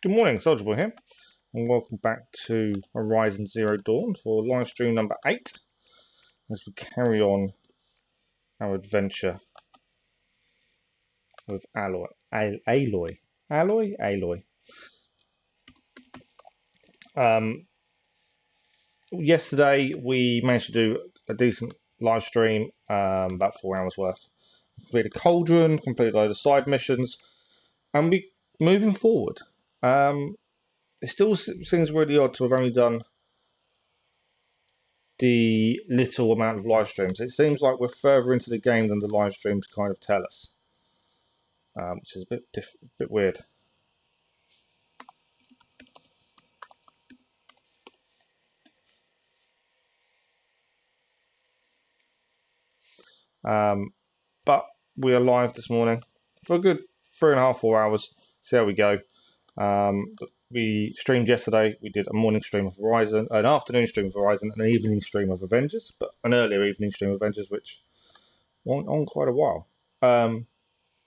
Good morning, Soldier Boy here, and welcome back to Horizon Zero Dawn for live stream number 8 as we carry on our adventure with Aloy. Aloy. Yesterday we managed to do a decent live stream, about 4 hours worth. Completed a cauldron, completed a load of side missions, and we moving forward. It still seems really odd to have only done the little amount of live streams. It seems like we're further into the game than the live streams kind of tell us, which is a bit weird. But we are live this morning for a good 3.5, 4 hours. See how we go. We streamed yesterday. We did a morning stream of Horizon, an afternoon stream of Horizon, and an evening stream of Avengers, but an earlier evening stream of Avengers, which went on quite a while.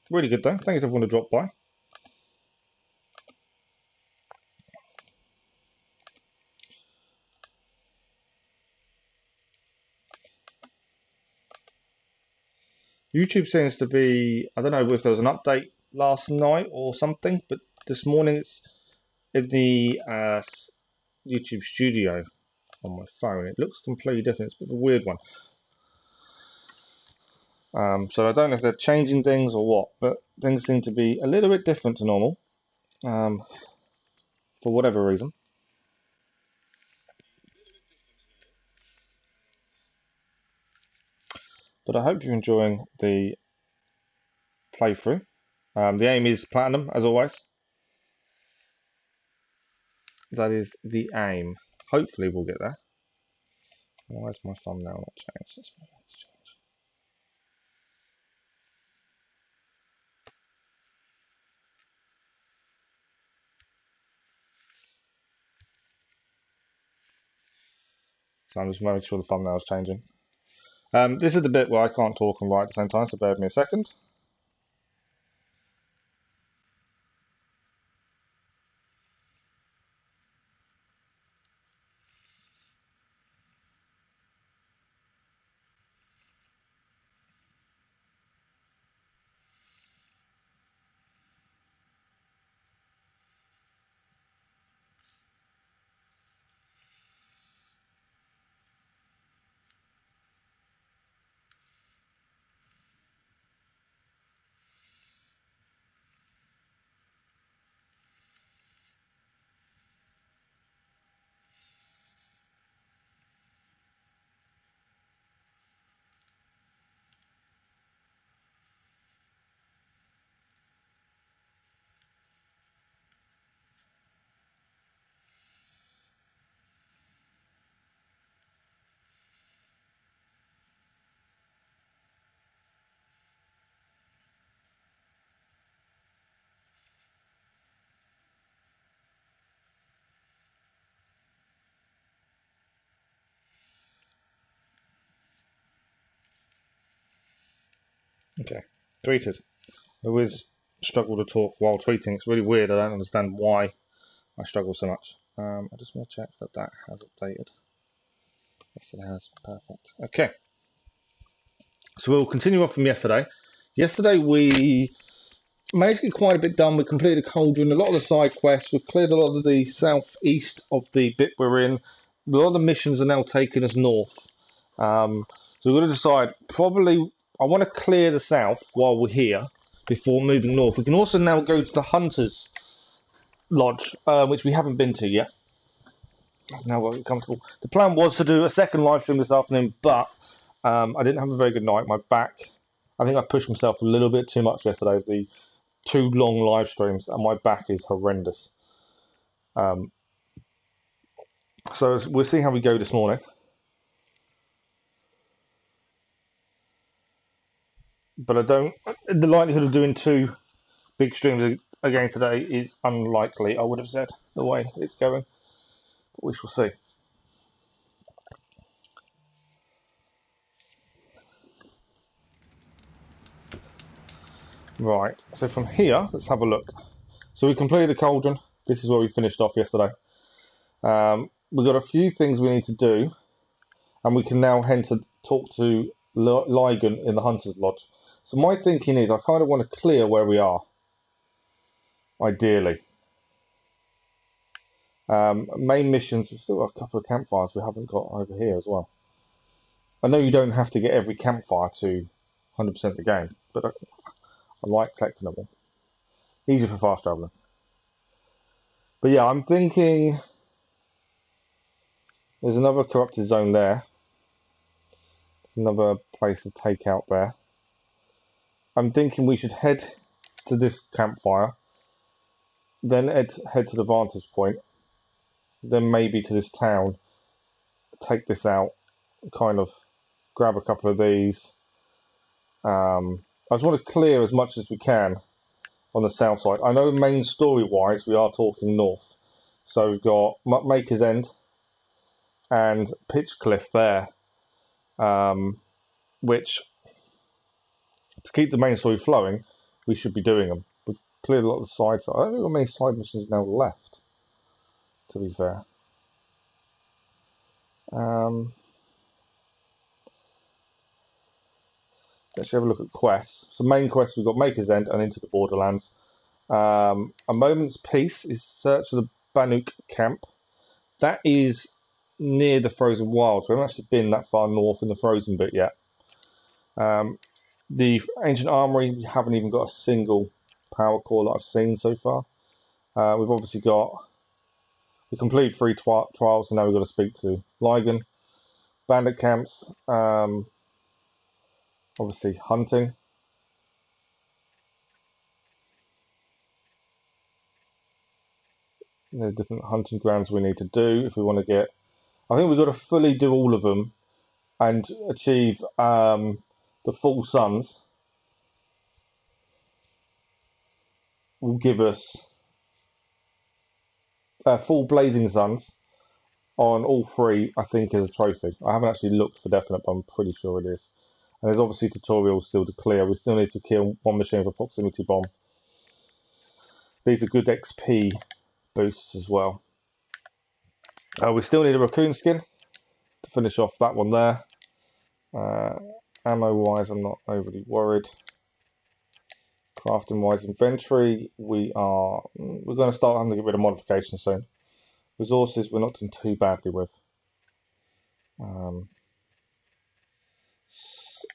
Really good though. Thanks everyone who dropped by. YouTube seems to be, I don't know if there was an update last night or something, but this morning it's in the YouTube studio on my phone. It looks completely different. It's a bit of a weird one. So I don't know if they're changing things or what, but things seem to be a little bit different to normal, for whatever reason. But I hope you're enjoying the playthrough. The aim is platinum, as always. That is the aim. Hopefully we'll get there. Why is my thumbnail not changed? That's what I want to change. So I'm just making sure the thumbnail is changing. This is the bit where I can't talk and write at the same time, so bear with me a second. Okay, tweeted. I always struggle to talk while tweeting. It's really weird. I don't understand why I struggle so much. I just want to check that has updated. Yes, it has. Perfect. Okay. So we'll continue on from yesterday. Yesterday we managed to get quite a bit done. We completed a cauldron, a lot of the side quests. We've cleared a lot of the southeast of the bit we're in. A lot of the missions are now taking us north. So we're going to decide, probably, I want to clear the south while we're here before moving north. We can also now go to the Hunter's Lodge, which we haven't been to yet. Now we're comfortable. The plan was to do a second live stream this afternoon, but I didn't have a very good night. My back, I think I pushed myself a little bit too much yesterday with the 2 long live streams, and my back is horrendous. So we'll see how we go this morning. But the likelihood of doing 2 big streams again today is unlikely, I would have said, the way it's going. But we shall see. Right, so from here, let's have a look. So we completed the cauldron. This is where we finished off yesterday. We've got a few things we need to do, and we can now head to talk to Lygon in the Hunter's Lodge. So my thinking is I kind of want to clear where we are, ideally. Main missions, we've still got a couple of campfires we haven't got over here as well. I know you don't have to get every campfire to 100% the game, but I like collecting them all. Easier for fast travelling. But yeah, I'm thinking there's another corrupted zone there. There's another place to take out there. I'm thinking we should head to this campfire, then head to the vantage point, then maybe to this town, take this out, kind of grab a couple of these. I just want to clear as much as we can on the south side. I know main story-wise we are talking north. So we've got Maker's End and Pitchcliff there, which, to keep the main story flowing, we should be doing them. We've cleared a lot of the sides. I don't think we've got many side missions now left, to be fair. Let's have a look at quests. So main quest, we've got Maker's End and Into the Borderlands. A Moment's Peace is search for the Banuk camp. That is near the Frozen Wilds. We haven't actually been that far north in the Frozen bit yet. The Ancient Armory, we haven't even got a single power core that I've seen so far. We've obviously got, we completed 3 trials, and now we've got to speak to Lygon. Bandit camps, obviously hunting. There are different hunting grounds we need to do if we want to get. I think we've got to fully do all of them and achieve the full suns. Will give us full blazing suns on all 3. I think as a trophy. I haven't actually looked for definite, but I'm pretty sure it is. And there's obviously tutorials still to clear. We still need to kill one machine with a proximity bomb. These are good XP boosts as well. We still need a raccoon skin to finish off that one there. Ammo wise, I'm not overly worried. Crafting wise, inventory, we're going to start having to get rid of modifications soon. Resources, we're not doing too badly with.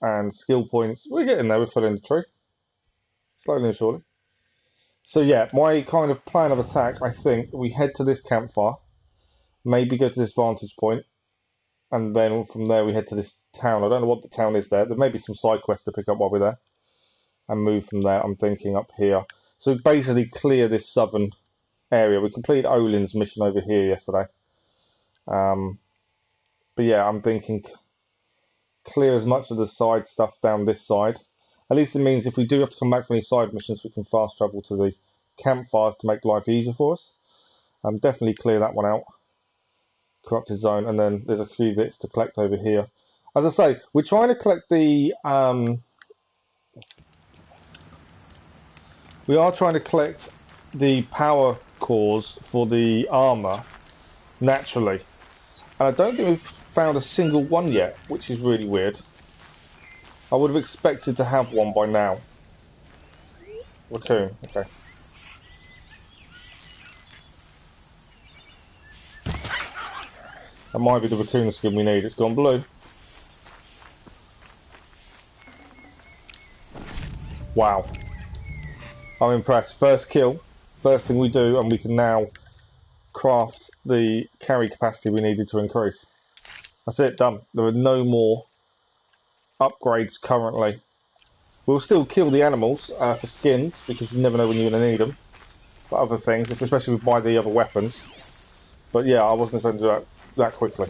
And skill points, we're getting there. We're filling the tree slowly and surely. So yeah, my kind of plan of attack, I think we head to this campfire, maybe go to this vantage point, and then from there we head to this town. I don't know what the town is there. There may be some side quests to pick up while we're there, and move from there. I'm thinking up here. So basically clear this southern area. We completed Olin's mission over here yesterday. But yeah, I'm thinking clear as much of the side stuff down this side. At least it means if we do have to come back from these side missions, we can fast travel to the campfires to make life easier for us. Definitely clear that one out. Corrupted zone, and then there's a few bits to collect over here. As I say, we're trying to collect the we are trying to collect the power cores for the armor naturally, and I don't think we've found a single one yet, which is really weird. I would have expected to have one by now. Raccoon, okay. That might be the raccoon skin we need. It's gone blue. Wow. I'm impressed. First kill. First thing we do, and we can now craft the carry capacity we needed to increase. That's it, done. There are no more upgrades currently. We'll still kill the animals for skins, because you never know when you're going to need them. For other things, especially if we buy the other weapons. But yeah, I wasn't expecting to do that quickly.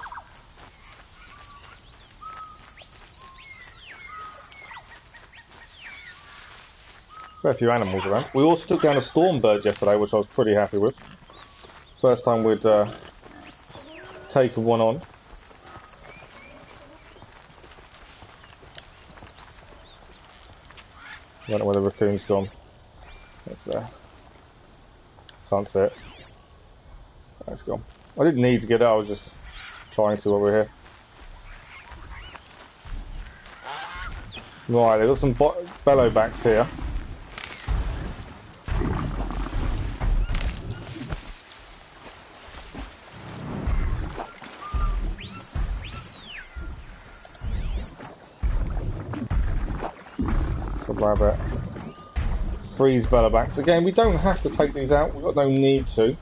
Fair few animals around. We also took down a storm bird yesterday, which I was pretty happy with. First time we'd taken one on. I don't know where the raccoon's gone. It's there. Can't see it. Let's go. I didn't need to get out, I was just trying to over here. Right, they've got some bellow backs here. So grab it. Freeze bellow backs. Again, we don't have to take these out, we've got no need to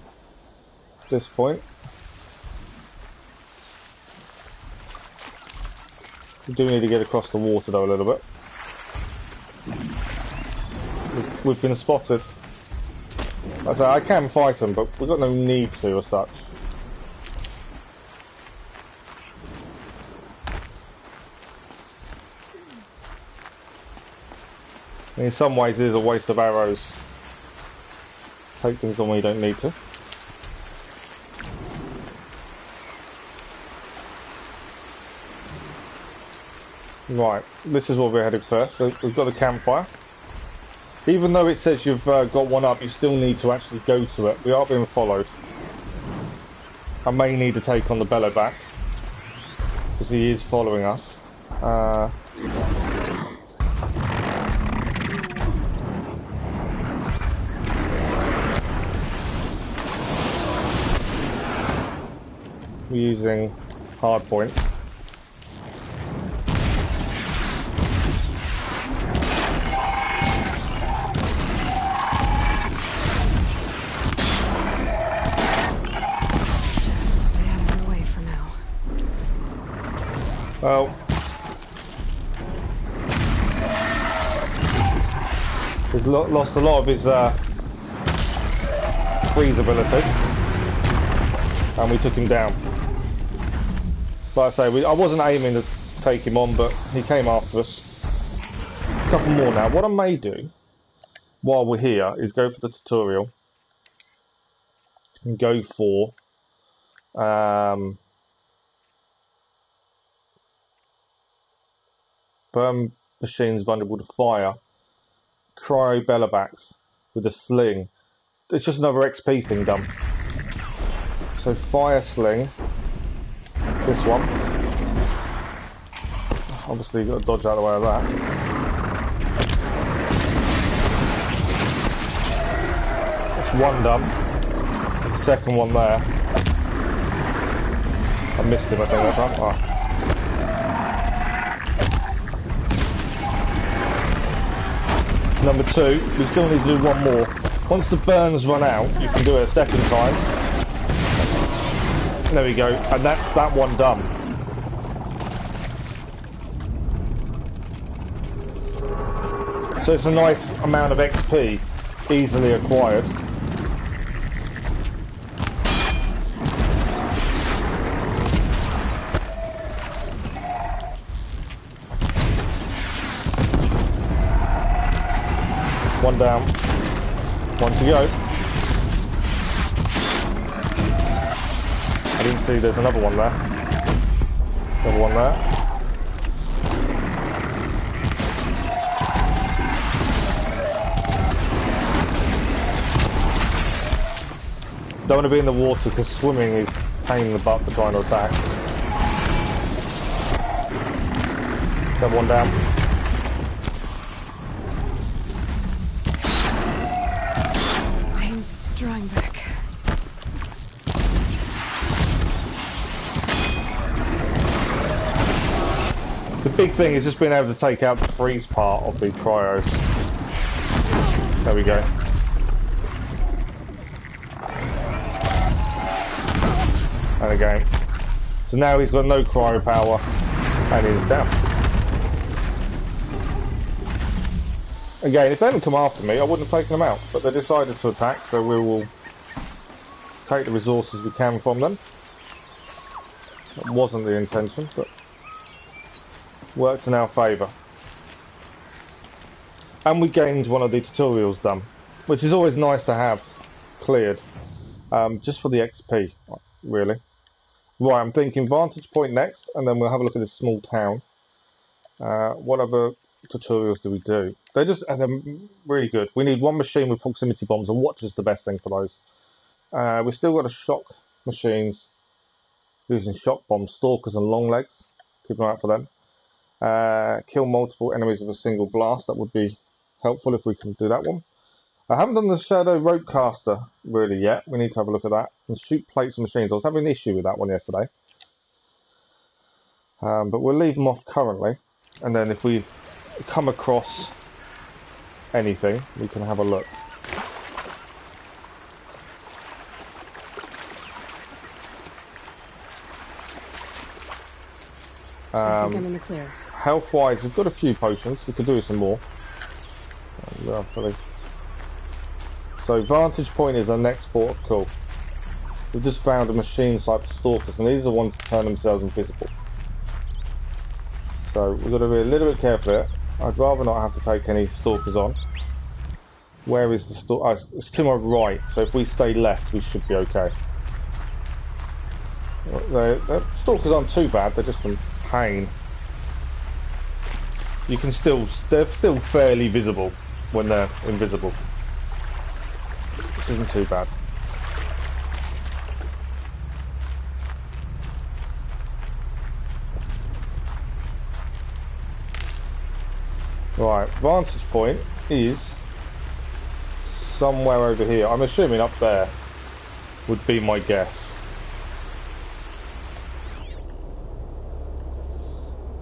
at this point. We do need to get across the water though a little bit. We've been spotted. Like I say, I can fight them, but we've got no need to as such. In some ways it is a waste of arrows. Take things on when you don't need to. Right, this is what we're heading first. So we've got the campfire. Even though it says you've got one up, you still need to actually go to it. We are being followed. I may need to take on the bellow back because he is following us. We're using hard points. Well, he's lost a lot of his freeze ability, and we took him down. Like I say, I wasn't aiming to take him on, but he came after us. A couple more now. What I may do while we're here is go for the tutorial and go for burn machines vulnerable to fire, cryo bellowbacks with a sling. It's just another XP thing done. So fire sling, this one. Obviously you've got to dodge out of the way of that. That's one done. The second one there. I missed him I think that time. Oh. Number two, we still need to do one more. Once the burns run out, you can do it a second time. There we go, and that's that one done. So it's a nice amount of XP, easily acquired. One down, one to go. I didn't see there's another one there. Another one there. Don't want to be in the water because swimming is a pain in the butt for trying to attack. Another one down. Drawing back. The big thing is just being able to take out the freeze part of the cryos. There we go. And again. So now he's got no cryo power and he's down. Again, if they hadn't come after me, I wouldn't have taken them out, but they decided to attack, so we will take the resources we can from them. That wasn't the intention, but worked in our favour. And we gained one of the tutorials done, which is always nice to have cleared, just for the XP, really. Right, I'm thinking vantage point next, and then we'll have a look at this small town. What other tutorials do we do? They're really good. We need one machine with proximity bombs, and watch is the best thing for those. We've still got a shock machines using shot bombs, stalkers and long legs. Keep an eye out for them. Kill multiple enemies with a single blast. That would be helpful if we can do that one. I haven't done the Shadow Ropecaster really yet. We need to have a look at that. And shoot plates and machines. I was having an issue with that one yesterday. But we'll leave them off currently. And then if we come across anything, we can have a look. I think I'm in the clear. Health-wise, we've got a few potions. We could do some more. So vantage point is our next port of call. We've just found a machine type stalkers, and these are the ones that turn themselves invisible. So we've got to be a little bit careful here. I'd rather not have to take any stalkers on. Where is the stalker? Oh, it's to my right, so if we stay left, we should be okay. The stalkers aren't too bad, they're just a pain. You can they're still fairly visible when they're invisible. Which isn't too bad. Right, vantage point is somewhere over here. I'm assuming up there would be my guess.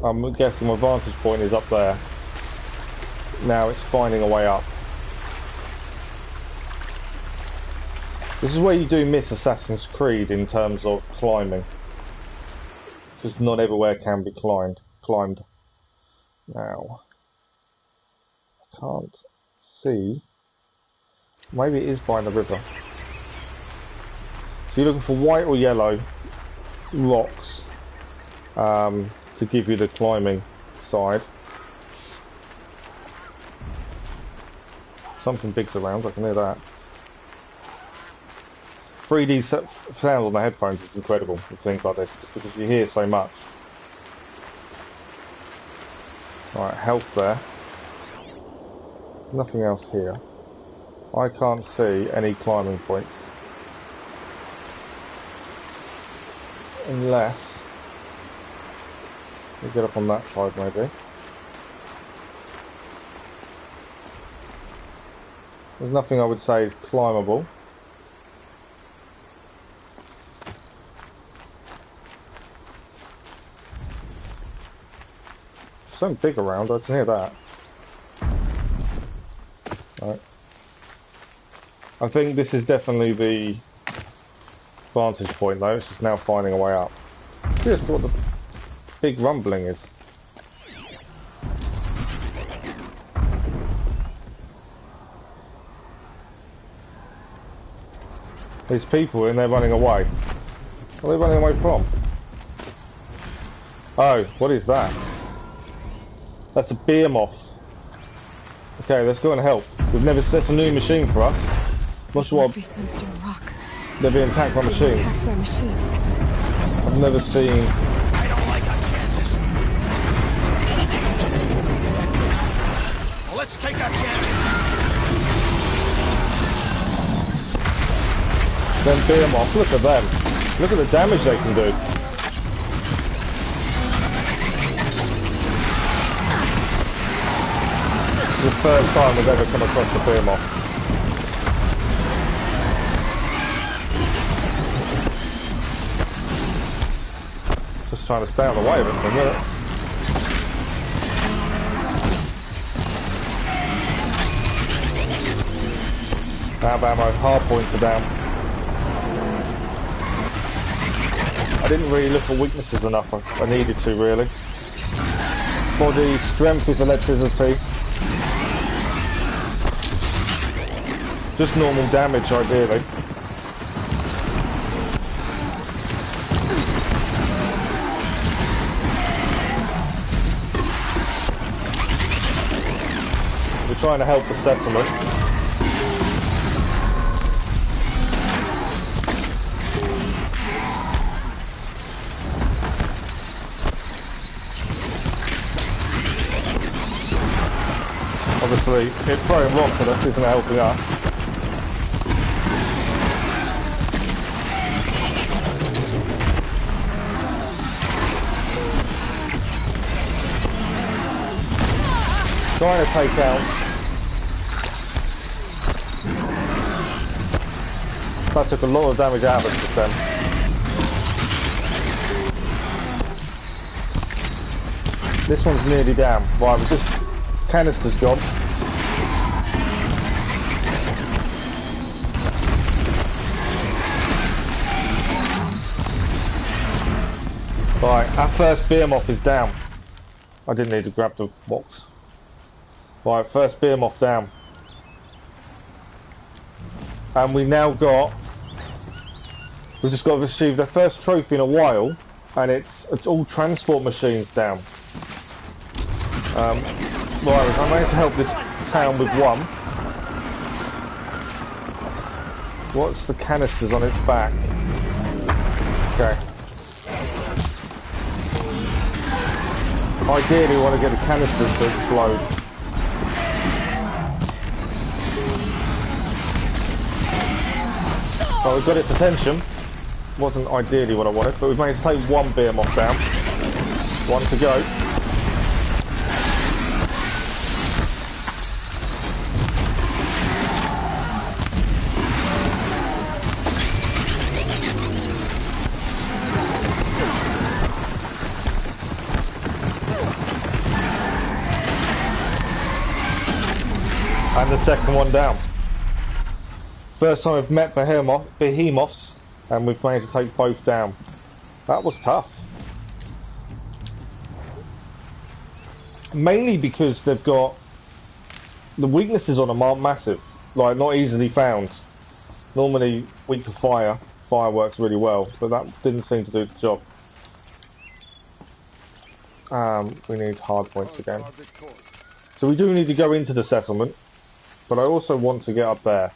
I'm guessing my vantage point is up there. Now it's finding a way up. This is where you do miss Assassin's Creed in terms of climbing. Because not everywhere can be climbed. Now, I can't see. Maybe it is by the river. So you're looking for white or yellow rocks to give you the climbing side. Something big's around, I can hear that. 3D sound on the headphones is incredible with things like this, because you hear so much. Alright, health there. Nothing else here. I can't see any climbing points. Unless we get up on that side maybe. There's nothing I would say is climbable. Something big around, I can hear that. Right. I think this is definitely the vantage point though, it's just now finding a way up. Here's what the big rumbling is. There's people and they're running away. Where are they running away from? Oh, what is that? That's a beer moth. Okay, let's go and help. We've never set a new machine for us. Not sure what. They're being attacked by machines. I've never seen. I don't like our chances. Well, let's take our chances. Them beer moths, look at them. Look at the damage they can do. It's the first time we've ever come across the beer moth. Just trying to stay out of the way of it for a minute. Ammo, hard points are down. I didn't really look for weaknesses enough. I needed to really. Body strength is electricity. Just normal damage, ideally. We're trying to help the settlement. Obviously, it throwing rocks at us isn't helping us. trying to take out. That took a lot of damage out of us just then. This one's nearly down. Right, this canister's gone. Right, our first behemoth is down. I didn't need to grab the box. Right, first behemoth down. And we now got... We've just got to receive the first trophy in a while. And it's all transport machines down. Right, I managed to help this town with one. Watch the canisters on its back. Okay. Ideally, we want to get the canisters to explode. Well, we've got its attention. Wasn't ideally what I wanted, but we've managed to take one behemoth down. One to go. And the second one down. First time I've met behemoths, and we've managed to take both down. That was tough. Mainly because they've got... The weaknesses on them aren't massive. Like, not easily found. Normally, weak to fire. Fire works really well, but that didn't seem to do the job. We need hard points again. So we do need to go into the settlement. But I also want to get up there,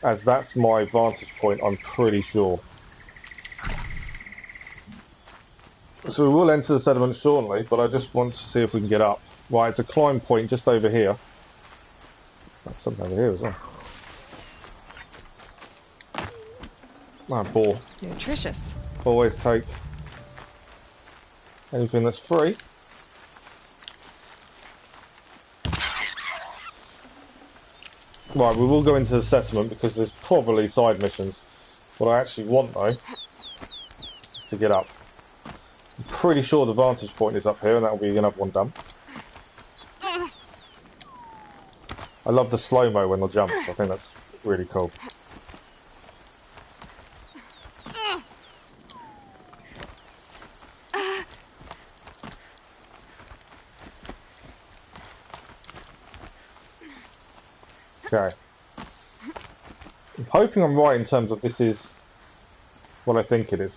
as that's my vantage point, I'm pretty sure. So we will enter the settlement shortly, but I just want to see if we can get up. Right, it's a climb point just over here. That's something over here as well. Ah, ball. Nutritious. Always take anything that's free. Right, we will go into the settlement because there's probably side missions. What I actually want, though, is to get up. I'm pretty sure the vantage point is up here, and that'll be another one done. I love the slow-mo when they jump. I think that's really cool. Okay. I'm hoping I'm right in terms of this is what I think it is.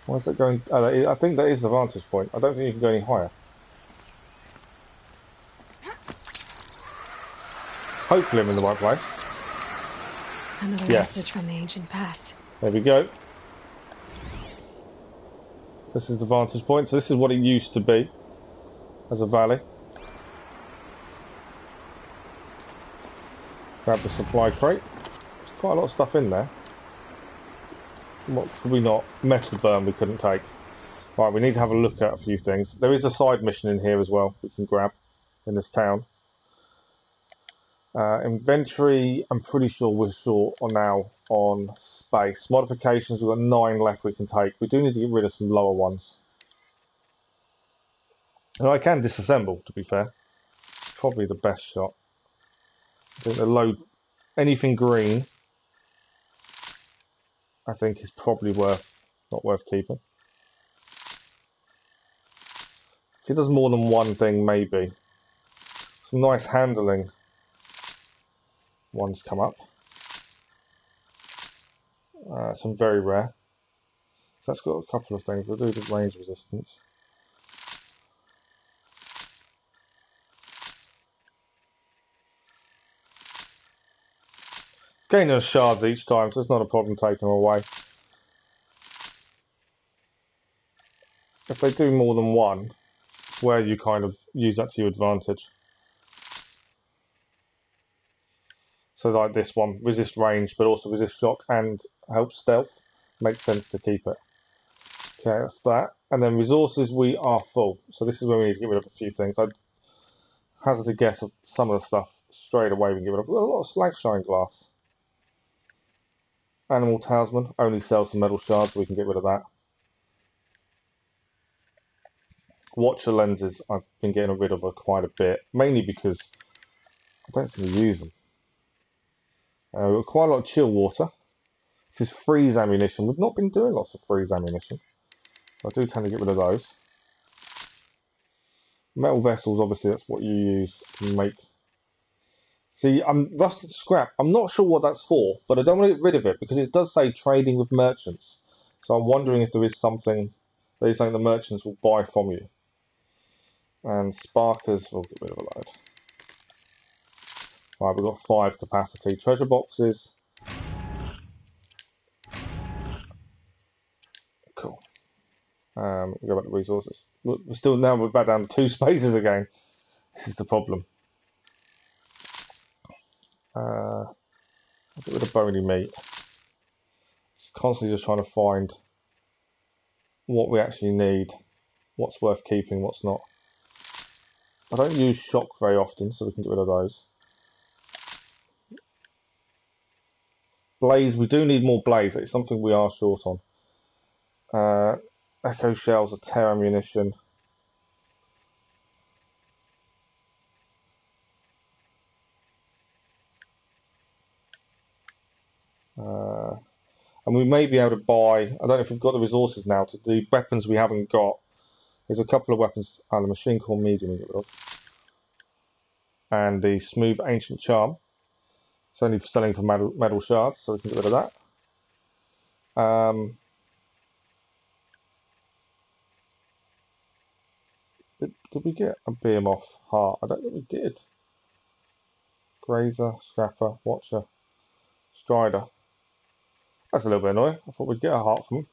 Why is that going... I think that is the vantage point. I don't think you can go any higher. Hopefully I'm in the right place. Another message from the ancient past. There we go. This is the vantage point. So this is what it used to be as a valley. Grab the supply crate. There's quite a lot of stuff in there. What could we not? Metal burn we couldn't take. Right, we need to have a look at a few things. There is a side mission in here as well we can grab in this town. Inventory, I'm pretty sure we're short now on space. Modifications, we've got 9 left we can take. We do need to get rid of some lower ones. And I can disassemble, to be fair. Probably the best shot. I think the load, anything green, I think is probably not worth keeping. If it does more than one thing, maybe. Some nice handling ones come up. Some very rare. So that's got a couple of things. We'll do the range resistance. It's gaining us shards each time, so it's not a problem taking them away. If they do more than one, it's where you kind of use that to your advantage. So like this one, resist range, but also resist shock and help stealth. Makes sense to keep it. Okay, that's that. And then resources, we are full. So this is where we need to get rid of a few things. I'd hazard a guess of some of the stuff straight away we can get rid of. We've got a lot of slag shine glass. Animal talisman, only sells some metal shards, so we can get rid of that. Watcher lenses, I've been getting rid of quite a bit, mainly because I don't seem to use them. We've got quite a lot of chill water. This is freeze ammunition. We've not been doing lots of freeze ammunition, so I do tend to get rid of those. Metal vessels, obviously, that's what you use to make. See, rusted scrap. I'm not sure what that's for, but I don't want to get rid of it because it does say trading with merchants. So I'm wondering if there is something that is something the merchants will buy from you. And sparkers, we'll get rid of a load. Right, we've got 5 capacity. Treasure boxes. Cool. We go back to resources. We're still now we're back down to 2 spaces again. This is the problem. I'll get rid of bony meat. Just constantly just trying to find what we actually need, what's worth keeping, what's not. I don't use shock very often, so we can get rid of those. Blaze, we do need more blaze. It's something we are short on. Echo shells are tear ammunition. And we may be able to buy, I don't know if we've got the resources now to do weapons we haven't got. There's a couple of weapons, the machine core medium we get rid of. And the smooth ancient charm. It's only selling for metal shards, so we can get rid of that. Did we get a behemoth heart? I don't think we did. Grazer, Scrapper, Watcher, Strider. That's a little bit annoying. I thought we'd get a heart from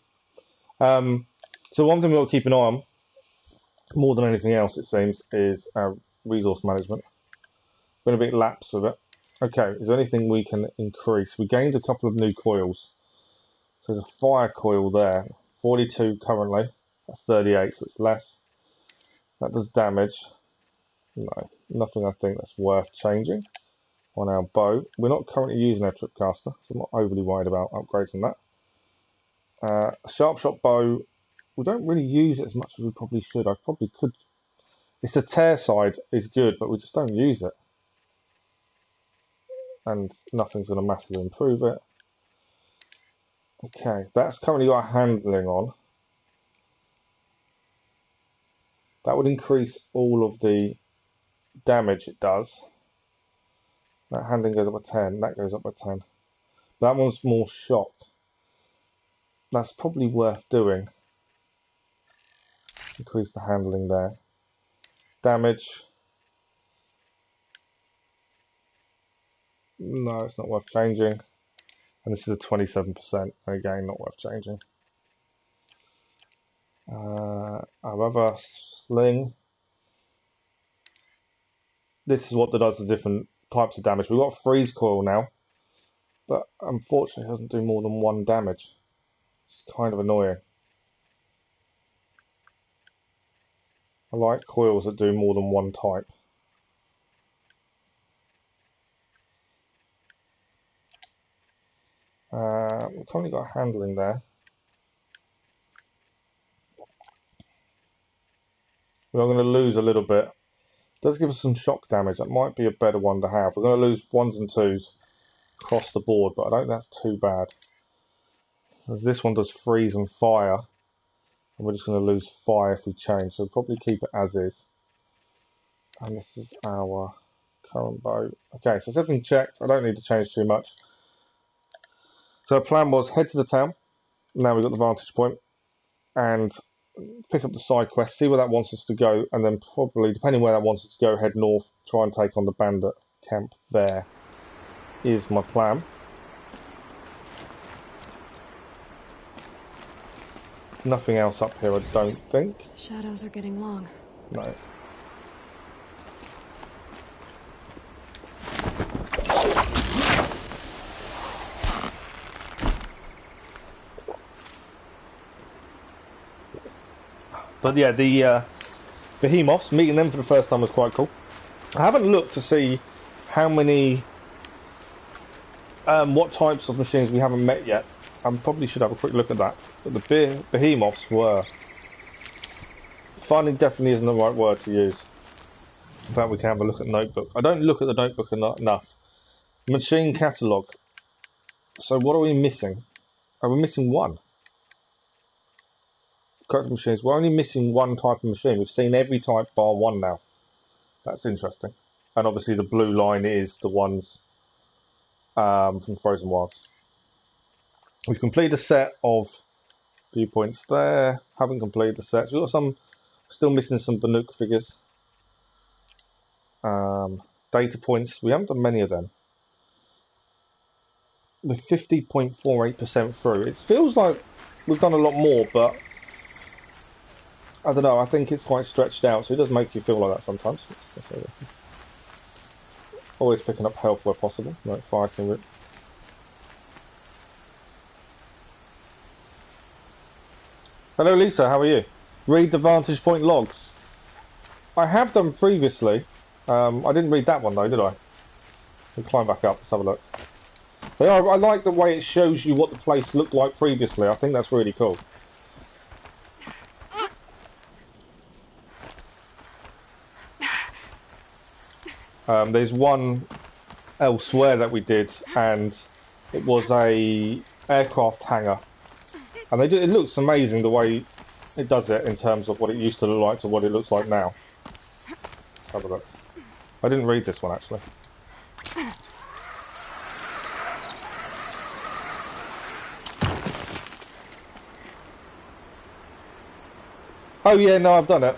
them. So one thing we've got to keep an eye on, more than anything else it seems, is resource management. Been a bit lapse with it. Okay, is there anything we can increase? We gained a couple of new coils. So there's a fire coil there. 42 currently. That's 38, so it's less. That does damage. No, nothing I think that's worth changing on our bow. We're not currently using our tripcaster, so I'm not overly worried about upgrading that. Sharp shot bow, we don't really use it as much as we probably should. I probably could. It's the tear side is good, but we just don't use it. And nothing's going to massively improve it. Okay, that's currently got handling on. That would increase all of the damage it does. That handling goes up by 10, that goes up by 10. That one's more shock. That's probably worth doing. Increase the handling there. Damage. No, it's not worth changing. And this is a 27%. Again, not worth changing. However, sling. This is what does the different types of damage. We've got freeze coil now, but unfortunately it doesn't do more than 1 damage. It's kind of annoying. I like coils that do more than 1 type. We've currently got handling there. We're going to lose a little bit. It does give us some shock damage. That might be a better one to have. We're going to lose 1s and 2s across the board, but I don't think that's too bad. As this one does freeze and fire, and we're just going to lose fire if we change. So we'll probably keep it as is. And this is our current bow. Okay, so it's everything checked. I don't need to change too much. So our plan was head to the town. Now we've got the vantage point, and pick up the side quest, see where that wants us to go, and then probably, depending where that wants us to go, head north, try and take on the bandit camp there, is my plan. Nothing else up here, I don't think. Shadows are getting long. No. But yeah, the behemoths, meeting them for the first time was quite cool. I haven't looked to see how many, what types of machines we haven't met yet. I probably should have a quick look at that. But the behemoths were... Finding definitely isn't the right word to use. In fact, we can have a look at the notebook. I don't look at the notebook enough. Machine catalogue. So what are we missing? Are we missing one? Correct machines. We're only missing one type of machine. We've seen every type bar one now. That's interesting. And obviously the blue line is the ones from Frozen Wilds. We've completed a set of viewpoints there. Haven't completed the sets. We've got some, still missing some Banuk figures. Data points. We haven't done many of them. We're 50.48% through. It feels like we've done a lot more, but I don't know. I think it's quite stretched out, so it does make you feel like that sometimes. Always picking up health where possible, like fighting it. Hello Lisa, how are you? Read the Vantage Point logs. I have done previously. I didn't read that one though, did I? We'll climb back up, let's have a look. They are, I like the way it shows you what the place looked like previously. I think that's really cool. There's one elsewhere that we did, and it was a aircraft hangar, and it looks amazing the way it does it in terms of what it used to look like to what it looks like now. Let's have a look. I didn't read this one actually. Oh yeah, no, I've done it.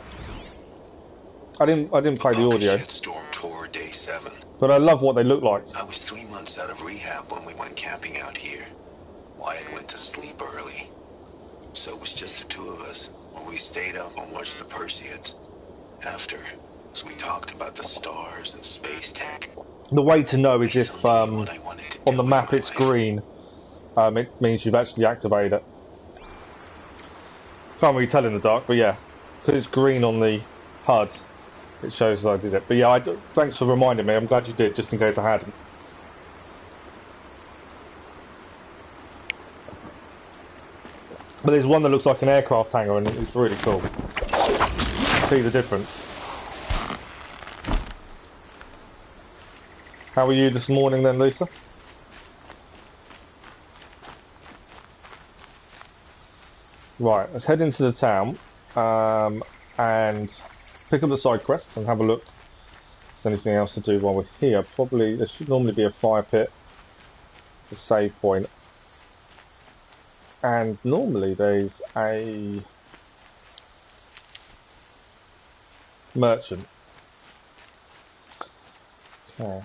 I didn't play the audio. Shitstorm tour day 7. But I love what they look like. I was 3 months out of rehab when we went camping out here. Wyatt went to sleep early, so it was just the two of us. When we stayed up and watched the Perseids. After, so we talked about the stars and space tech. The way to know is if on the map it's green, it means you've actually activated it. Can't really tell in the dark, but yeah, because it's green on the HUD, it shows that I did it. But yeah, thanks for reminding me. I'm glad you did, just in case I hadn't. But there's one that looks like an aircraft hangar, and it's really cool. See the difference. How are you this morning then, Lisa? Right, let's head into the town and pick up the side quests and have a look if there's anything else to do while we're here. Probably, there should normally be a fire pit, to save point. And normally there's a merchant. Okay.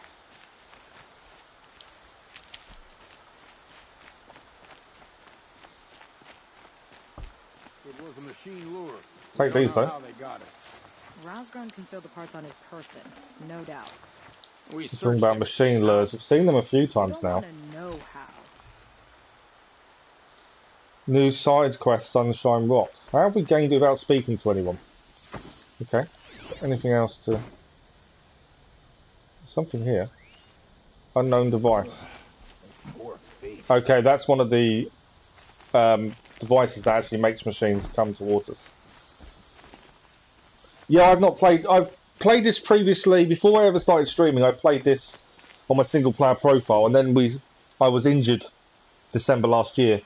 It was a machine lure. Take these though. How they got it. Rosgren concealed the parts on his person, no doubt. We Talking about machine lures. We've seen them a few times now. Know how. New side quest, Sunshine Rock. How have we gained it without speaking to anyone? Okay. Anything else to... Something here. Unknown device. Okay, that's one of the devices that actually makes machines come towards us. Yeah, I've played this previously. Before I ever started streaming, I played this on my single player profile, and then I was injured December last year,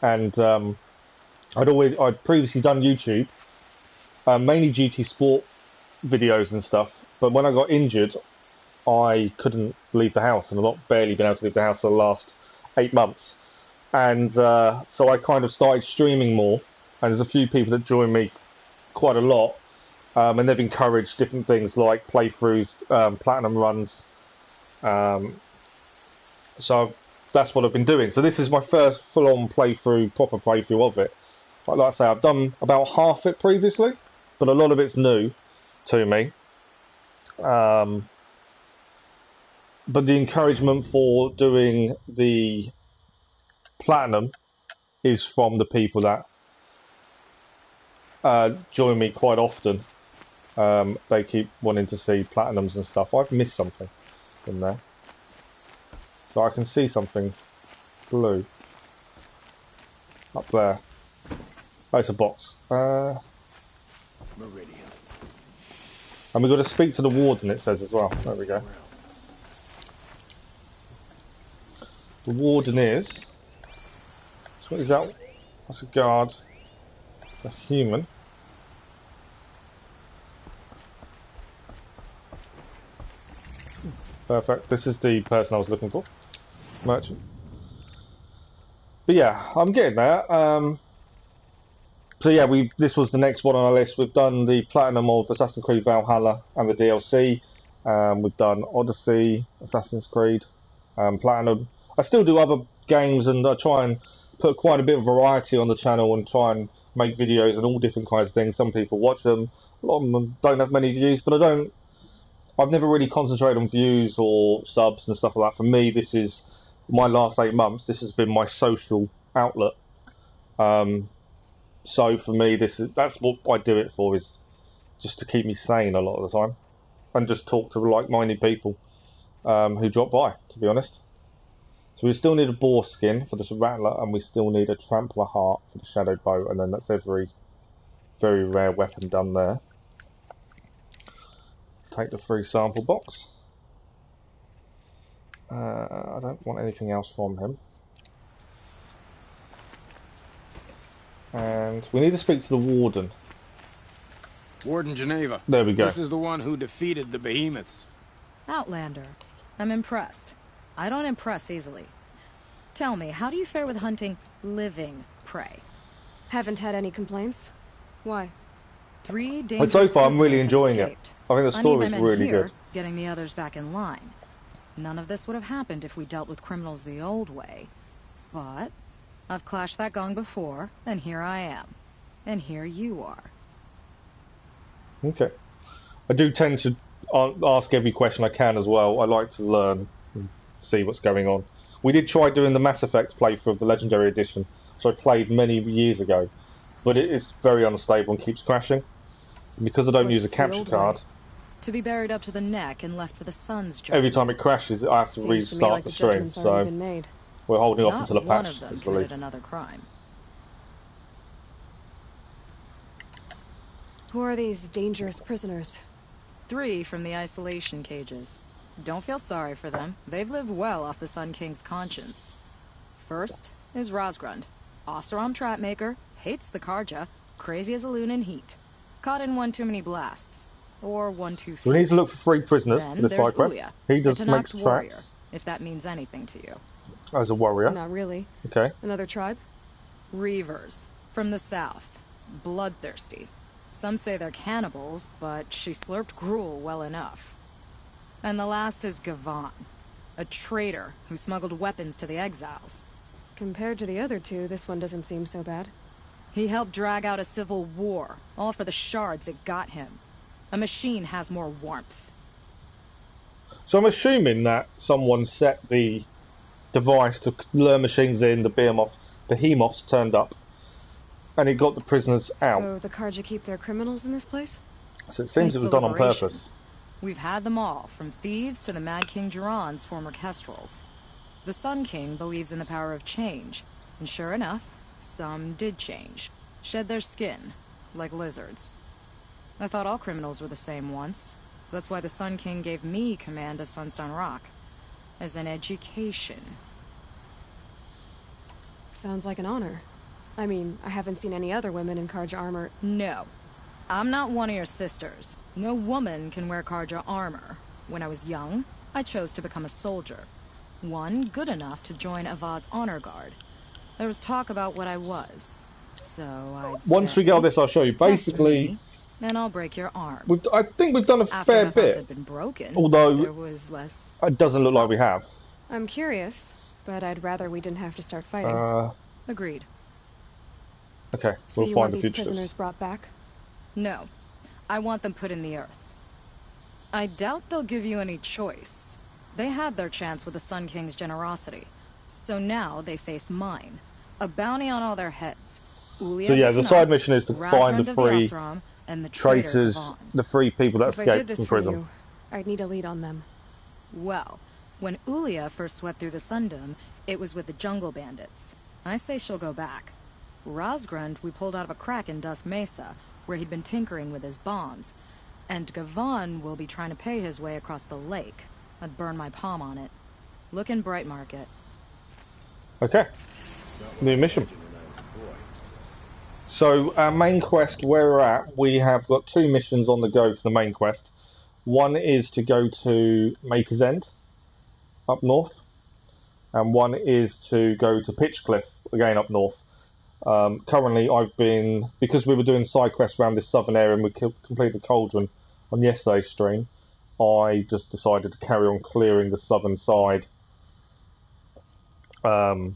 and I'd previously done YouTube, mainly GT Sport videos and stuff. But when I got injured, I couldn't leave the house, and I've not barely been able to leave the house for the last 8 months. And so I kind of started streaming more, and there's a few people that join me quite a lot, and they've encouraged different things like playthroughs, platinum runs. So that's what I've been doing. So this is my first full-on playthrough, proper playthrough of it. But like I say, I've done about half it previously, but a lot of it's new to me. But the encouragement for doing the platinum is from the people that join me quite often. They keep wanting to see platinums and stuff. I've missed something in there. So I can see something blue. Up there. Oh, it's a box. Meridian. And we've got to speak to the warden, it says as well. There we go. The warden is... So what is that? That's a guard. It's a human. Perfect. This is the person I was looking for. Merchant. But yeah, I'm getting there. So yeah, this was the next one on our list. We've done the Platinum of Assassin's Creed Valhalla and the DLC. We've done Odyssey, Assassin's Creed, Platinum. I still do other games, and I try and put quite a bit of variety on the channel and try and make videos and all different kinds of things. Some people watch them. A lot of them don't have many views, but I've never really concentrated on views or subs and stuff like that. For me, this is my last 8 months. This has been my social outlet. So for me, that's what I do it for, is just to keep me sane a lot of the time, and just talk to like-minded people who drop by, to be honest. So we still need a boar skin for the rattler, and we still need a trampler heart for the shadowed bow, and then that's every very rare weapon done there. Take the free sample box. I don't want anything else from him. And we need to speak to the warden. Warden Geneva. There we go. This is the one who defeated the behemoths. Outlander. I'm impressed. I don't impress easily. Tell me, how do you fare with hunting living prey? Haven't had any complaints. Why? 3 But dangerous so far, I'm really prisoners enjoying it. escaped. I think the I need story my is men really here, good. getting the others back in line. None of this would have happened if we dealt with criminals the old way. But I've clashed that gong before, and here I am. And here you are. Okay. I do tend to ask every question I can as well. I like to learn and see what's going on. We did try doing the Mass Effect playthrough of the Legendary Edition, so I played many years ago, but it is very unstable and keeps crashing. And because I don't use a capture card, to be buried up to the neck and left for the sun's judgment. every time it crashes, I have to Seems to me restart like the the stream. judgment's already So been made. we're holding off Not until the one patch of them is committed released. another crime. Who are these dangerous prisoners? 3 from the isolation cages. Don't feel sorry for them. They've lived well off the Sun King's conscience. First is Rosgrund. Oseram trapmaker, hates the Karja, crazy as a loon in heat. Caught in one too many blasts. Or one too few. We need to look for 3 prisoners Then for this there's side quest. Uya, He a just makes Tanakh warrior, tracks if that means anything to you. as a warrior. Not really. Okay. Another tribe? Reavers, from the south. Bloodthirsty. Some say they're cannibals, but she slurped gruel well enough. And the last is Gavan, a traitor who smuggled weapons to the exiles. Compared to the other 2, this one doesn't seem so bad. He helped drag out a civil war, all for the shards it got him. A machine has more warmth. So I'm assuming that someone set the device to lure machines in, the behemoths turned up, and it got the prisoners out. So the Karja keep their criminals in this place? So it seems Since it was the done on liberation, purpose. We've had them all, from thieves to the Mad King Jiran's former kestrels. The Sun King believes in the power of change, and sure enough, some did change. Shed their skin, like lizards. I thought all criminals were the same once. That's why the Sun King gave me command of Sunstone Rock. As an education. Sounds like an honor. I mean, I haven't seen any other women in Karja armor. No. I'm not one of your sisters. No woman can wear Karja armor. When I was young, I chose to become a soldier. One good enough to join Avad's honor guard. There was talk about what I was. So I'd Once say, we get all this, I'll show you. "Test Basically, me, and I'll break your arm." I think we've done a After fair my vows bit. had been broken, Although there was less. it doesn't look like we have. I'm curious, but I'd rather we didn't have to start fighting. Agreed. Okay, So we'll you find want the these fugitives. prisoners brought back? No. I want them put in the earth. I doubt they'll give you any choice. They had their chance with the Sun King's generosity. So now they face mine. A bounty on all their heads. Ulia So yeah, the side Vitanov, mission is to find the Razgrund of three Asram, and the traitor traitors, Kavan. the three people that If I did escaped this from for prison. you, I'd need a lead on them. Well, when Ulia first swept through the Sundom, it was with the jungle bandits. I say she'll go back. Razgrund we pulled out of a crack in Dusk Mesa, where he'd been tinkering with his bombs. And Gavan will be trying to pay his way across the lake. I'd burn my palm on it. Look in Bright Market. Okay. New mission. So our main quest, where we're at, we have got 2 missions on the go for the main quest. One is to go to Maker's End, up north, and one is to go to Pitchcliff, again up north. Currently, because we were doing side quests around this southern area and we completed the Cauldron on yesterday's stream, I just decided to carry on clearing the southern side. And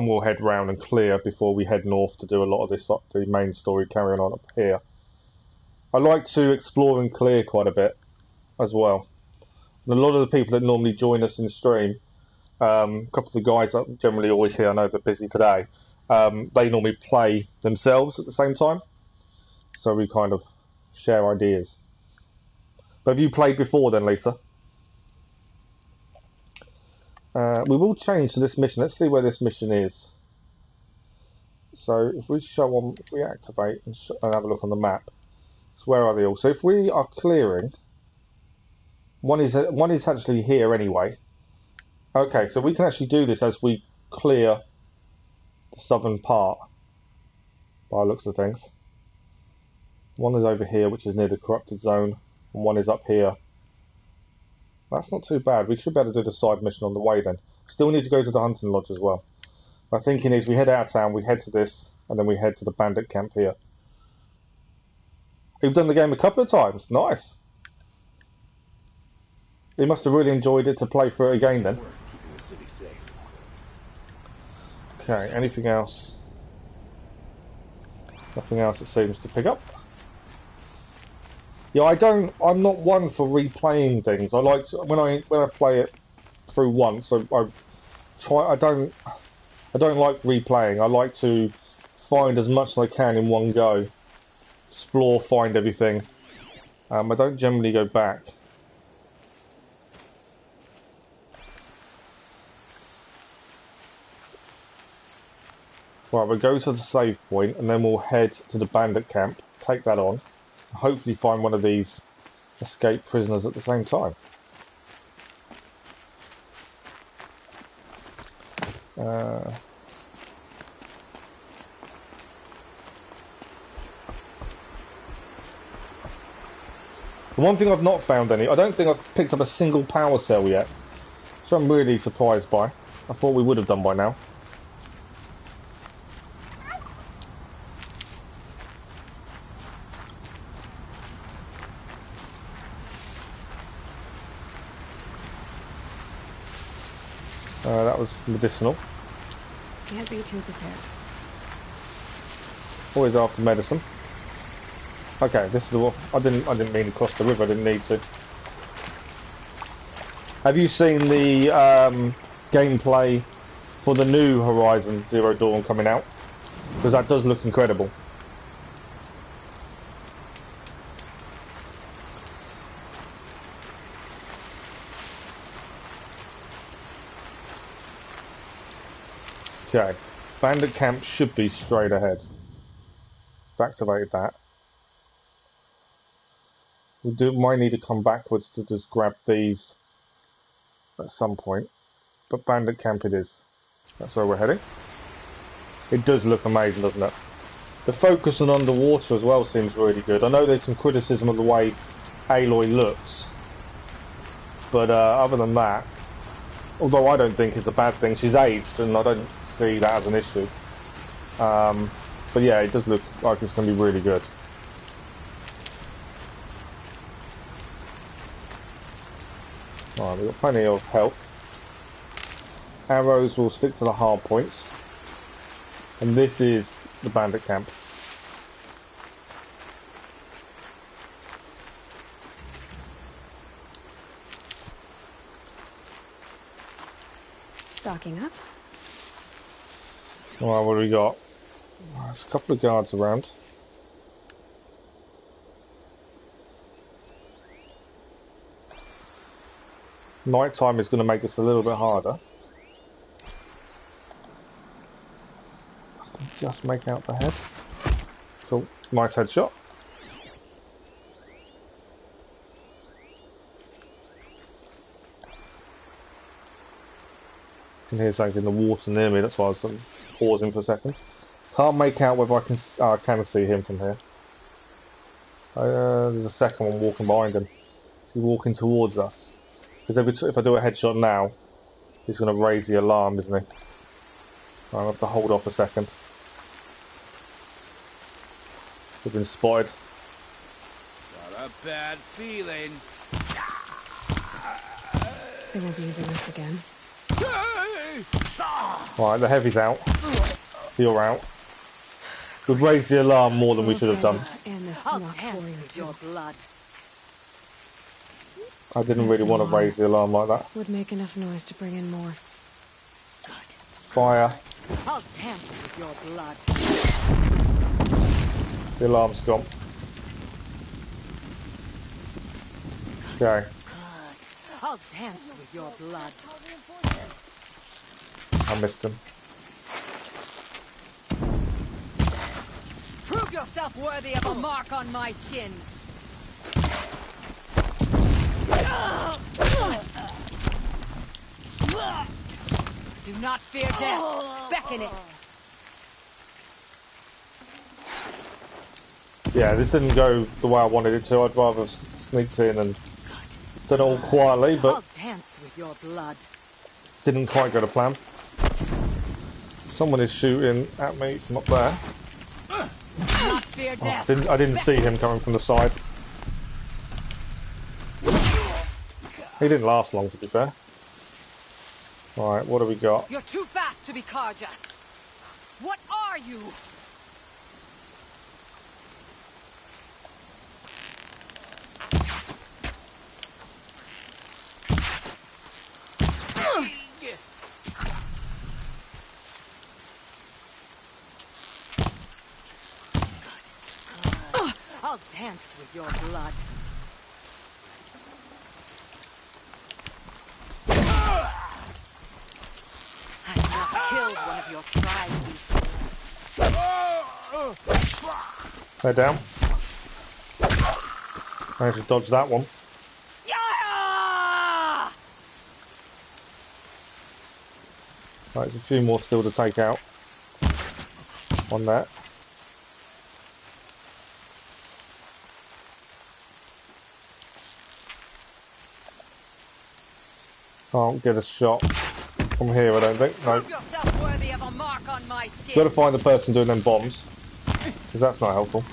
we'll head round and clear before we head north to do a lot of the main story carrying on up here. I like to explore and clear quite a bit as well. And a lot of the people that normally join us in the stream, a couple of the guys that generally always here, I know they're busy today, they normally play themselves at the same time. So we kind of share ideas. But have you played before then, Lisa? We will change to this mission. Let's see where this mission is. So if we activate and have a look on the map. So where are they all? So if we are clearing, one is actually here anyway. Okay, so we can actually do this as we clear the southern part, by the looks of things. One is over here, which is near the corrupted zone, and one is up here. That's not too bad. We should be able to do the side mission on the way then. Still need to go to the hunting lodge as well. My thinking is we head out of town, we head to this, and then we head to the bandit camp here. You've done the game a couple of times. Nice. You must have really enjoyed it to play through it again then. Okay, anything else? Nothing else that seems to pick up. Yeah, I'm not one for replaying things. I like to, when I play it through once, I don't like replaying. I like to find as much as I can in one go. Explore, find everything. I don't generally go back. Right, we'll go to the save point and then we'll head to the bandit camp, take that on, and hopefully find one of these escaped prisoners at the same time. The one thing I've not found I don't think I've picked up a single power cell yet, which I'm really surprised by. I thought we would have done by now. That was medicinal. Can't be too prepared. Always after medicine. Okay, this is the one. I didn't mean to cross the river. I didn't need to. Have you seen the gameplay for the new Horizon Zero Dawn coming out? Because that does look incredible. Okay, bandit camp should be straight ahead. I've activated that. We might need to come backwards to just grab these at some point, but bandit camp it is. That's where we're heading. It does look amazing, doesn't it? The focus on underwater as well seems really good. I know there's some criticism of the way Aloy looks, but other than that, although I don't think it's a bad thing, she's aged and I don't see that as an issue. But yeah, it does look like it's going to be really good. Alright, we've got plenty of health. Arrows will stick to the hard points. And this is the bandit camp. Stocking up. Alright, what do we got? There's a couple of guards around. Night time is going to make this a little bit harder. I can just make out the head. Cool. Nice headshot. I can hear something in the water near me, that's why I was pausing for a second. Can't make out whether I can see him from here. There's a second one walking behind him. Is he walking towards us? Because if I do a headshot now, he's going to raise the alarm, isn't he? I'll have to hold off a second. We've been spotted. Got a bad feeling. They won't be using this again. Right, the heavy's out. You're out. We've raised the alarm more than we should have done. And this I'll Tennock dance warrior with your blood. I didn't really want to raise the alarm like that. would make enough noise to bring in more. Good. Fire. I'll dance with your blood. The alarm's gone. Okay. Good. I'll dance with your blood. I missed him. Prove yourself worthy of a mark on my skin. Do not fear death. Beckon it. Yeah, this didn't go the way I wanted it to. I'd rather sneaked in and done it all quietly, I'll but dance with your blood. didn't quite go to plan. Someone is shooting at me from up there. Do not fear death. I didn't see him coming from the side. He didn't last long, to be fair. Alright, what do we got? You're too fast to be Karja. What are you? I'll dance with your blood. I've not killed one of your tribe before. They're down. Managed to dodge that one. Yeah! Right, there's a few more still to take out. On that. Can't get a shot from here, I don't think. No. Prove yourself worthy of a mark on my skin. Got to find the person doing them bombs, because that's not helpful.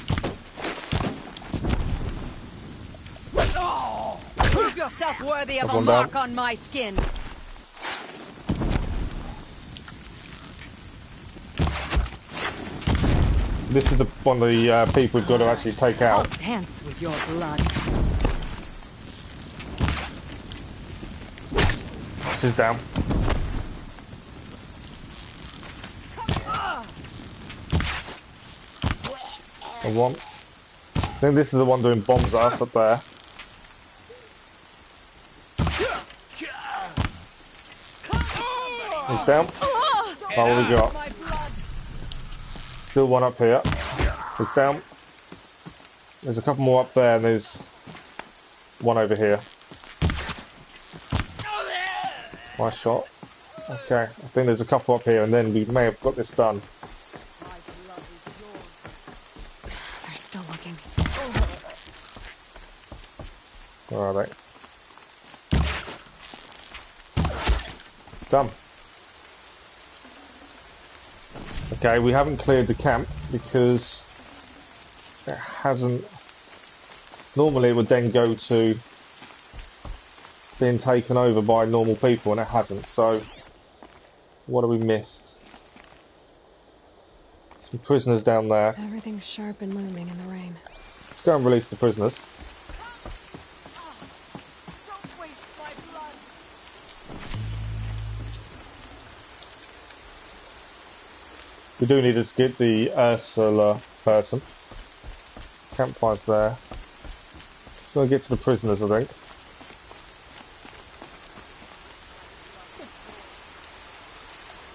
Prove yourself worthy of a Everyone mark down. on my skin. This is one of the people we've got to actually take I'll out. dance with your blood. He's down. And one. I think this is the one doing bombs at us up there. He's down. Oh, what have we got? My blood. Still one up here. He's down. There's a couple more up there, and there's one over here. Nice shot. Okay, I think there's a couple up here, and then we may have got this done. They're still looking. Where are they? Done. Okay, we haven't cleared the camp because it hasn't. Normally it would then go to being taken over by normal people, and it hasn't. So, what have we missed? Some prisoners down there. Everything's sharp and looming in the rain. Let's go and release the prisoners. Don't waste my blood. We do need to get the Ursula person. Campfire's there. Just gonna get to the prisoners, I think.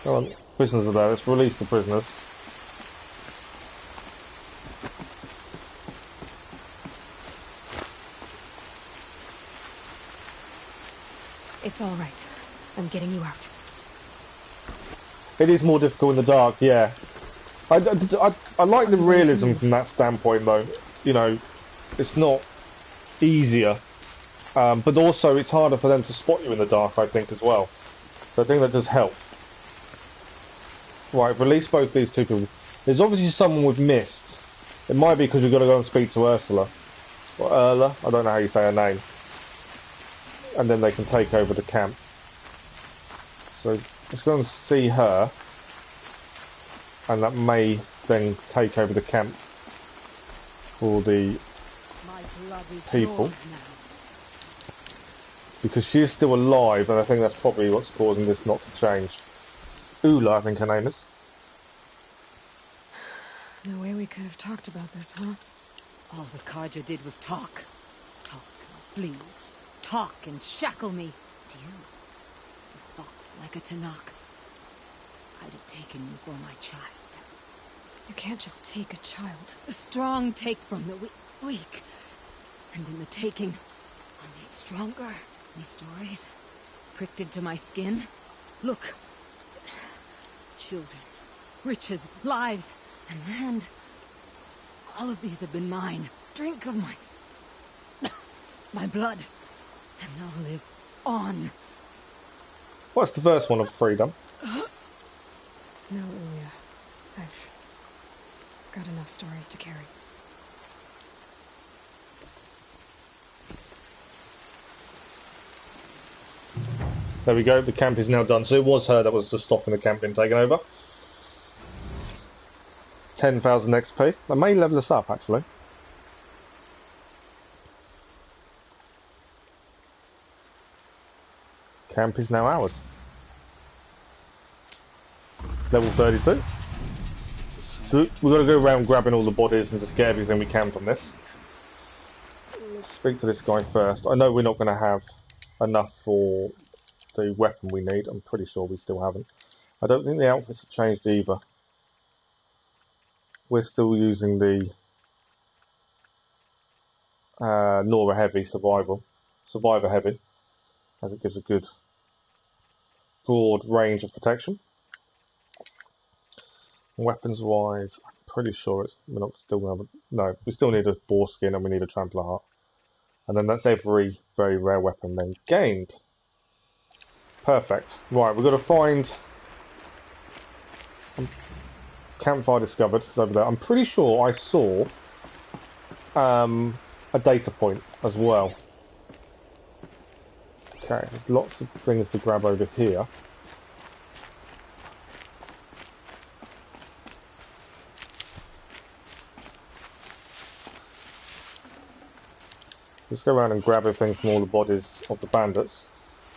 Come on, prisoners are there. Let's release the prisoners. It's all right. I'm getting you out. It is more difficult in the dark, yeah. I like the realism from that standpoint, though. You know, it's not easier, but also it's harder for them to spot you in the dark, I think, as well. So I think that does help. Right, release both these two people. There's obviously someone we've missed. It might be because we've got to go and speak to Ursula. Or Erla, I don't know how you say her name. And then they can take over the camp. So let's go and see her. And that may then take over the camp for the people. Because she is still alive, and I think that's probably what's causing this not to change. Ula, I think her name is. No way we could have talked about this, huh? All the Kaja did was talk. Talk and bleed. Talk and shackle me. You fought like a Tanakh. I'd have taken you for my child. You can't just take a child. The strong take from the weak. And in the taking, I'm made stronger. These stories, pricked into my skin. Look. Children, riches, lives, and land. All of these have been mine. Drink of my blood. And I'll live on. What's the first one of freedom? No, Ilya. I've got enough stories to carry. There we go, the camp is now done. So it was her that was just stopping the camp being taken over. 10,000 XP. That may level us up, actually. Camp is now ours. Level 32. So we've got to go around grabbing all the bodies and just get everything we can from this. Let's speak to this guy first. I know we're not going to have enough for the weapon we need. I'm pretty sure we still haven't. I don't think the outfits have changed either. We're still using the Nora Heavy Survivor Heavy, as it gives a good broad range of protection. Weapons wise, I'm pretty sure we're not still going to have no, we still need a boar skin and we need a trampler heart. And then that's every very rare weapon then gained. Perfect. Right, we've got to find campfire discovered. It's over there. I'm pretty sure I saw a data point as well. Okay, there's lots of things to grab over here. Let's go around and grab everything from all the bodies of the bandits.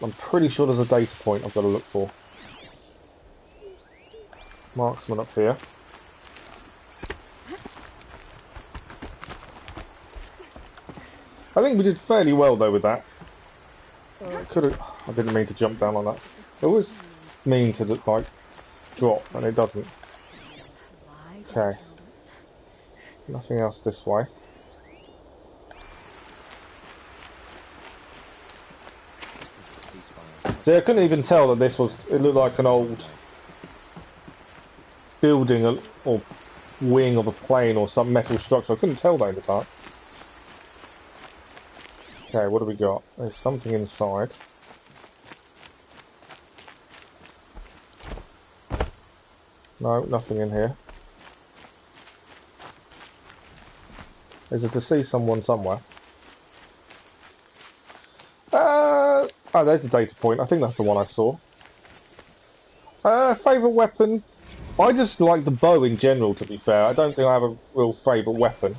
I'm pretty sure there's a data point I've got to look for. Marksman up here. I think we did fairly well though with that. I didn't mean to jump down on that. It was mean to like drop, and it doesn't. Okay. Nothing else this way. See, I couldn't even tell that this was. It looked like an old building or wing of a plane or some metal structure. I couldn't tell that in the dark. Okay, what do we got? There's something inside. No, nothing in here. Is it to see someone somewhere? Oh, there's a data point. I think that's the one I saw. Favourite weapon? I just like the bow in general, to be fair. I don't think I have a real favourite weapon.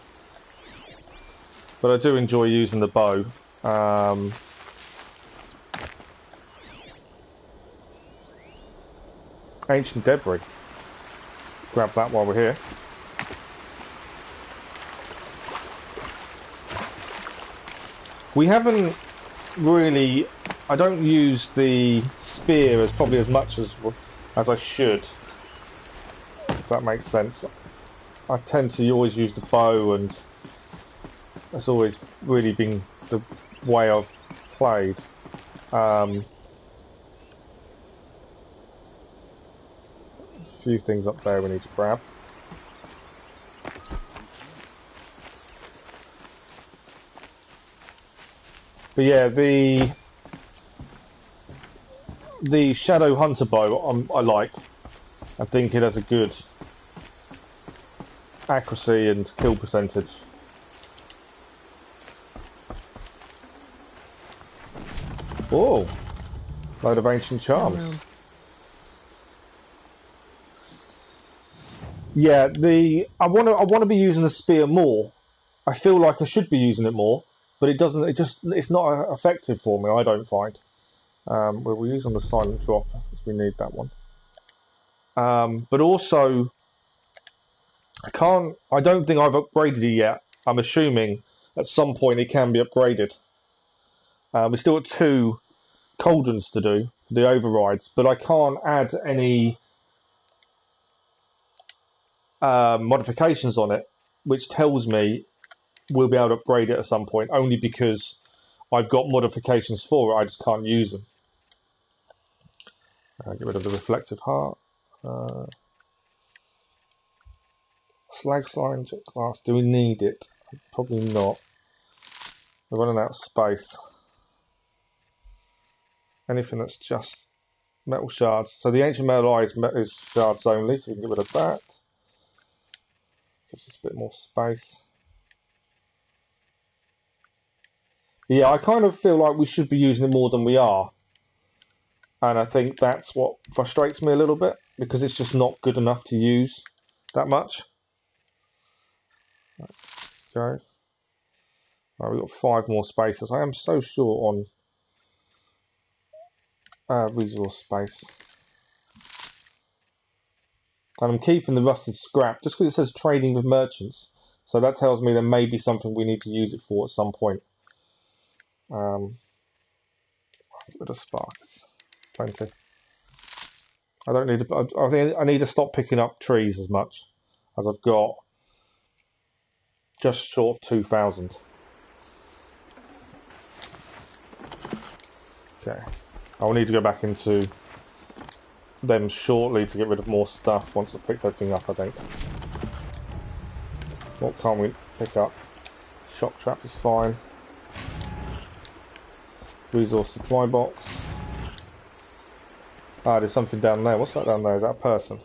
But I do enjoy using the bow. Ancient debris. grab that while we're here. We haven't really... I don't use the spear as probably as much as I should. If that makes sense. I tend to always use the bow, and that's always really been the way I've played. A few things up there we need to grab. But yeah, the Shadow Hunter bow I like. I think it has a good accuracy and kill percentage. Oh, load of ancient charms. Yeah, I want to be using the spear more. I feel like I should be using it more, but it doesn't. It's not effective for me. I don't find. We'll use on the silent drop because we need that one. But also, I don't think I've upgraded it yet. I'm assuming at some point it can be upgraded. We've still got 2 cauldrons to do for the overrides, but I can't add any modifications on it, which tells me we'll be able to upgrade it at some point, only because I've got modifications for it, I just can't use them. Get rid of the reflective heart. Slag slime glass, do we need it? Probably not. We're running out of space. Anything that's just metal shards. So the ancient metal eye is shards only, so we can get rid of that. Gives us a bit more space. Yeah, I kind of feel like we should be using it more than we are. And I think that's what frustrates me a little bit, because it's just not good enough to use that much. Okay. Right, we've got 5 more spaces. I am so short on resource space. And I'm keeping the rusted scrap just because it says trading with merchants. So that tells me there may be something we need to use it for at some point. Get rid of sparks. Plenty. I don't need to. I think I need to stop picking up trees as much as I've got. Just short of 2,000. Okay. I'll need to go back into them shortly to get rid of more stuff once I've picked everything up, I think. What can't we pick up? Shock trap is fine. Resource supply box. Ah, there's something down there. What's that down there? Is that a person?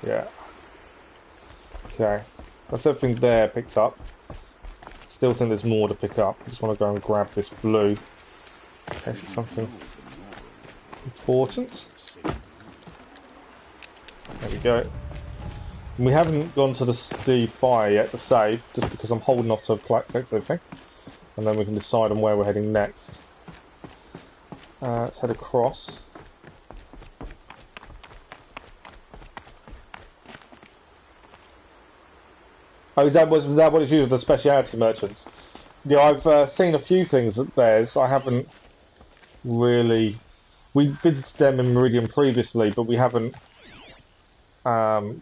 Yeah. Okay. That's everything there picked up. Still think there's more to pick up. I just want to go and grab this blue. In case it's something important. There we go. And we haven't gone to the fire yet to save, just because I'm holding off to collect everything. And then we can decide on where we're heading next. Let's head across. Oh, is that what it's used, the speciality merchants? Yeah, I've seen a few things at theirs. I haven't really... We visited them in Meridian previously, but we haven't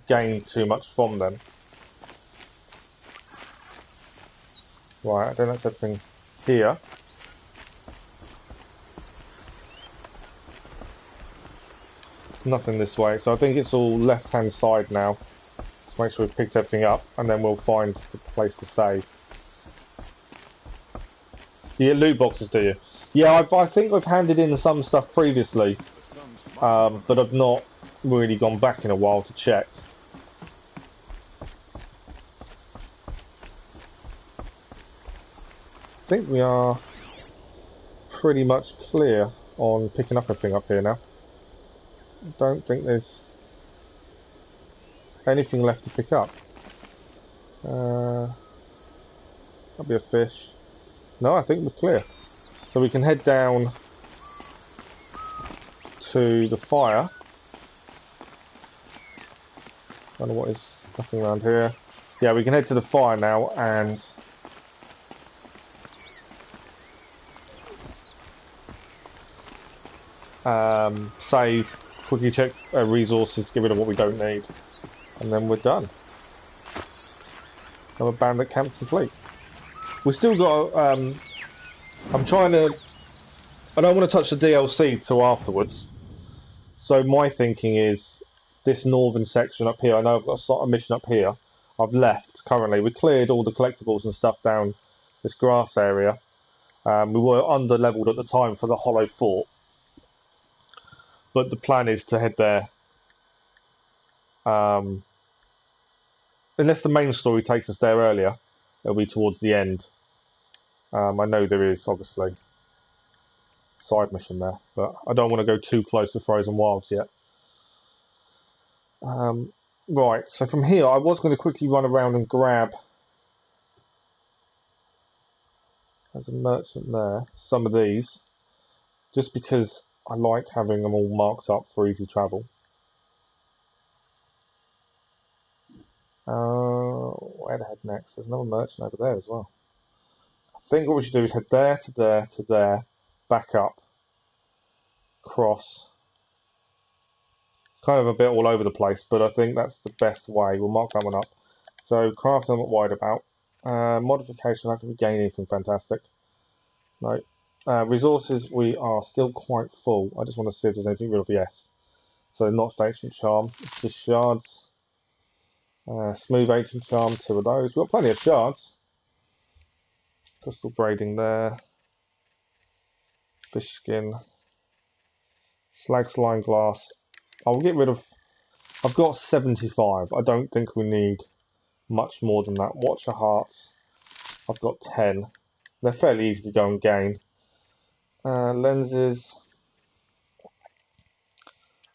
gained too much from them. Right, I think that's everything here. Nothing this way, so I think it's all left-hand side now. Just make sure we've picked everything up, and then we'll find the place to save. You get loot boxes, do you? Yeah, I think I've handed in some stuff previously, but I've not really gone back in a while to check. I think we are pretty much clear on picking up everything up here now. I don't think there's anything left to pick up. That'll be a fish. No, I think we're clear. So we can head down to the fire. Don't know what is nothing around here. Yeah, we can head to the fire now and save, quickly check resources, get rid of what we don't need, and then we're done. Another bandit camp complete. We still got. I'm trying to. I don't want to touch the DLC till afterwards. So my thinking is this northern section up here. I know I've got to start a mission up here. I've left currently. We cleared all the collectibles and stuff down this grass area. We were under leveled at the time for the Hollow Fort. But the plan is to head there, unless the main story takes us there earlier, it'll be towards the end. I know there is obviously a side mission there, but I don't want to go too close to Frozen Wilds yet. Right, so from here I was going to quickly run around and grab, there's a merchant there, some of these, just because I like having them all marked up for easy travel. Where to head next? There's another merchant over there as well. I think what we should do is head there to there to there, back up, cross. It's kind of a bit all over the place, but I think that's the best way. We'll mark that one up. So craft them at wide about. Modification, I don't think we gain anything fantastic. No. Resources, we are still quite full. I just want to see if there's anything real. Yes. So notched ancient charm, it's just shards. Smooth ancient charm, 2 of those. We've got plenty of shards. Crystal braiding there. Fish skin. Slag slime glass. I'll get rid of. I've got 75. I don't think we need much more than that. Watcher hearts. I've got 10. They're fairly easy to go and gain. Lenses.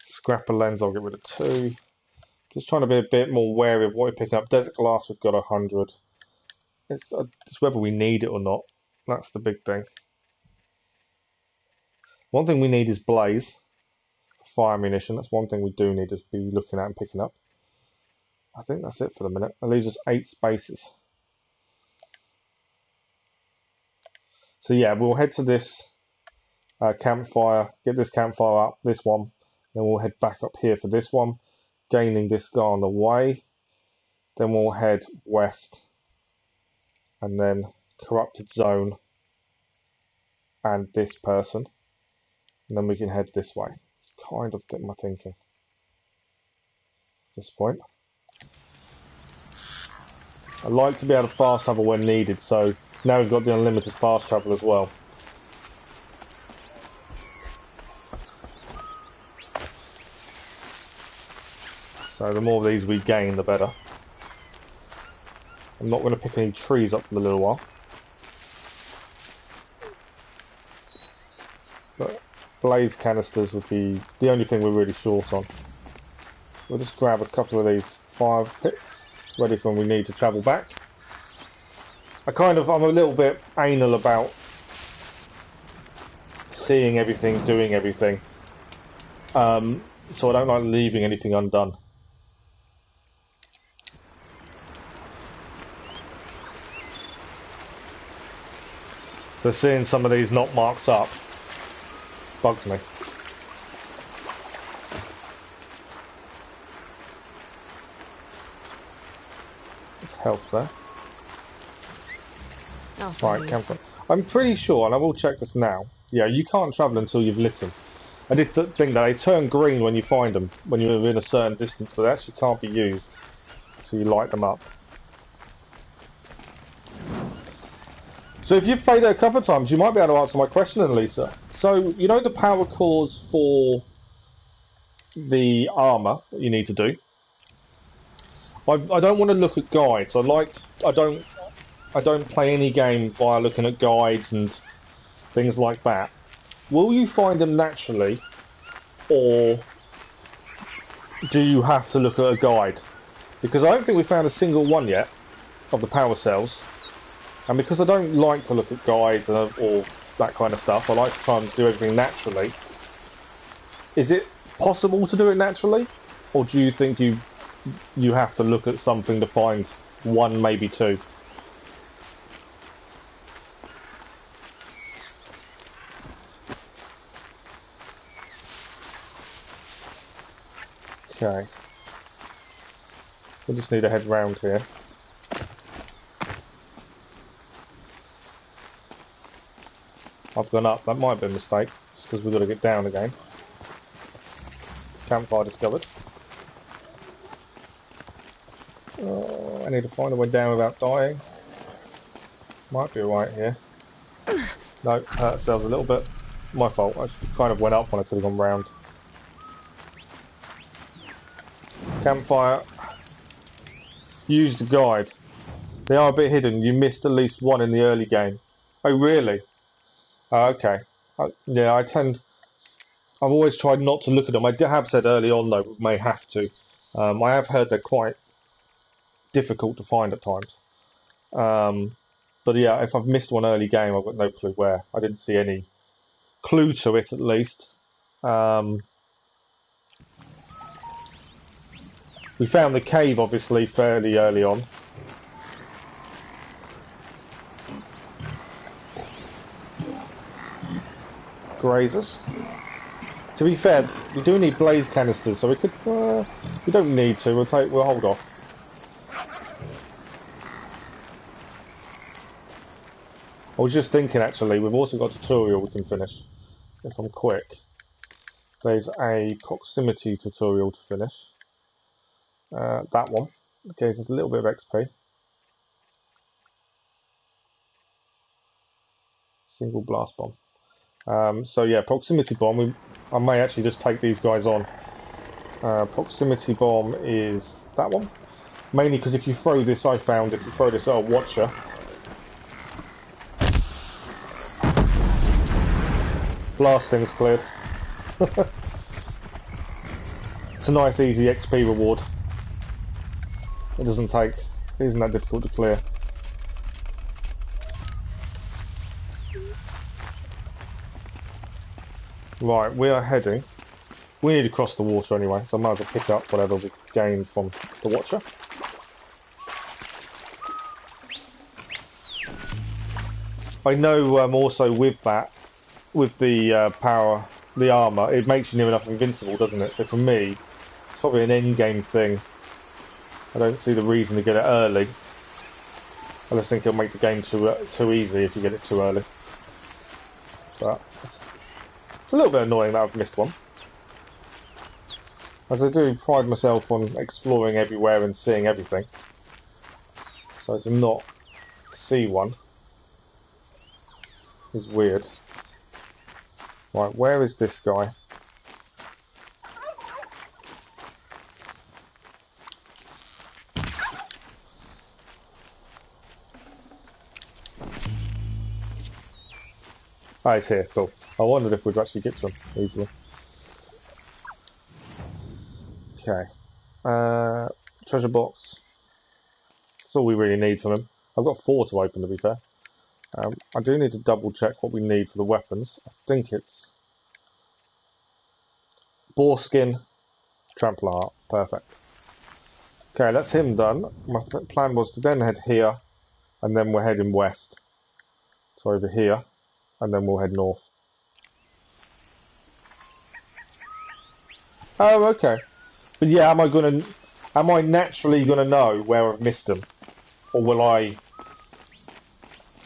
Scrapper lens, I'll get rid of 2. Just trying to be a bit more wary of what we're picking up. Desert glass, we've got 100. It's whether we need it or not. That's the big thing. One thing we need is blaze. Fire ammunition, that's one thing we do need to be looking at and picking up. I think that's it for the minute. That leaves us 8 spaces. So yeah, we'll head to this campfire, get this campfire up, this one, then we'll head back up here for this one, gaining this guy on the way, then we'll head west, and then corrupted zone, and this person, and then we can head this way. It's kind of my thinking at this point. I like to be able to fast travel when needed, so now we've got the unlimited fast travel as well. So the more of these we gain, the better. I'm not going to pick any trees up for a little while. But blaze canisters would be the only thing we're really short on. We'll just grab a couple of these 5 picks, ready for when we need to travel back. I'm a little bit anal about seeing everything, doing everything. So I don't like leaving anything undone. So seeing some of these not marked up bugs me. There's health there. Oh, Right, campfire. I'm pretty sure, and I will check this now. Yeah, you can't travel until you've lit them. I did think that they turn green when you find them, when you're within a certain distance, but they actually can't be used until you light them up. So if you've played it a couple of times, you might be able to answer my question then, Lisa. So, you know the power cores for the armour that you need to do? I don't want to look at guides. I don't play any game via looking at guides and things like that. Will you find them naturally, or do you have to look at a guide? Because I don't think we found a single one yet of the power cells. And because I don't like to look at guides or that kind of stuff, I like to try and do everything naturally. Is it possible to do it naturally? Or do you think you you have to look at something to find one, maybe two. Okay. We just need to head round here. I've gone up. That might be a mistake, just because we've got to get down again. Campfire discovered. I need to find a way down without dying. Might be alright here. No, hurt ourselves a little bit. My fault. I kind of went up when I could have gone round. Campfire. Use the guide. They are a bit hidden. You missed at least one in the early game. Oh, really? Okay. Yeah, I've always tried not to look at them. I have said early on, though, we may have to. I have heard they're quite difficult to find at times. But yeah, if I've missed one early game, I've got no clue where. I didn't see any clue to it, at least. We found the cave, obviously, fairly early on. Grazers. To be fair, we do need blaze canisters, so we could. We don't need to. We'll hold off. I was just thinking, actually, we've also got a tutorial we can finish if I'm quick. There's a proximity tutorial to finish. That one gives us a little bit of XP. Single blast bomb. So yeah, proximity bomb. I may actually just take these guys on. Proximity bomb is that one. Mainly because if you throw this, I found if you throw this at a watcher, blasting's cleared. It's a nice, easy XP reward. It isn't that difficult to clear. Right, we are heading. We need to cross the water anyway, so I might as well pick up whatever we gained from the watcher. I know also with that, with the power, the armour, it makes you near enough invincible, doesn't it? So for me, it's probably an end-game thing. I don't see the reason to get it early. I just think it'll make the game too easy if you get it too early. But it's a little bit annoying that I've missed one. As I do pride myself on exploring everywhere and seeing everything. So to not see one is weird. Right, where is this guy? Ah, he's here, cool. I wondered if we'd actually get to him easily. Okay. Treasure box. That's all we really need from him. I've got 4 to open, to be fair. I do need to double check what we need for the weapons. I think it's boar skin, trampler heart. Perfect. Okay, that's him done. My plan was to then head here, and then we're heading west. So over here, and then we'll head north. Oh, okay. But yeah, am I naturally gonna know where I've missed them, or will I?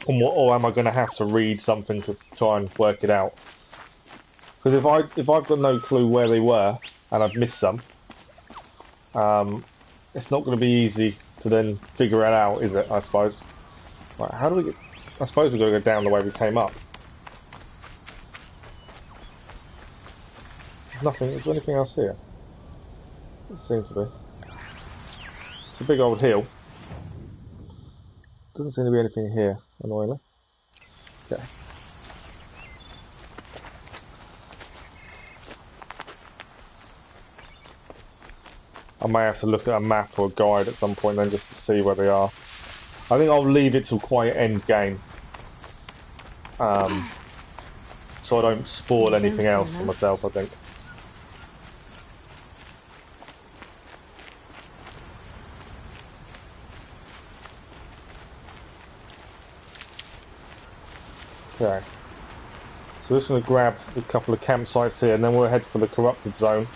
Or am I going to have to read something to try and work it out? Because if I've got no clue where they were and I've missed some, it's not going to be easy to then figure it out, is it? I suppose. Right, how do we get? I suppose we're going to go down the way we came up. Nothing. Is there anything else here? It seems to be. It's a big old hill. Doesn't seem to be anything here, annoyingly. Okay. I may have to look at a map or a guide at some point then just to see where they are. I think I'll leave it till quite end game. So I don't spoil anything else for myself, I think. Okay. So we're just going to grab a couple of campsites here and then we'll head for the corrupted zone.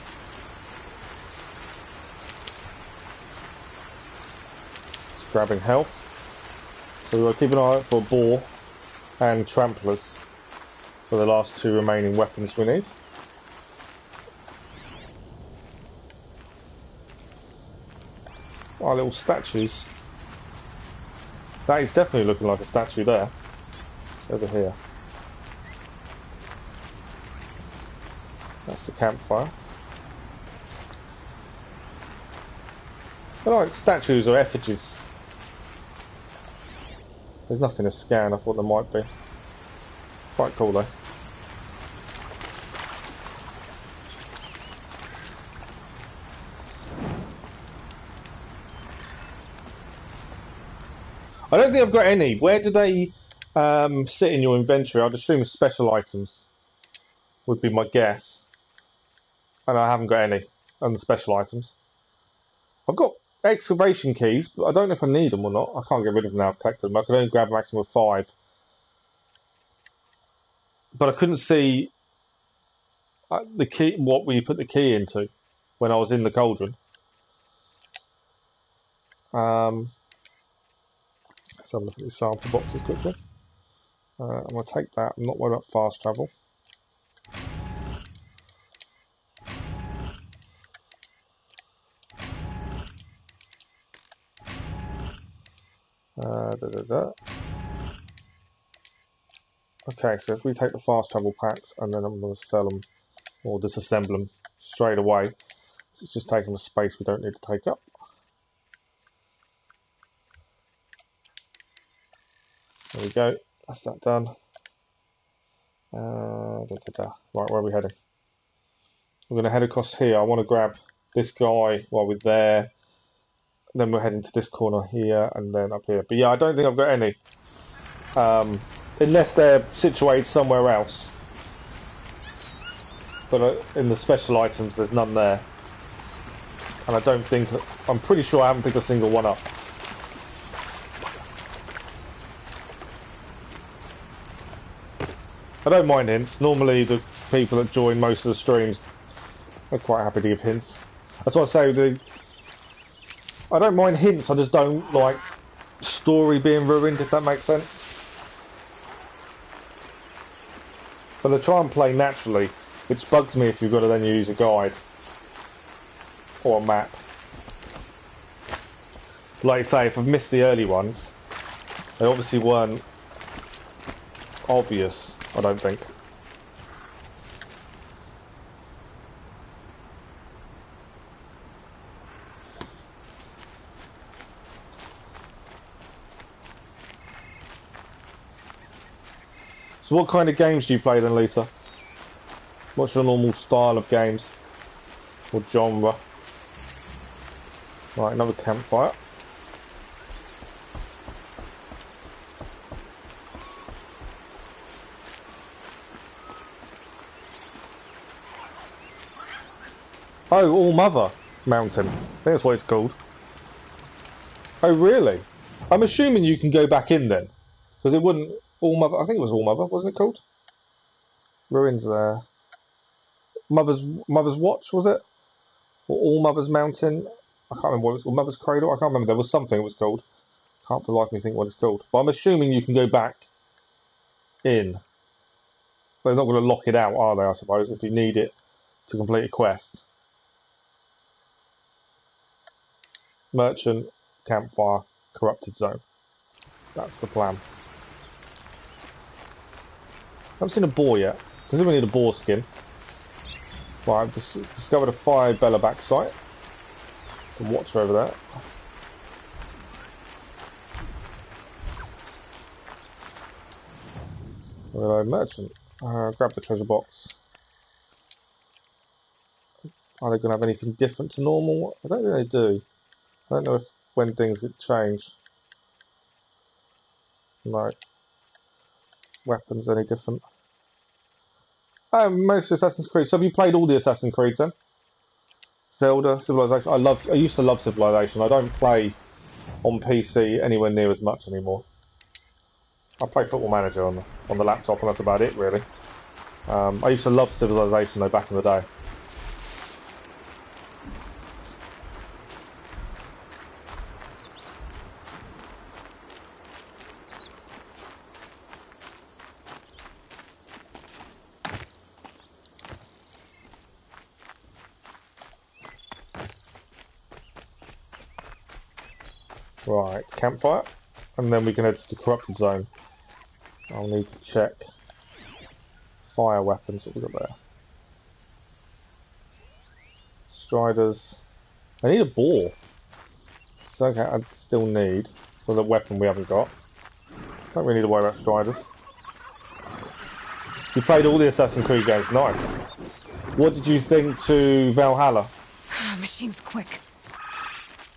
Just grabbing health. So we'll keep an eye out for a boar and tramplers for the last two remaining weapons we need. Our little statues. That is definitely looking like a statue there. It's over here. That's the campfire. I like statues or effigies. There's nothing to scan, I thought there might be. Quite cool though. I don't think I've got any. Where do they sit in your inventory? I'd assume special items would be my guess. And I haven't got any on the special items. I've got excavation keys, but I don't know if I need them or not. I can't get rid of them now. I've collected them. I can only grab a maximum of 5. But I couldn't see the key, what we put the key into when I was in the cauldron. Let's have a look at these sample boxes quickly. I'm going to take that. I'm not worried about fast travel. Okay, so if we take the fast travel packs and then I'm going to sell them or disassemble them straight away, it's just taking the space we don't need to take up. There we go, that's that done. Right, where are we heading? We're going to head across here. I want to grab this guy while we're there. Then we're heading to this corner here and then up here. But yeah, I don't think I've got any. Unless they're situated somewhere else. But in the special items, there's none there. And I don't think... I'm pretty sure I haven't picked a single one up. I don't mind hints. Normally the people that join most of the streams are quite happy to give hints. That's what I say, I don't mind hints, I just don't like story being ruined, if that makes sense. But I try and play naturally, which bugs me if you've got to then use a guide or a map. Like I say, if I've missed the early ones, they obviously weren't obvious, I don't think. So what kind of games do you play then, Lisa? What's your normal style of games? Or genre? Right, another campfire. Oh, All Mother Mountain. I think that's what it's called. Oh, really? I'm assuming you can go back in then. Because it wouldn't... All Mother... I think it was All Mother, wasn't it called? Ruins there. Mother's Watch, was it? Or All Mother's Mountain? I can't remember what it was called. Mother's Cradle? I can't remember. There was something it was called. Can't for the life of me think what it's called. But I'm assuming you can go back in. They're not going to lock it out, are they, I suppose, if you need it to complete a quest. Merchant, campfire, corrupted zone. That's the plan. I haven't seen a boar yet. Because we need a boar skin. Right, I've just discovered a fire bellerback site. Some watcher over there. Hello, merchant. Grab the treasure box. Are they going to have anything different to normal? I don't think they do. I don't know if when things get changed. No. Weapons any different? Most Assassin's Creed. So have you played all the Assassin's Creeds then? Zelda, Civilization. I used to love Civilization. I don't play on PC anywhere near as much anymore. I play Football Manager on the laptop, and that's about it, really. I used to love Civilization, though, back in the day. Right, campfire, and then we can head to the corrupted zone. I'll need to check fire weapons. What we got there? Striders. I need a boar. So okay, I still need for the weapon we haven't got. Don't really need to worry about striders. You played all the Assassin's Creed games. Nice. What did you think to Valhalla? Machine's quick.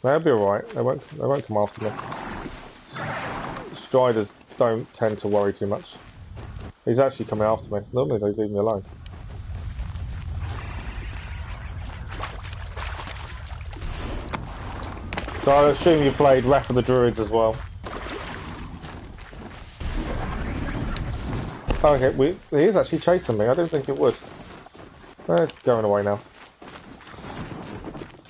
They'll be alright. They won't come after me. Striders don't tend to worry too much. He's actually coming after me. Normally they leave me alone. So I assume you played Wrath of the Druids as well. Okay, he is actually chasing me. I didn't think it would. It's going away now.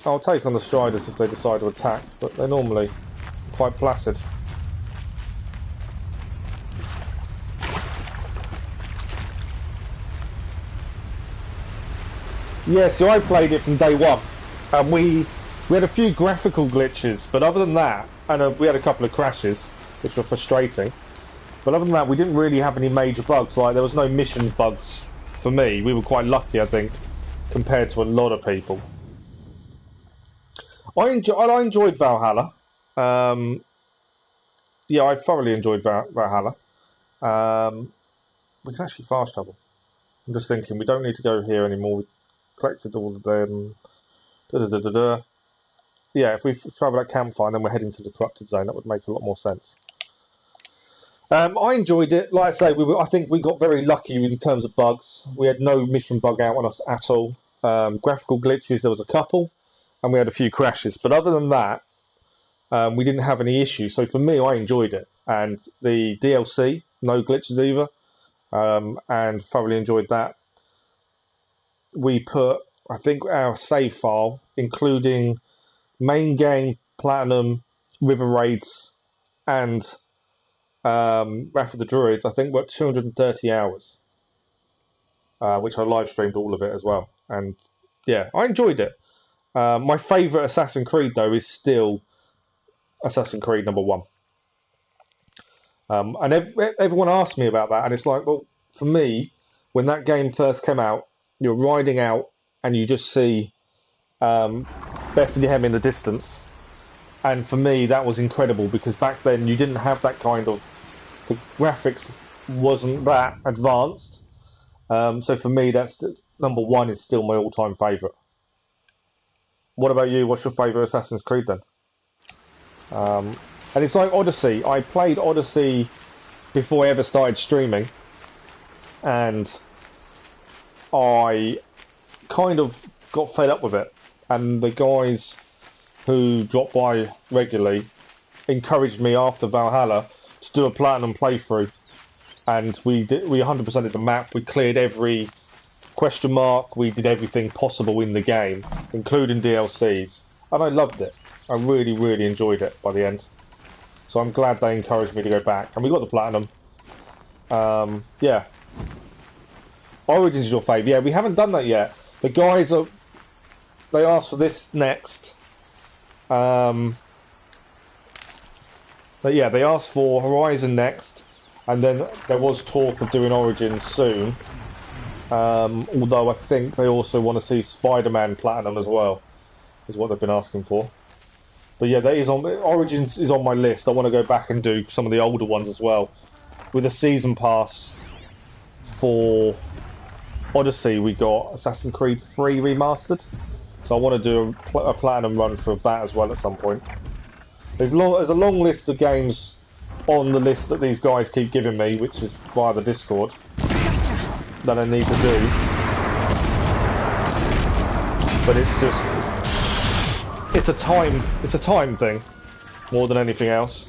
I'll take on the Striders if they decide to attack, but they're normally quite placid. Yeah, so I played it from day one, and we had a few graphical glitches, but other than that, and we had a couple of crashes, which were frustrating, but other than that, we didn't really have any major bugs. Like, there was no mission bugs for me. We were quite lucky, I think, compared to a lot of people. I enjoyed Valhalla. Yeah, I thoroughly enjoyed Valhalla. We can actually fast travel. I'm just thinking, we don't need to go here anymore. We collected all of them. Yeah, if we travel at campfire and then we're heading to the corrupted zone, that would make a lot more sense. I enjoyed it. Like I say, I think we got very lucky in terms of bugs. We had no mission bug out on us at all. Graphical glitches, there was a couple. And we had a few crashes, but other than that, we didn't have any issues. So for me, I enjoyed it, and the DLC, no glitches either, and thoroughly enjoyed that. We put, I think, our save file, including main game, platinum, river raids, and Wrath of the Druids, I think we're at 230 hours, which I live streamed all of it as well, and yeah, I enjoyed it. My favourite Assassin's Creed, though, is still Assassin's Creed #1. And everyone asks me about that, and it's like, well, for me, when that game first came out, you're riding out and you just see Bethlehem in the distance. And for me, that was incredible, because back then you didn't have that kind of... The graphics wasn't that advanced. So for me, that's #1 is still my all-time favourite. What about you? What's your favourite Assassin's Creed then? And it's like Odyssey. I played Odyssey before I ever started streaming, and I kind of got fed up with it. And the guys who drop by regularly encouraged me after Valhalla to do a platinum playthrough, and we 100%ed the map. We cleared every question mark. We did everything possible in the game, including DLCs, and I loved it. I really, really enjoyed it by the end. So I'm glad they encouraged me to go back, and we got the platinum. Yeah. Origins is your fave. Yeah, we haven't done that yet. The guys they asked for this next. But yeah, they asked for Horizon next, and then there was talk of doing Origins soon. Although I think they also want to see Spider-Man Platinum as well, is what they've been asking for. But yeah, that is Origins is on my list. I want to go back and do some of the older ones as well. With a season pass for Odyssey, we got Assassin's Creed 3 Remastered. So I want to do a platinum run for that as well at some point. There's a long list of games on the list that these guys keep giving me, which is via the Discord, that I need to do. But it's just, it's a time thing more than anything else.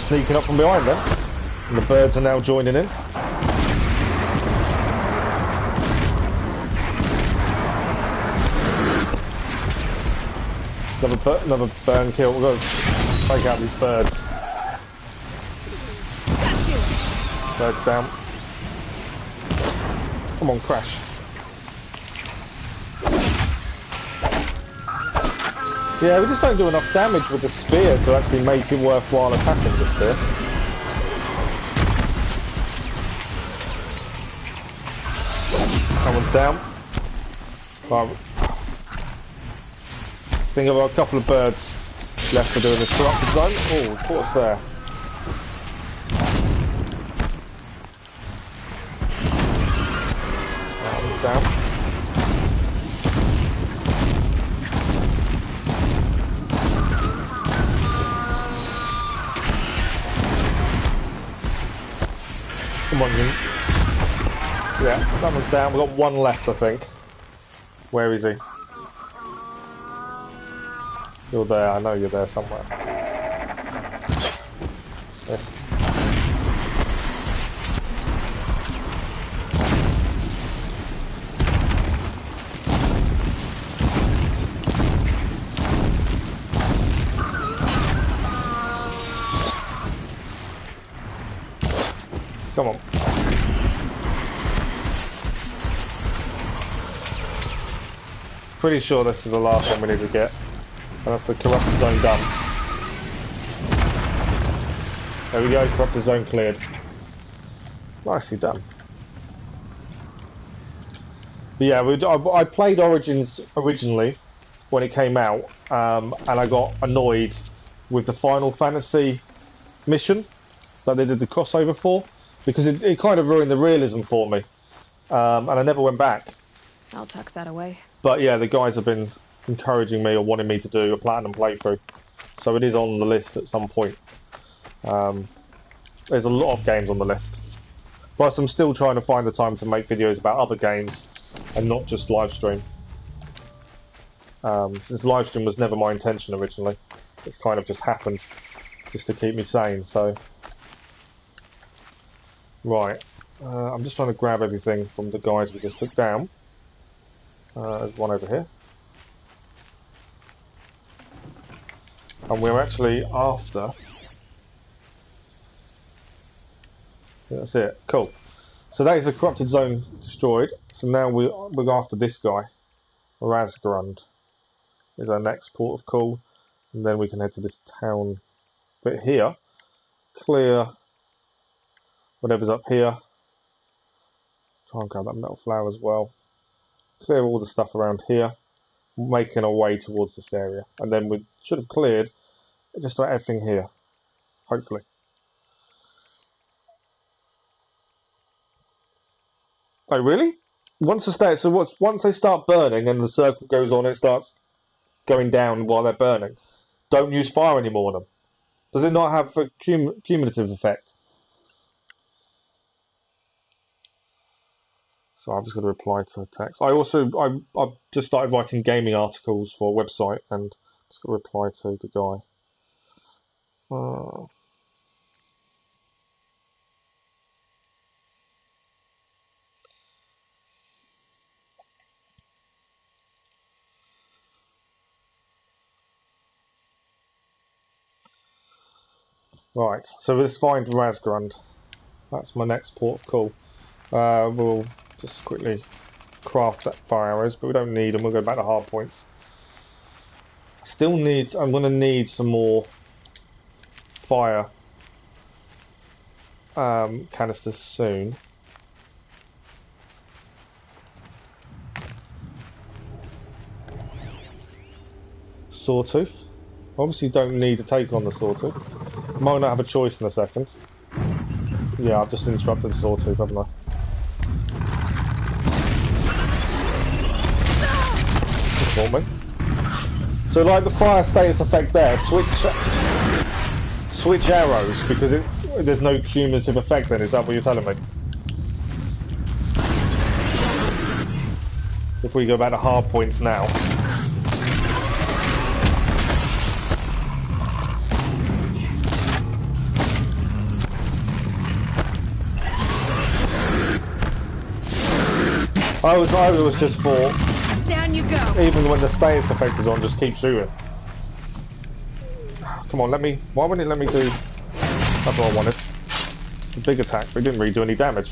sneaking up from behind them. And the birds are now joining in. Another burn kill. We've got to take out these birds. Birds down. Come on, crash. Yeah, we just don't do enough damage with the spear to actually make it worthwhile attacking the spear. That one's down. Right. I think I've got a couple of birds left for doing this corrupted zone. Oh, what's there? That one's down. Come on, Jim. Yeah, that one's down. We've got one left, I think. Where is he? You're there. I know you're there somewhere. Yes. Come on. Pretty sure this is the last one we need to get. And that's the corrupted zone done. There we go, corrupted zone cleared. Nicely done. But yeah, I played Origins originally when it came out, and I got annoyed with the Final Fantasy mission that they did the crossover for, because it kind of ruined the realism for me, and I never went back. I'll tuck that away. But yeah, the guys have been encouraging me or wanting me to do a platinum playthrough, so it is on the list at some point. There's a lot of games on the list, but I'm still trying to find the time to make videos about other games and not just live stream. This live stream was never my intention originally. It's kind of just happened just to keep me sane. So right, I'm just trying to grab everything from the guys we just took down. There's one over here. And we're actually after... That's it. Cool. So that is the corrupted zone destroyed. So now we're after this guy. Razgrund is our next port of call. And then we can head to this town bit here. Clear whatever's up here. Try and grab that metal flower as well. Clear all the stuff around here, making our way towards this area, and then we should have cleared just about everything here, hopefully. Oh really? Once they start burning and the circle goes on, it starts going down while they're burning. Don't use fire anymore on them. Does it not have a cumulative effect? So I'm just going to reply to a text. I've just started writing gaming articles for a website, and just going to reply to the guy. Right, so let's find Razgrund. That's my next port of call. We'll just quickly craft that fire arrows, but we don't need them. We'll go back to hard points. I'm going to need some more fire canisters soon. Sawtooth. Obviously don't need to take on the Sawtooth. Might not have a choice in a second. Yeah, I've just interrupted the Sawtooth, haven't I? Me. So like the fire status effect there, switch arrows, because there's no cumulative effect then, is that what you're telling me? If we go back to hard points now. I was just thought, Down you go. even when the status effect is on, just keep shooting. Come on, why wouldn't it let me do, that's what I wanted. A big attack, but it didn't really do any damage.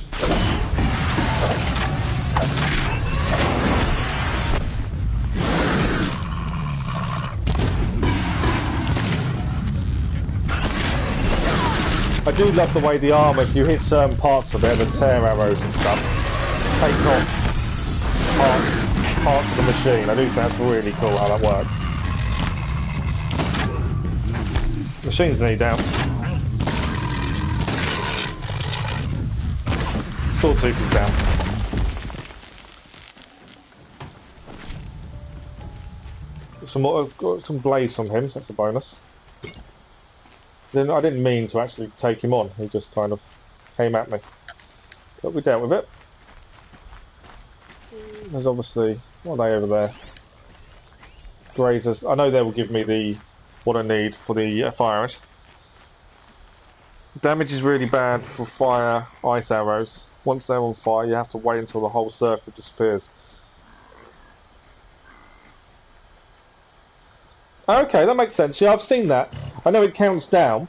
I do love the way the armor, if you hit certain parts of it, the tear arrows and stuff, take off parts of the machine. I do think that's really cool how that works. Machine's nearly down. Sawtooth is down. I've got some blaze from him, so that's a bonus. Then I didn't mean to actually take him on, he just kind of came at me. But we dealt with it. There's obviously, what are they over there? Grazers. I know they will give me what I need for the fire arrows. Damage is really bad for fire ice arrows. Once they're on fire, you have to wait until the whole circle disappears. Okay, that makes sense. Yeah, I've seen that. I know it counts down.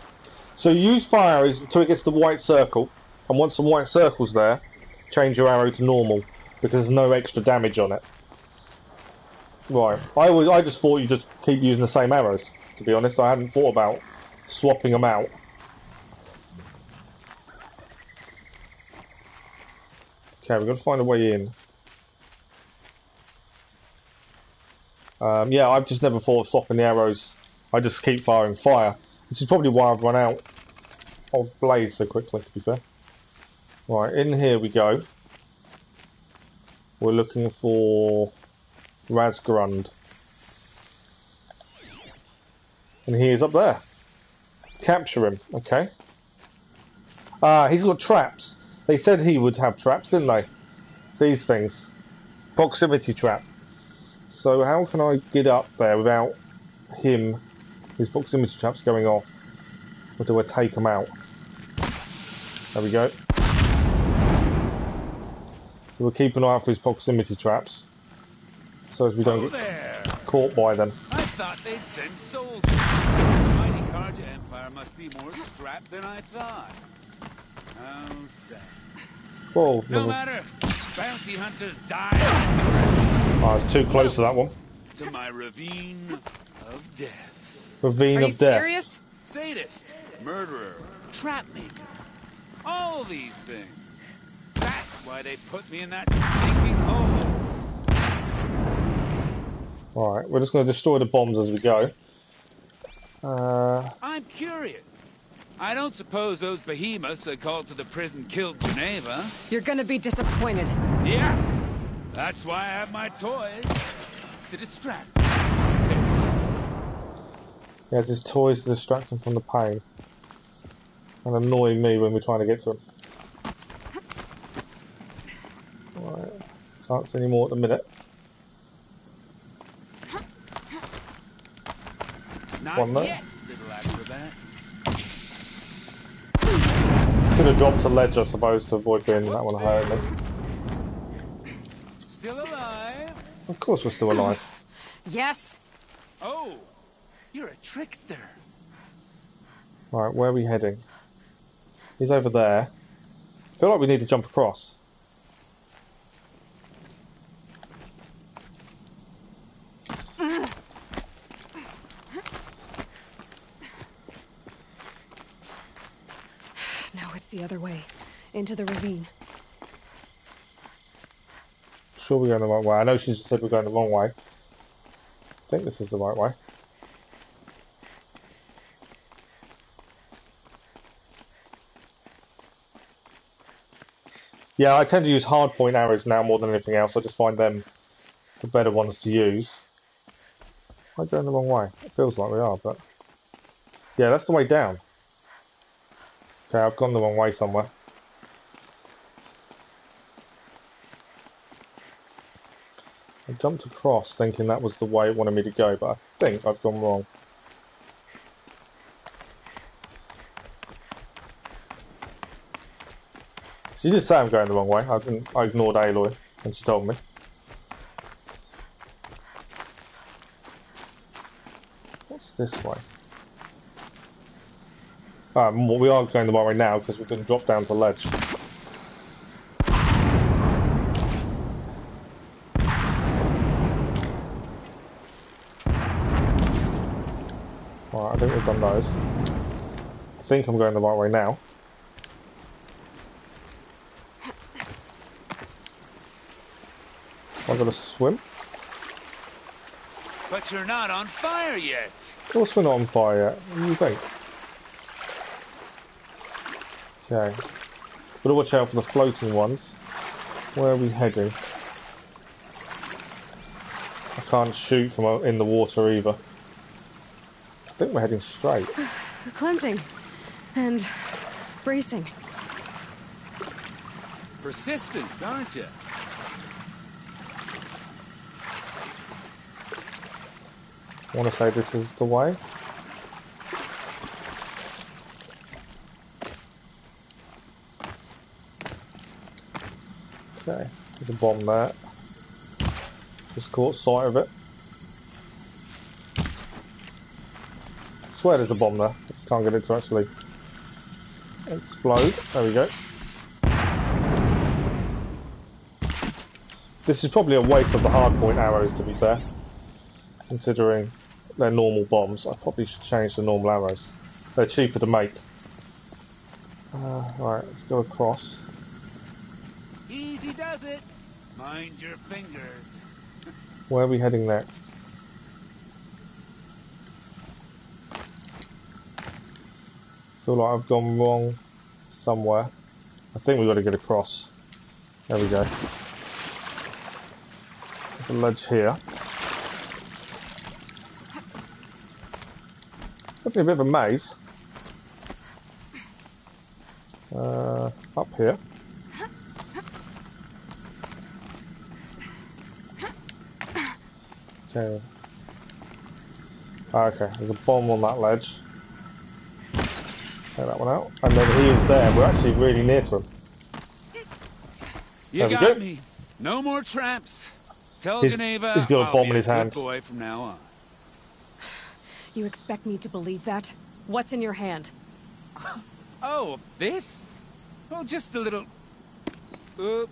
So you use fire arrows until it gets to the white circle, and once the white circle's there, change your arrow to normal, because there's no extra damage on it. Right. I just thought you just keep using the same arrows, to be honest. I hadn't thought about swapping them out. Okay, we've got to find a way in. Yeah, I've just never thought of swapping the arrows. I just keep firing fire. This is probably why I've run out of blaze so quickly, to be fair. Right, in here we go. We're looking for Razgrund. And he is up there. Capture him, okay. He's got traps. They said he would have traps, didn't they? These things. Proximity trap. So how can I get up there without his proximity traps going off? Or do I take him out? There we go. So we'll keep an eye out for his proximity traps. So as we don't get caught by them. I thought they'd send soldiers. The mighty Karja Empire must be more strapped than I thought. How sad. Whoa, No matter. Bounty hunters die. Oh, it's too close to that one. To my ravine of death. Ravine of death. Are you serious? Sadist, murderer, trap maker. All these things. That's why they put me in that stinking hole. Alright, we're just going to destroy the bombs as we go. I'm curious. I don't suppose those behemoths are called to the prison killed Geneva. You're gonna be disappointed. Yeah. That's why I have my toys. To distract. He has his toys to distract him from the pain. And annoy me when we're trying to get to him. Alright. Can't see any more at the minute. Not One there. yet, little acrobat. Could have dropped a ledge, I suppose, to avoid being that one hurt me. Still alive? Of course we're still alive. Yes? Oh, you're a trickster. Right, where are we heading? He's over there. I feel like we need to jump across. No, it's the other way. Into the ravine. Sure we're going the right way. I know she said we're going the wrong way. I think this is the right way. Yeah, I tend to use hardpoint arrows now more than anything else. I just find them the better ones to use. Am I going the wrong way? It feels like we are, but... Yeah, that's the way down. Okay, I've gone the wrong way somewhere. I jumped across thinking that was the way it wanted me to go, but I think I've gone wrong. She did say I'm going the wrong way. I ignored Aloy. And she told me. What's this way? We are going the right way now because we've been dropped down to ledge. Alright, I think we've done those. I think I'm going the right way now. I've got to swim. But you're not on fire yet. Of course we're not on fire yet. What do you think? Okay. Gotta watch out for the floating ones. Where are we heading? I can't shoot from in the water either. I think we're heading straight. Cleansing. And bracing. Persistent, aren't you? I want to say this is the way. Okay, there's a bomb there. Just caught sight of it. I swear there's a bomb there. I just can't get it to actually explode. There we go. This is probably a waste of the hardpoint arrows, to be fair. Considering they're normal bombs, I probably should change the normal arrows. They're cheaper to make. Right, let's go across. Easy does it. Mind your fingers. Where are we heading next? Feel like I've gone wrong somewhere. I think we've got to get across. There we go. There's a ledge here. Definitely a bit of a maze. Up here. Okay. Okay, there's a bomb on that ledge. Take that one out. And then he is there. We're actually really near to him. You got me. No more traps. Tell Geneva he's got a bomb in his hand. Good boy from now on. You expect me to believe that? What's in your hand? Oh, this? Oh, just a little... Oops.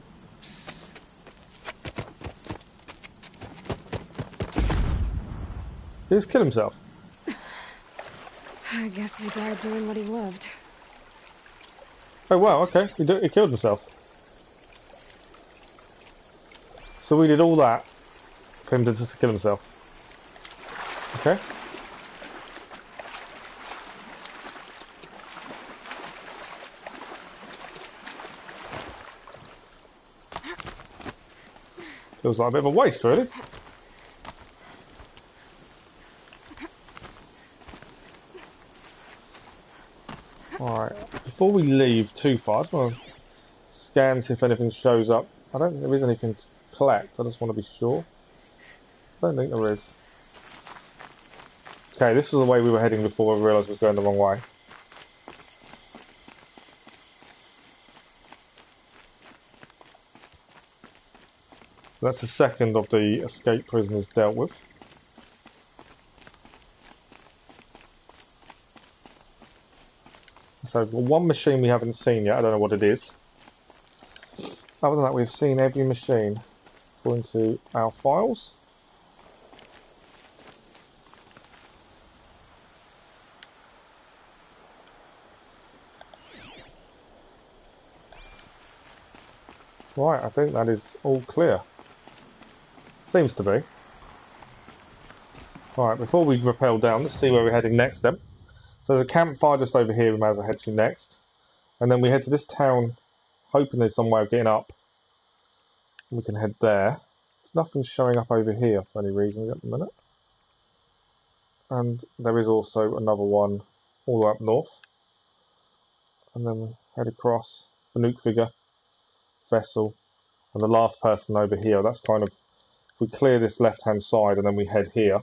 He just killed himself. I guess he died doing what he loved. Oh wow, okay. He killed himself. So we did all that for him to just kill himself. Okay. Feels like a bit of a waste, really. Alright, before we leave too far, I just want to scan, see if anything shows up. I don't think there is anything to collect, I just want to be sure. I don't think there is. Okay, this was the way we were heading before I realised we was going the wrong way. That's the second of the escape prisoners dealt with. So one machine we haven't seen yet, I don't know what it is. Other than that, we've seen every machine according to our files. Right, I think that is all clear. Seems to be. Alright, before we rappel down, let's see where we're heading next then. So there's a campfire just over here we may as well head to next. And then we head to this town, hoping there's some way of getting up. We can head there. There's nothing showing up over here for any reason at the minute. And there is also another one all the way up north. And then we head across the nuke figure, vessel, and the last person over here. That's kind of, if we clear this left hand side and then we head here,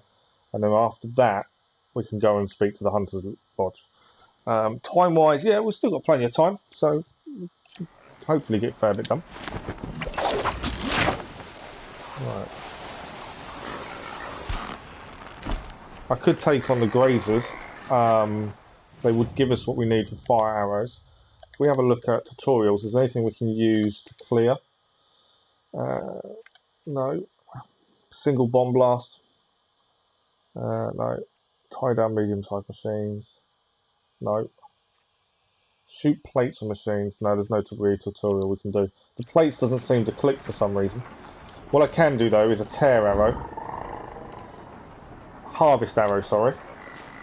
and then after that we can go and speak to the Hunter's Lodge. Time wise, yeah, we've still got plenty of time, so hopefully get a fair bit done. Right. I could take on the grazers. They would give us what we need for fire arrows. If we have a look at tutorials, is there anything we can use to clear? No. Single bomb blast. No. Tie down medium type machines. No. Shoot plates on machines. No, there's no tutorial we can do. The plates doesn't seem to click for some reason. What I can do though is a tear arrow. Harvest arrow, sorry.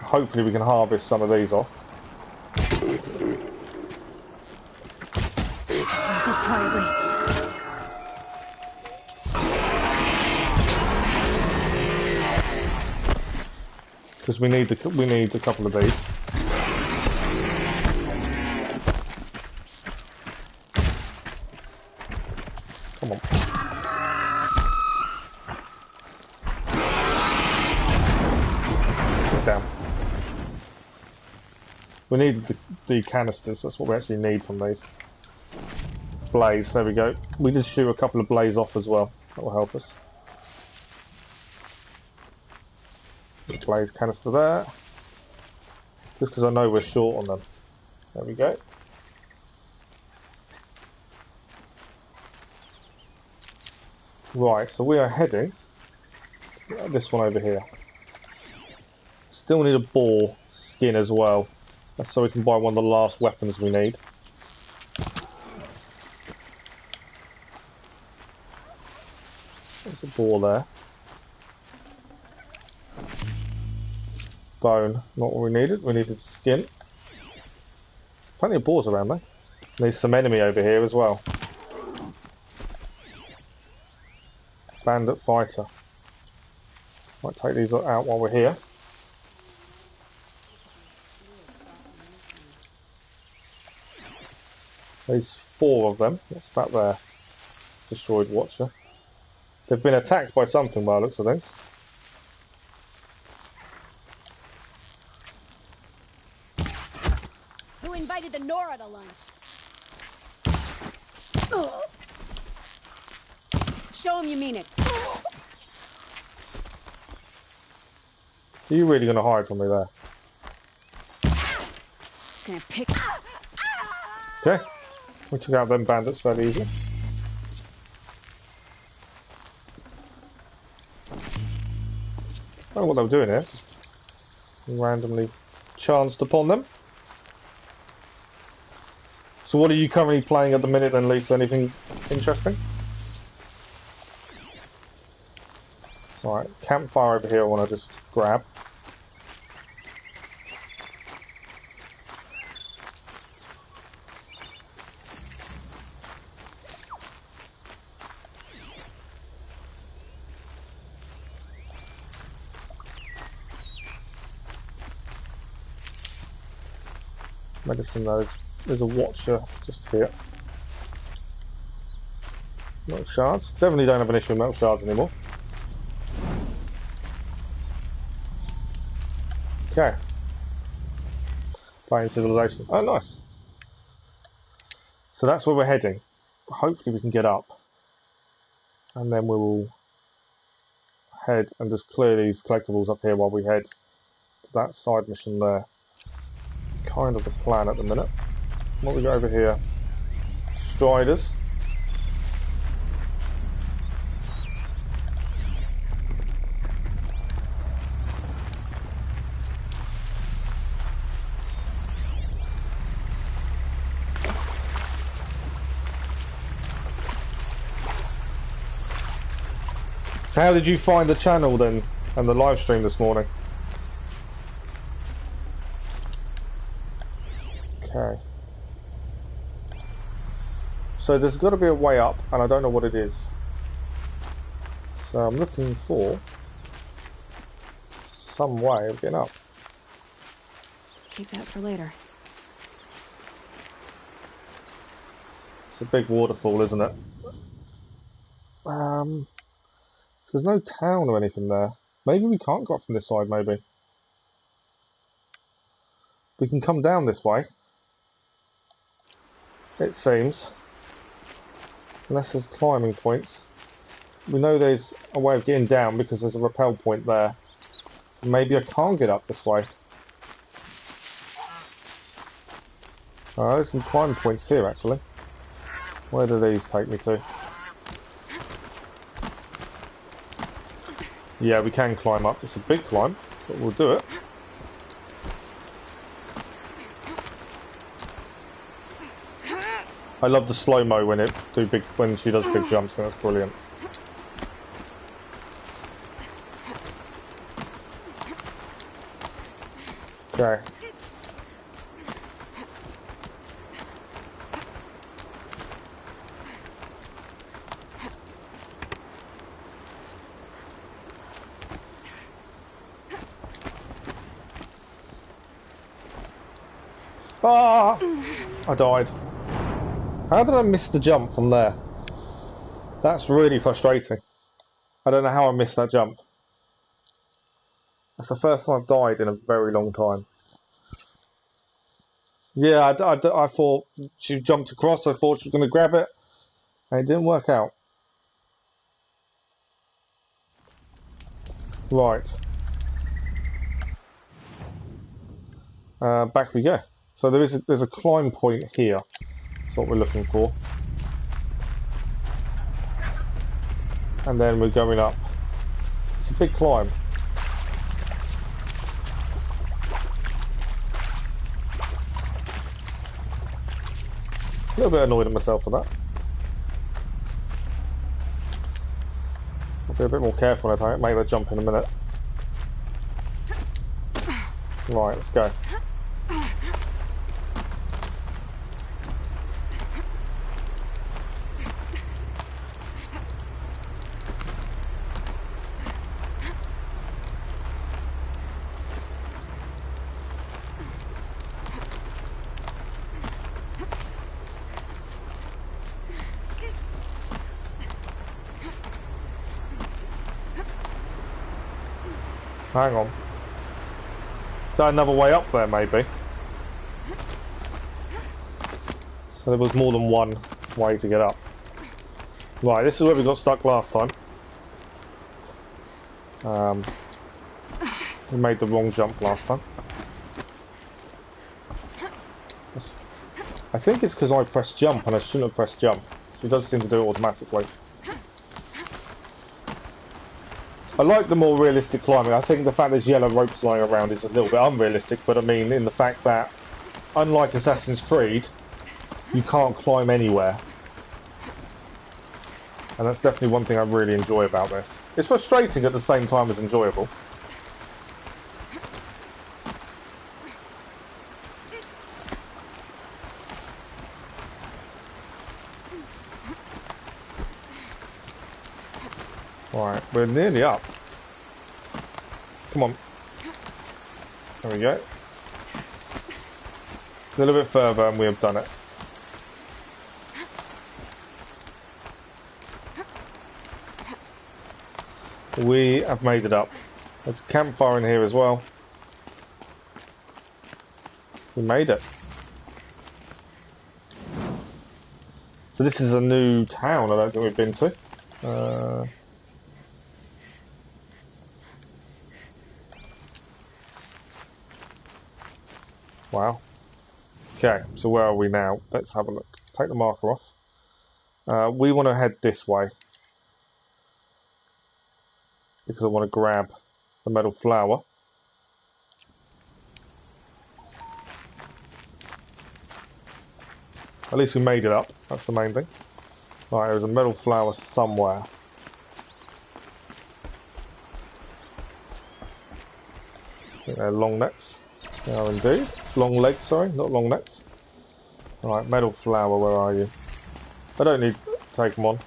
Hopefully we can harvest some of these off. Go quietly. Because we need a couple of these. Come on. He's down. We need the canisters, that's what we actually need from these. Blaze, there we go. We just shoot a couple of blaze off as well. That will help us. Blaze canister there. Just because I know we're short on them. There we go. Right, so we are heading this one over here. Still need a boar skin as well. That's so we can buy one of the last weapons we need. There's a boar there. Bone, not what we needed. We needed skin. Plenty of boars around there. There's some enemy over here as well. Bandit fighter. Might take these out while we're here. There's 4 of them. What's that there? Destroyed Watcher. They've been attacked by something by the looks of things. Who invited the Nora to lunch? Show him you mean it. Are you really going to hide from me there? Gonna pick. Okay. We took out them bandits fairly easily. I don't know what they were doing here. Just randomly chanced upon them. So what are you currently playing at the minute then, Lisa? Anything interesting? Alright, campfire over here I want to just grab. Medicine though, there's a watcher just here. Metal shards. Definitely don't have an issue with metal shards anymore. Okay. Playing civilization. Oh, nice. So that's where we're heading. Hopefully we can get up. And then we will head and just clear these collectibles up here while we head to that side mission there. It's kind of the plan at the minute. What we got over here? Striders. So how did you find the channel then and the live stream this morning? Okay. So there's got to be a way up and I don't know what it is. So I'm looking for some way of getting up. Keep that for later. It's a big waterfall, isn't it? So there's no town or anything there. Maybe we can't go up from this side, maybe. We can come down this way. It seems. Unless there's climbing points. we know there's a way of getting down because there's a rappel point there. Maybe I can't get up this way. There's some climb points here actually. Where do these take me to? Yeah, we can climb up. It's a big climb, but we'll do it. I love the slow-mo when she does big jumps, and that's brilliant. Okay. Ah! I died. How did I miss the jump from there? That's really frustrating. I don't know how I missed that jump. That's the first time I've died in a very long time. Yeah, I thought she jumped across, I thought she was going to grab it, and it didn't work out. Right. Back we go. So there's a climb point here. That's what we're looking for. And then we're going up. It's a big climb. A little bit annoyed at myself for that. I'll be a bit more careful when I make that jump in a minute. Right, let's go. Hang on. Is that another way up there, maybe? So there was more than one way to get up. Right, this is where we got stuck last time. We made the wrong jump last time. I think it's because I pressed jump and I shouldn't have pressed jump. She does seem to do it automatically. I like the more realistic climbing. I think the fact there's yellow ropes lying around is a little bit unrealistic, but I mean in the fact that, unlike Assassin's Creed, you can't climb anywhere. And that's definitely one thing I really enjoy about this. It's frustrating at the same time as enjoyable. Right, we're nearly up. Come on. There we go. A little bit further and we have done it. We have made it up. There's a campfire in here as well. We made it. So this is a new town I don't think we've been to. Wow. Okay, so where are we now? Let's have a look. Take the marker off. We want to head this way. Because I want to grab the metal flower. At least we made it up. That's the main thing. Right, there's a metal flower somewhere. I think they're long necks. They are indeed. Long legs, sorry, not long necks. Right, metal flower, where are you? I don't need to take them on.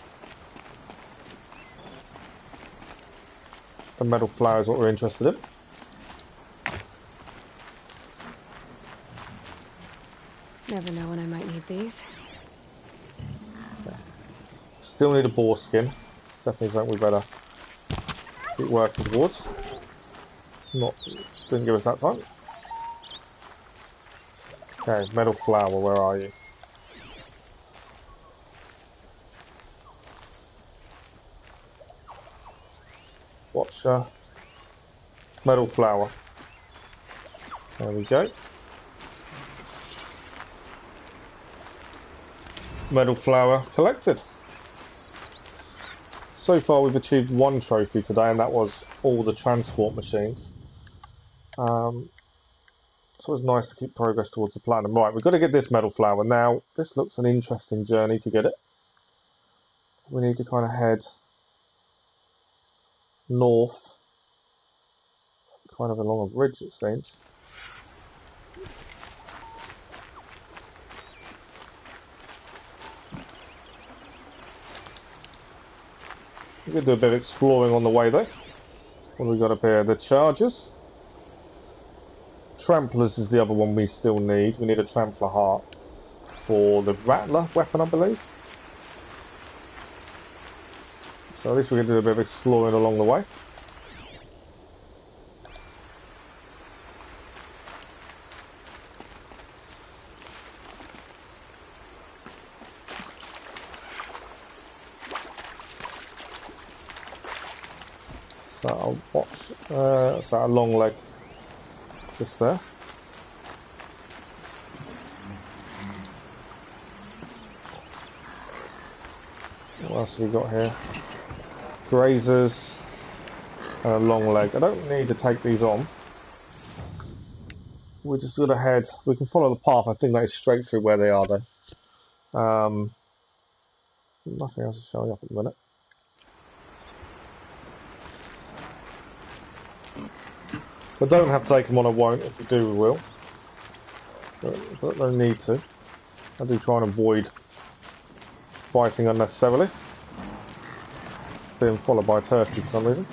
The metal flower is what we're interested in. Never know when I might need these. Okay. Still need a boar skin. It's definitely something we better keep working towards. Didn't give us that time. Okay, metal flower, where are you? watch metal flower. There we go. Metal flower collected. So far we've achieved one trophy today, and that was all the transport machines. So it's nice to keep progress towards the platinum. Right, we've got to get this metal flower. Now, this looks an interesting journey to get it. We need to kind of head north, kind of along a ridge it seems. We could do a bit of exploring on the way though. What have we got up here? The chargers. Tramplers is the other one we still need. We need a trampler heart for the rattler weapon, I believe. So at least we can do a bit of exploring along the way. So I'll watch. Is that a long leg? Just there. What else have we got here? Grazers and a long leg. I don't need to take these on. We're just going to head. We can follow the path. I think that is straight through where they are though. Nothing else is showing up at the minute. If I don't have to take them on, I won't. If we do, we will. But no need to. I do try and avoid fighting unnecessarily. Being followed by a turkey for some reason.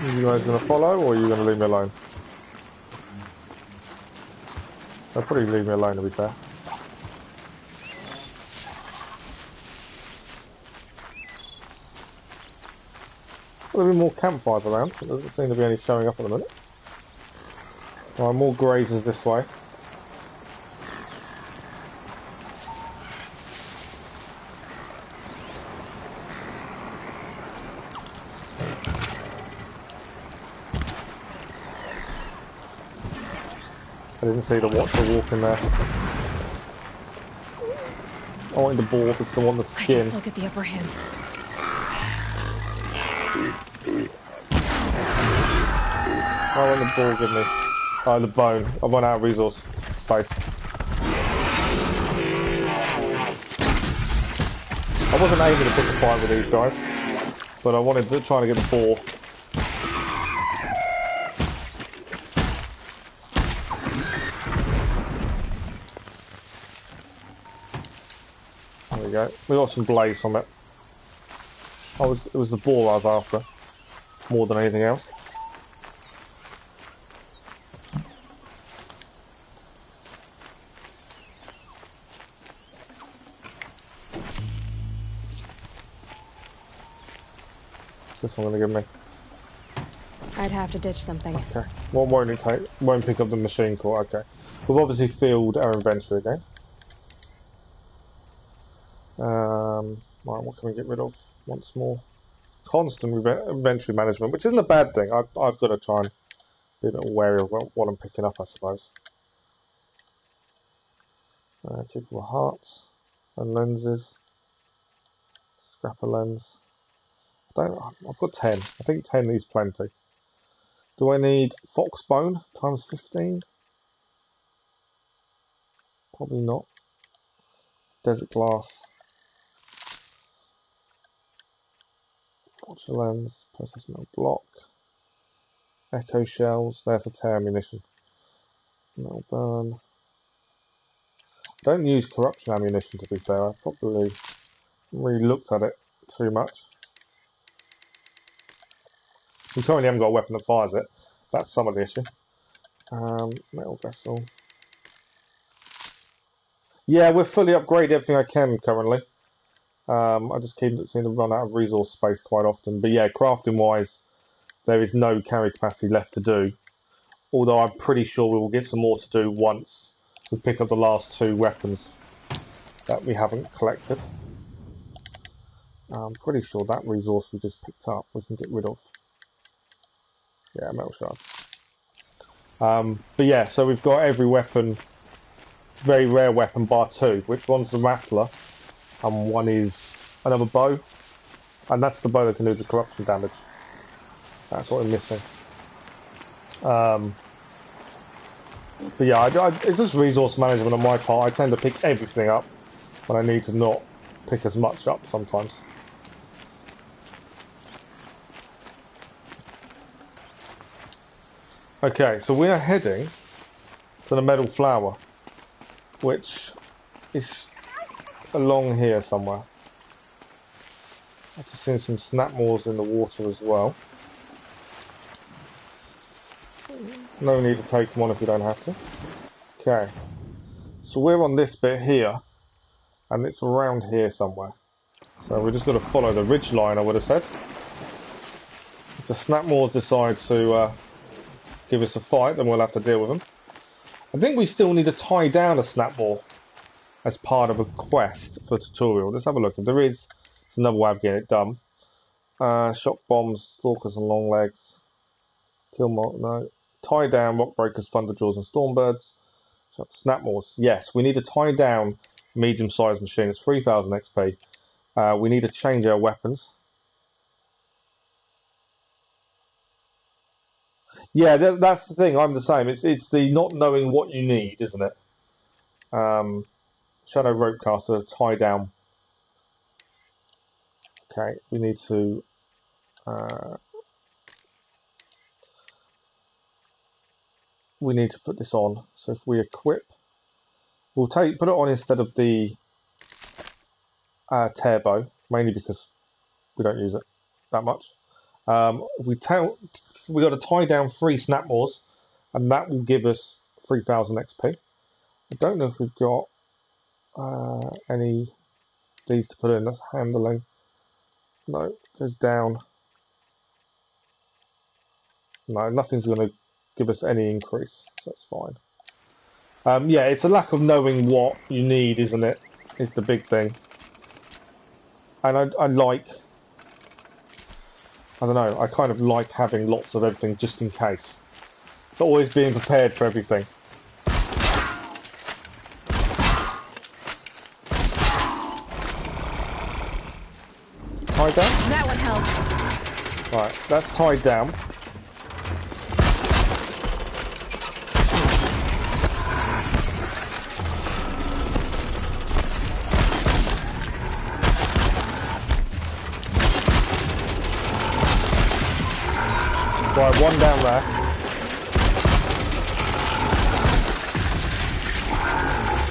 Are you guys going to follow, or are you going to leave me alone? They'll probably leave me alone, to be fair. Well, there'll be more campfires around, but there doesn't seem to be any showing up at the minute. Right, more grazers this way. I didn't see the watcher walking there. I wanted the boar because I want the skin. I can still get the upper hand. I want the boar, give me. Oh, the bone. I've run out of resource space. I wasn't aiming to pick a fight with these guys, but I wanted to try to get the boar. There we go. We got some blaze from it. It was the boar I was after, more than anything else. What's this one going to give me? I'd have to ditch something. Okay. What won't it take? Won't pick up the machine core. Okay. We've obviously filled our inventory again. Right, what can we get rid of once more? Constant inventory management, which isn't a bad thing. I've got to try and be a little wary of what I'm picking up, I suppose. Checkable hearts and lenses. Scrap a lens. I've got 10. I think 10 is plenty. Do I need fox bone times 15? Probably not. Desert glass. Watch the lens. Process metal block. Echo shells. There for tear ammunition. Metal burn. Don't use corruption ammunition, to be fair. I probably really looked at it too much. We currently haven't got a weapon that fires it. That's some of the issue. Metal vessel. Yeah, we're fully upgraded everything I can currently. I just seem to run out of resource space quite often. But yeah, crafting wise, there is no carry capacity left to do. Although I'm pretty sure we will get some more to do once we pick up the last 2 weapons that we haven't collected. I'm pretty sure that resource we just picked up we can get rid of. Yeah, metal shards. But yeah, so we've got every weapon, very rare weapon bar 2. Which one's the Rattler? And one is another bow. And that's the bow that can do the corruption damage. That's what we're missing. But yeah, it's just resource management on my part. I tend to pick everything up when I need to not pick as much up sometimes. Okay, so we are heading to the Metal Flower, which is along here somewhere. I've just seen some snapmaws in the water as well. No need to take them on if you don't have to. Okay, so we're on this bit here, and it's around here somewhere. So we're just going to follow the ridge line, I would have said. If the snapmaws decide to give us a fight, then we'll have to deal with them. I think we still need to tie down a snapmaw as part of a quest for tutorial. Let's have a look. If there is, it's another way of getting it done. Shock bombs, stalkers and long legs. Kill no. Tie down rock breakers, thunderjaws and stormbirds. Snapmaws. Yes, we need to tie down medium-sized machine. It's 3,000 XP. We need to change our weapons. Yeah, that's the thing. I'm the same. It's the not knowing what you need, isn't it? Shadow ropecaster, tie down. Okay, we need to. We need to put this on. So if we equip, we'll put it on instead of the tear bow, mainly because we don't use it that much. We got to tie down 3 snapmaws, and that will give us 3,000 XP. I don't know if we've got any these to put in. That's handling. No, goes down. No, nothing's going to give us any increase. So that's fine. Yeah, it's a lack of knowing what you need, isn't it? Is the big thing. And I like. I don't know. I kind of like having lots of everything just in case. It's always being prepared for everything. Tied down? That one helps. Right, that's tied down. Right, one down there.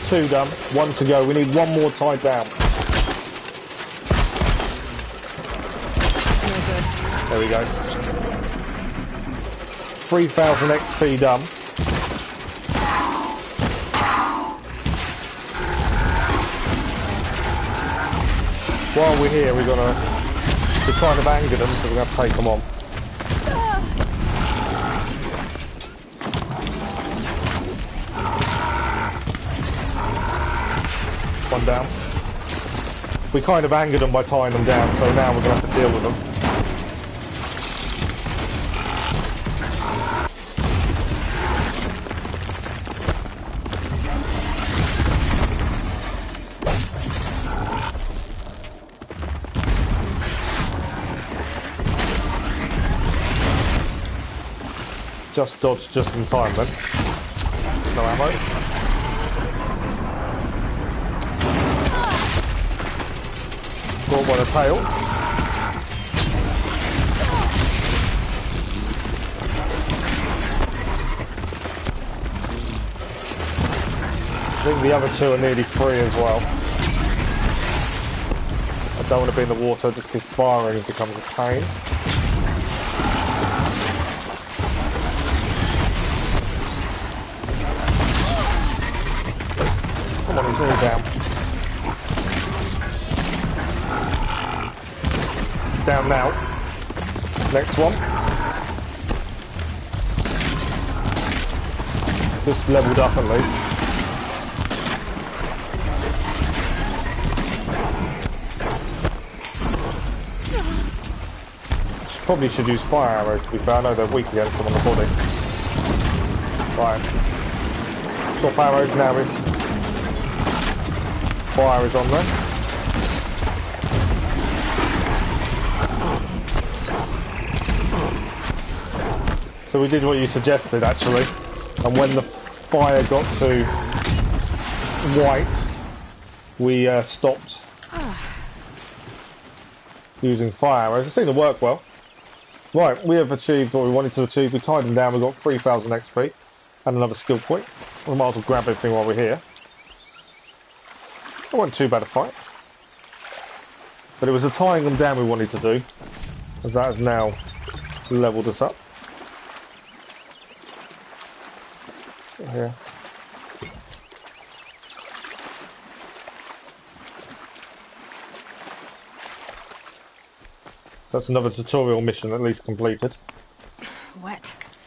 Two done, one to go. We need one more tied down. There we go. 3,000 XP done. While we're here, we're kind of angered them, so we're going to take them on. One down. We kind of angered them by tying them down, so now we're going to have to deal with them. Just dodged just in time then. No ammo. Caught by the tail. I think the other 2 are nearly free as well. I don't want to be in the water just because firing becomes a pain. Come on, he's all down. Down now. Next one. Just leveled up at least. Probably should use fire arrows to be fair. I know they're weak against them on the body. Right. Swap arrows now is fire is on there. So we did what you suggested actually, and when the fire got to white, we stopped using fire arrows. It seemed to work well. Right, we have achieved what we wanted to achieve. We tied them down, we got 3,000 XP and another skill point. We might as well grab everything while we're here. It wasn't too bad a fight. But it was the tying them down we wanted to do, as that has now levelled us up. Here. So that's another tutorial mission at least completed. Wet.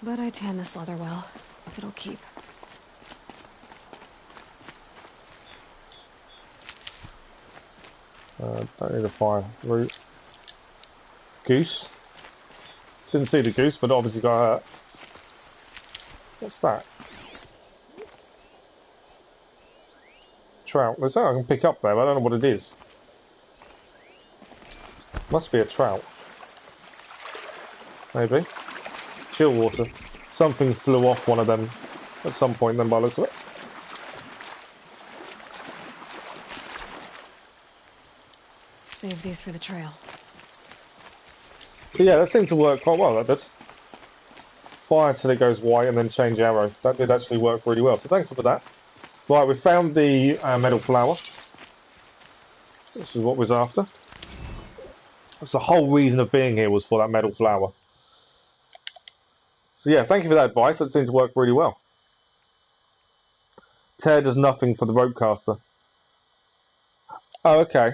But I tan this leather well. It'll keep. Don't need a fire root. Goose. Didn't see the goose, but obviously got hurt. What's that? Trout. There's something I can pick up there, but I don't know what it is. Must be a trout. Maybe. Chill water. Something flew off one of them at some point then by the looks of it. Save these for the trail. But yeah, that seemed to work quite well, that did. Fire till it goes white and then change arrow. That did actually work really well, so thanks for that. Right, we found the metal flower. This is what was after. That's the whole reason of being here, was for that metal flower. So yeah, thank you for that advice. That seems to work really well. Tear does nothing for the rope caster. Oh, okay.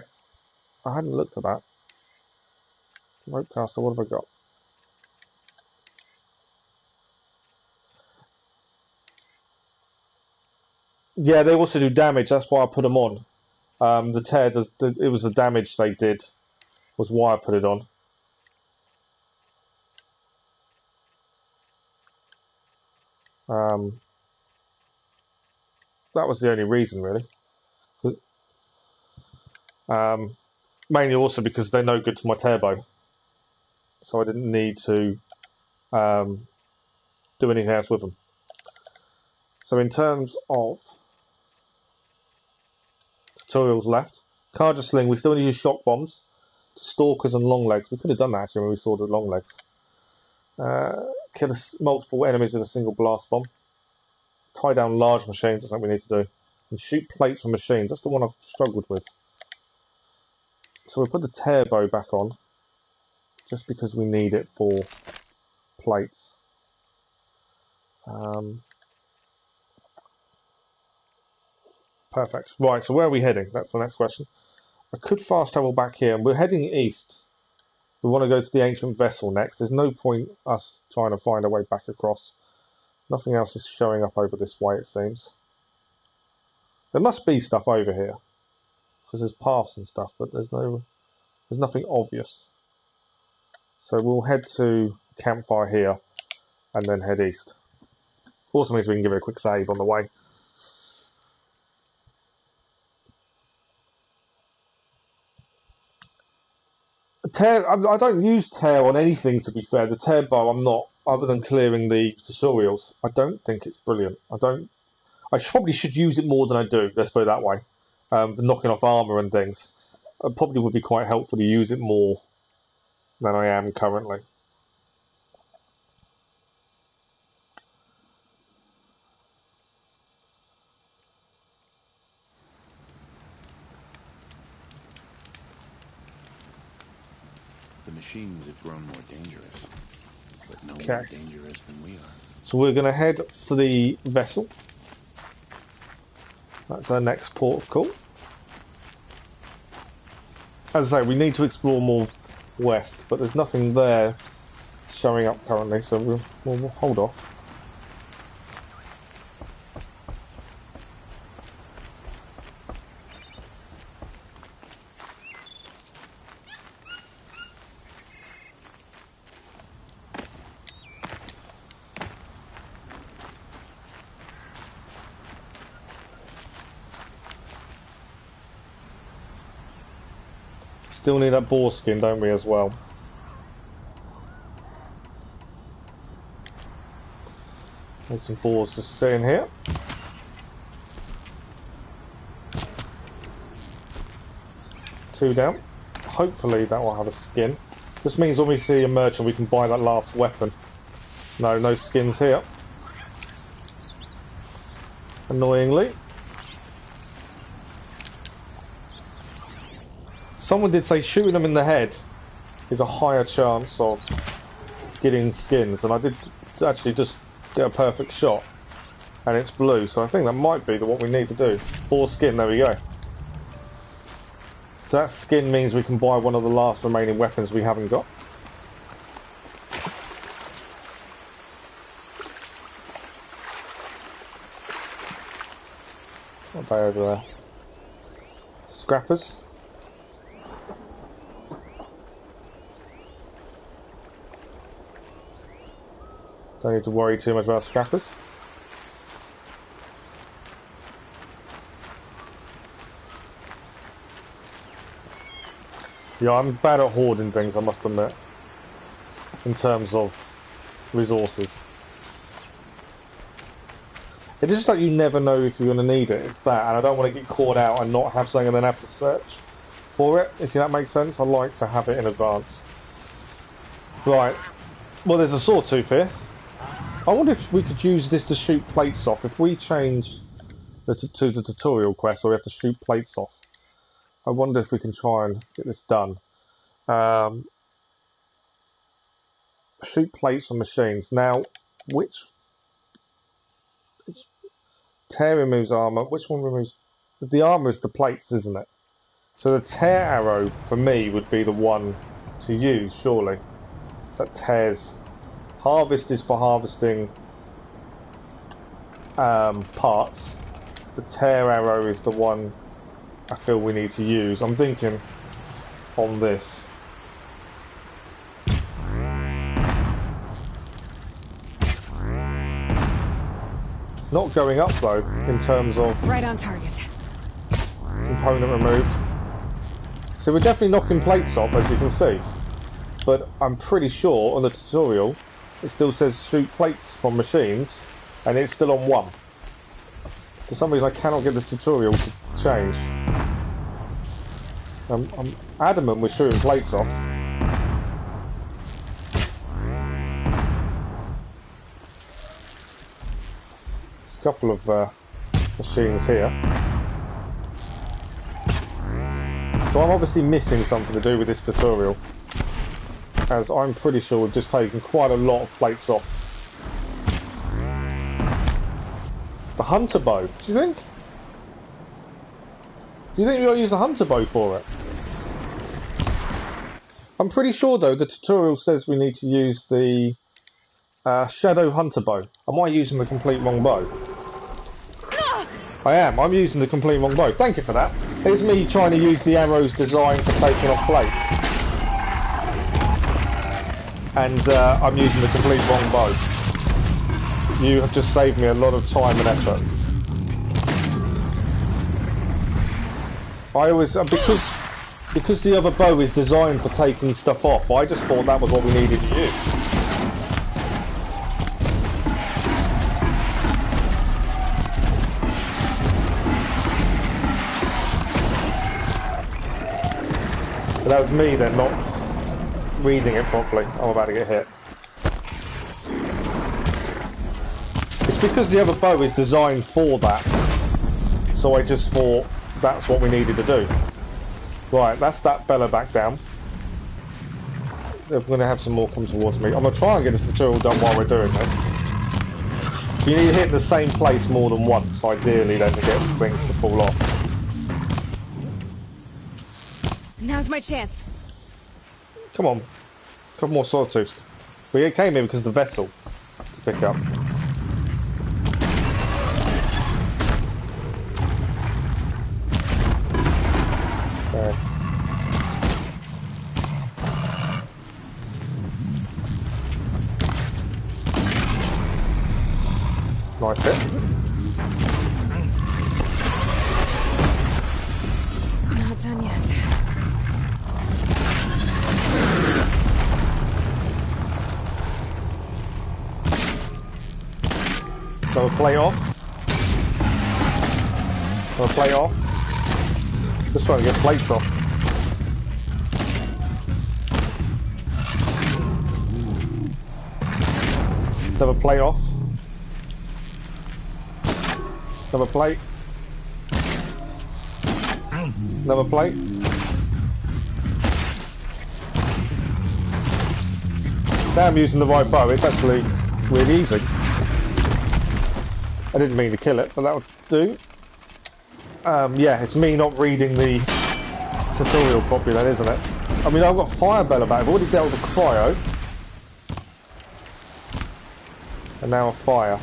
I hadn't looked at that. Rope caster, what have I got? Yeah, they also do damage. That's why I put them on. The tear does. It was the damage they did. Was why I put it on. That was the only reason, really. Mainly also because they're no good to my turbo, so I didn't need to do anything else with them. So in terms of tutorials left, Carja Sling, we still need to use shock bombs, stalkers and long legs. We could have done that actually when we saw the long legs. Kill multiple enemies with a single blast bomb. Tie down large machines, that's what we need to do. And shoot plates from machines, that's the one I've struggled with. So we'll put the tear bow back on, just because we need it for plates. Perfect. Right, so where are we heading? That's the next question. I could fast travel back here, and we're heading east. We want to go to the ancient vessel next. There's no point us trying to find our way back across. Nothing else is showing up over this way, it seems. There must be stuff over here, because there's paths and stuff, but there's nothing obvious. So we'll head to campfire here, and then head east. Also means we can give it a quick save on the way. Tear, I don't use tear on anything, to be fair. The tear bow, I'm not, other than clearing the tutorials. I don't think it's brilliant. I probably should use it more than I do, let's put it that way. For knocking off armour and things. It probably would be quite helpful to use it more than I am currently. The machines have grown more dangerous, but no more dangerous than we are. So we're going to head to the vessel. That's our next port of call. As I say, we need to explore more west, but there's nothing there showing up currently, so we'll hold off. Still need that boar skin, don't we, as well? There's some boars just sitting here. Two down. Hopefully that will have a skin. This means when we see a merchant we can buy that last weapon. No skins here. Annoyingly. Someone did say shooting them in the head is a higher chance of getting skins, and I did actually just get a perfect shot, and it's blue, so I think that might be what we need to do. 4 skin, there we go. So that skin means we can buy one of the last remaining weapons we haven't got. What are they over there? Scrappers. Don't need to worry too much about scrappers. Yeah, I'm bad at hoarding things, I must admit, in terms of resources. It's just like you never know if you're going to need it. It's that, and I don't want to get caught out and not have something and then have to search for it, if that makes sense. I like to have it in advance. Right, well, there's a sawtooth here. I wonder if we could use this to shoot plates off. If we change to the tutorial quest where we have to shoot plates off, I wonder if we can try and get this done. Shoot plates from machines. Now, tear removes armor. Which one removes? The armor is the plates, isn't it? So the tear arrow for me would be the one to use, surely. So that tears. Harvest is for harvesting parts. The tear arrow is the one I feel we need to use. I'm thinking on this. It's not going up though in terms of Right on target. component removed. So we're definitely knocking plates off, as you can see. But I'm pretty sure on the tutorial it still says shoot plates from machines, and it's still on 1. For some reason I cannot get this tutorial to change. I'm adamant we're shooting plates off. There's a couple of machines here. So I'm obviously missing something to do with this tutorial, as I'm pretty sure we've just taken quite a lot of plates off. The hunter bow, do you think? Do you think we'll use the hunter bow for it? I'm pretty sure though the tutorial says we need to use the shadow hunter bow. Am I using the complete wrong bow? I am. I'm using the complete wrong bow. Thank you for that. It's me trying to use the arrows designed for taking off plates. And I'm using the complete wrong bow. You have just saved me a lot of time and effort. I always, because the other bow is designed for taking stuff off, I just thought that was what we needed to use. But that was me then, not reading it properly. I'm about to get hit. It's because the other bow is designed for that, so I just thought that's what we needed to do. Right, that's that Bella back down. We're going to have some more come towards me. I'm going to try and get this tutorial done while we're doing this. You need to hit the same place more than once, ideally, then to get things to fall off. Now's my chance. Come on. A couple more sawtooths. We came here because of the vessel to pick up. Okay. Nice hit. Not done yet. So a plate off. So a plate off. Just trying to get plates off. Another plate off. Another plate. Another plate. Now I'm using the right bow, it's actually really easy. I didn't mean to kill it, but that would do. Yeah, it's me not reading the tutorial properly then, isn't it? I mean, I've got fire bella back. I've already dealt with cryo. And now a fire.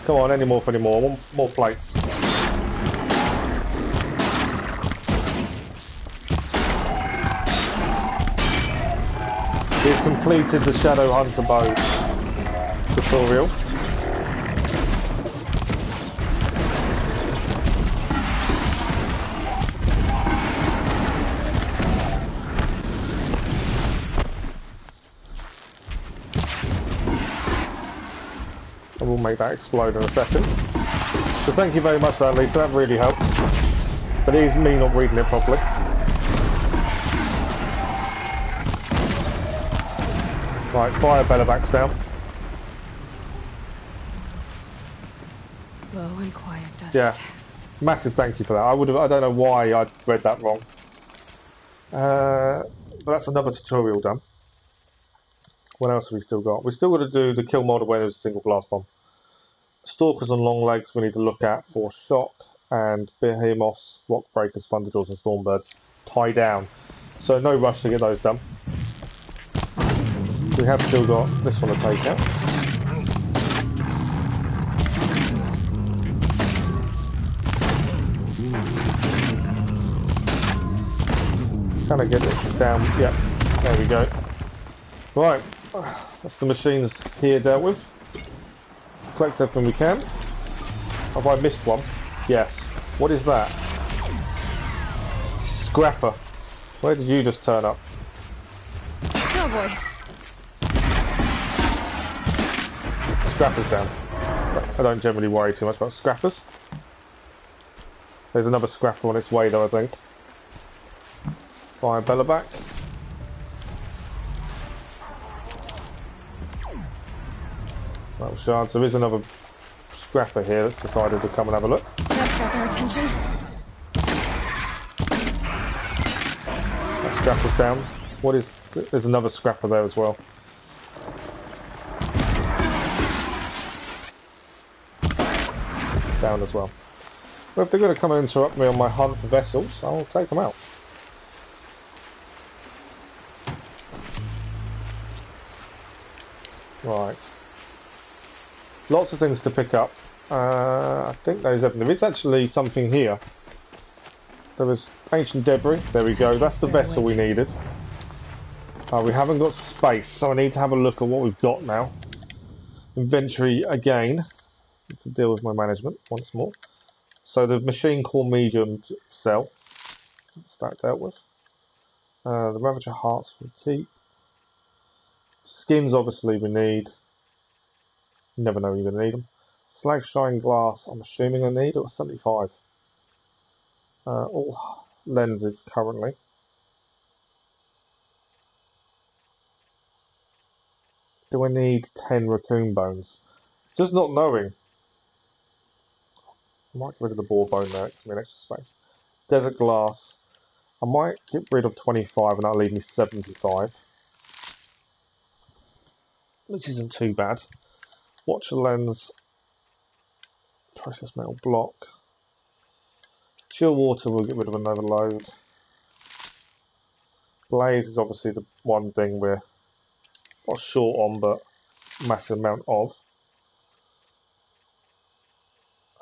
Come on, any more for any more. More plates. We've completed the Shadow Hunter bow tutorial. And we'll make that explode in a second. So thank you very much for that, Lisa, that really helped. But it is me not reading it properly. Right, fire bella backs down. Low and quiet, does Yeah. it? Massive thank you for that. I don't know why I read that wrong. But that's another tutorial done. What else have we still got? We've still got to do the kill model when there's a single blast bomb. Stalkers on long legs we need to look at for shock, and behemoths, rock breakers, thunderjaws and stormbirds tie down. So no rush to get those done. We have still got this one to take out. Can I get it down? Yep, there we go. Right, that's the machines here dealt with. Collect everything we can. Have I missed one? Yes. What is that? Scrapper. Where did you just turn up? Oh boy. Scrappers down. I don't generally worry too much about scrappers. There's another scrapper on its way though, I think. Fire bella back. Well, shards. There is another scrapper here that's decided to come and have a look. That's got their attention. That scrapper's down. What is... There's another scrapper there as well. Down as well. Well, if they're going to come and interrupt me on my hunt for vessels, I'll take them out. Right. Lots of things to pick up. I think there's everything. There is actually something here. There was ancient debris. There we go. That's the vessel we needed. We haven't got space, so I need to have a look at what we've got now. Inventory again. To deal with my management once more. So the machine core medium cell. That's that dealt with. The Ravager hearts for keep. Skins obviously we need. You never know you're going to need them. Slag shine glass, I'm assuming I need, or 75. All lenses currently. Do I need 10 raccoon bones? Just not knowing. I might get rid of the boar bone there, it gives me an extra space. Desert glass. I might get rid of 25 and that'll leave me 75. Which isn't too bad. Watcher lens. Process metal block. Chill water we'll get rid of another load. Blaze is obviously the one thing we're not short on, but massive amount of.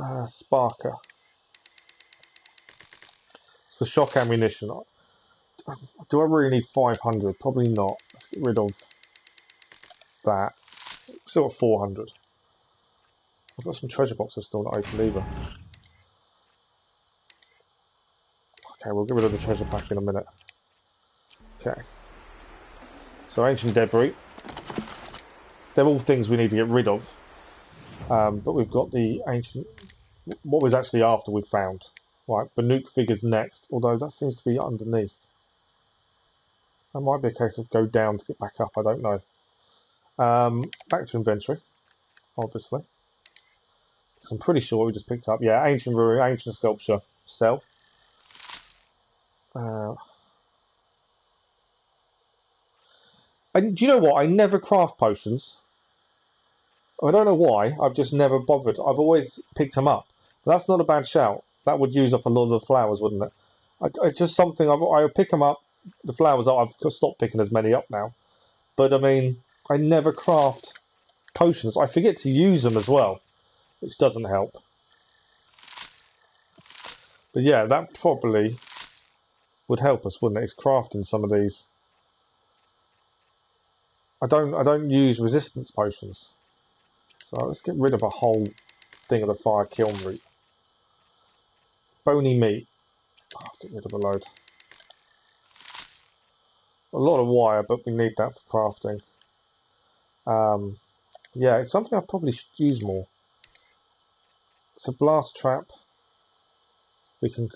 Sparker. For shock ammunition. Do I really need 500? Probably not. Let's get rid of that. Still at 400. I've got some treasure boxes still not open either. Okay, we'll get rid of the treasure pack in a minute. Okay. So ancient debris. They're all things we need to get rid of. But we've got the ancient... What was actually after we found. Right, Banuk figures next, although that seems to be underneath. That might be a case of go down to get back up, I don't know. Back to inventory, obviously. I'm pretty sure we just picked up, yeah, ancient ruin, ancient sculpture, sell. And do you know what? I never craft potions. I don't know why. I've just never bothered. I've always picked them up. But that's not a bad shout. That would use up a lot of the flowers, wouldn't it? It's just something. I pick them up. The flowers, I've stopped picking as many up now. But I mean, I never craft potions. I forget to use them as well, which doesn't help. But yeah, that probably would help us, wouldn't it? It's crafting some of these. I don't use resistance potions. So let's get rid of a whole thing of the fire kiln root. Bony meat. Oh, get rid of a load. A lot of wire, but we need that for crafting. Yeah, it's something I probably should use more. It's a blast trap. We can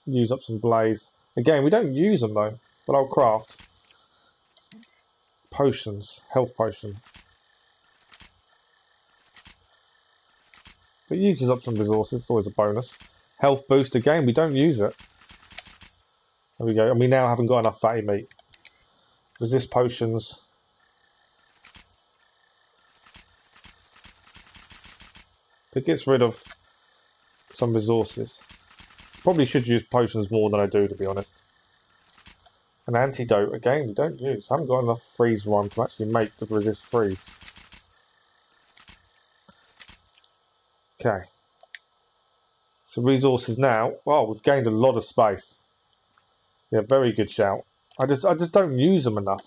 use up some blaze. Again, we don't use them though, but I'll craft. Potions. Health potion. It uses up some resources, it's always a bonus. Health boost again, we don't use it. There we go, and we now haven't got enough fatty meat. Resist potions. It gets rid of some resources. Probably should use potions more than I do, to be honest. An antidote, again, we don't use. I haven't got enough freeze run to actually make the resist freeze. Okay. So resources now. Oh, we've gained a lot of space. Yeah, very good shout. I just don't use them enough.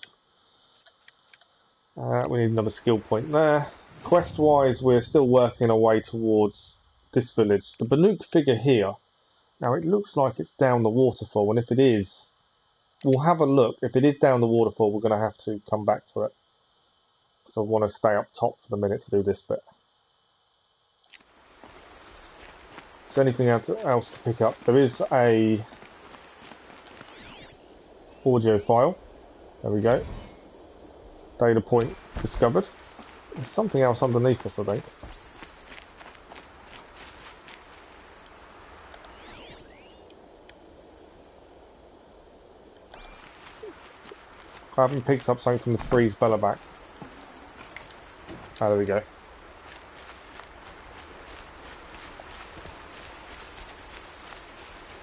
We need another skill point there. Quest-wise, we're still working our way towards this village. The Banuk figure here. Now, it looks like it's down the waterfall, and if it is, we'll have a look. If it is down the waterfall, we're going to have to come back to it. Because I want to stay up top for the minute to do this bit. Is there anything else to pick up? There is a audio file. There we go. Data point discovered. There's something else underneath us, I think. I haven't picked up something from the freeze Bella back. Ah, there we go.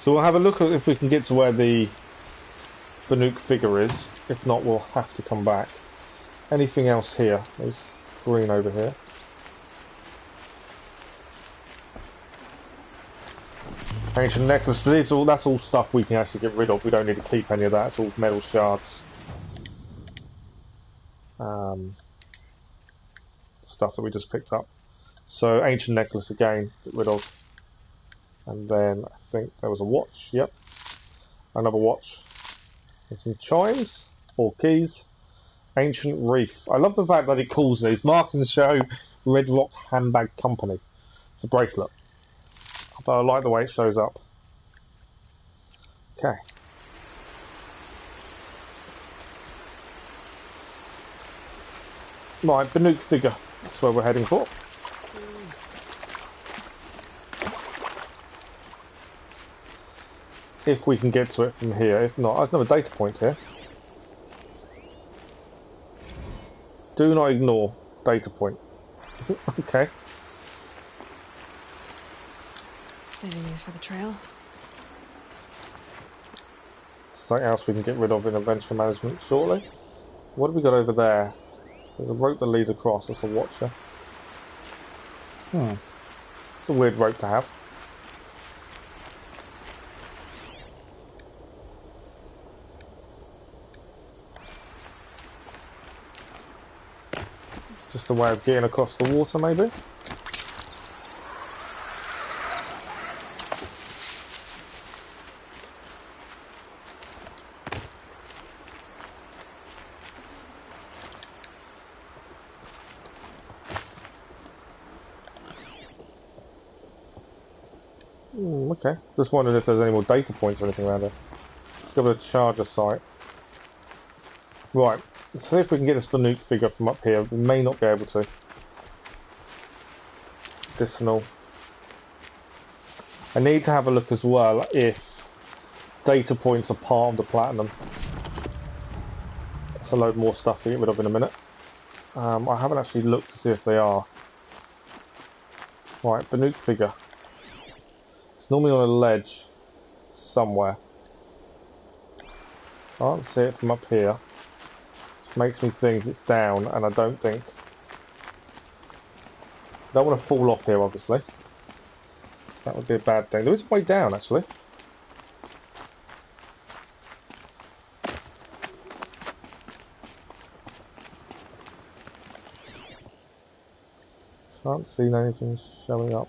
So we'll have a look at if we can get to where the Banuk figure is. If not, we'll have to come back. Anything else here? There's green over here. Ancient necklace. That's all stuff we can actually get rid of. We don't need to keep any of that. It's all metal shards. Stuff that we just picked up. So ancient necklace again, get rid of. And then I think there was a watch. Yep, another watch. And some chimes or keys. Ancient reef. I love the fact that it calls these Mark and Show Red Rock Handbag Company. It's a bracelet, but I like the way it shows up. Okay. Right, Banuk figure. That's where we're heading for. If we can get to it from here. If not, there's another data point here. Do not ignore data point. Okay. Saving these for the trail. Something else we can get rid of in adventure management shortly. What have we got over there? There's a rope that leads across. That's a watcher. It's a weird rope to have. Just a way of getting across the water, maybe? Okay. Just wondering if there's any more data points or anything around here. Discover a charger site. Right. Let's see if we can get this Banuk figure from up here. We may not be able to. Medicinal. I need to have a look as well if data points are part of the platinum. That's a load more stuff to get rid of in a minute. I haven't actually looked to see if they are. Right, Banuk figure. It's normally on a ledge somewhere. I can't see it from up here. Which makes me think it's down, and I don't think... I don't want to fall off here, obviously. That would be a bad thing. There is a way down, actually. Can't see anything showing up.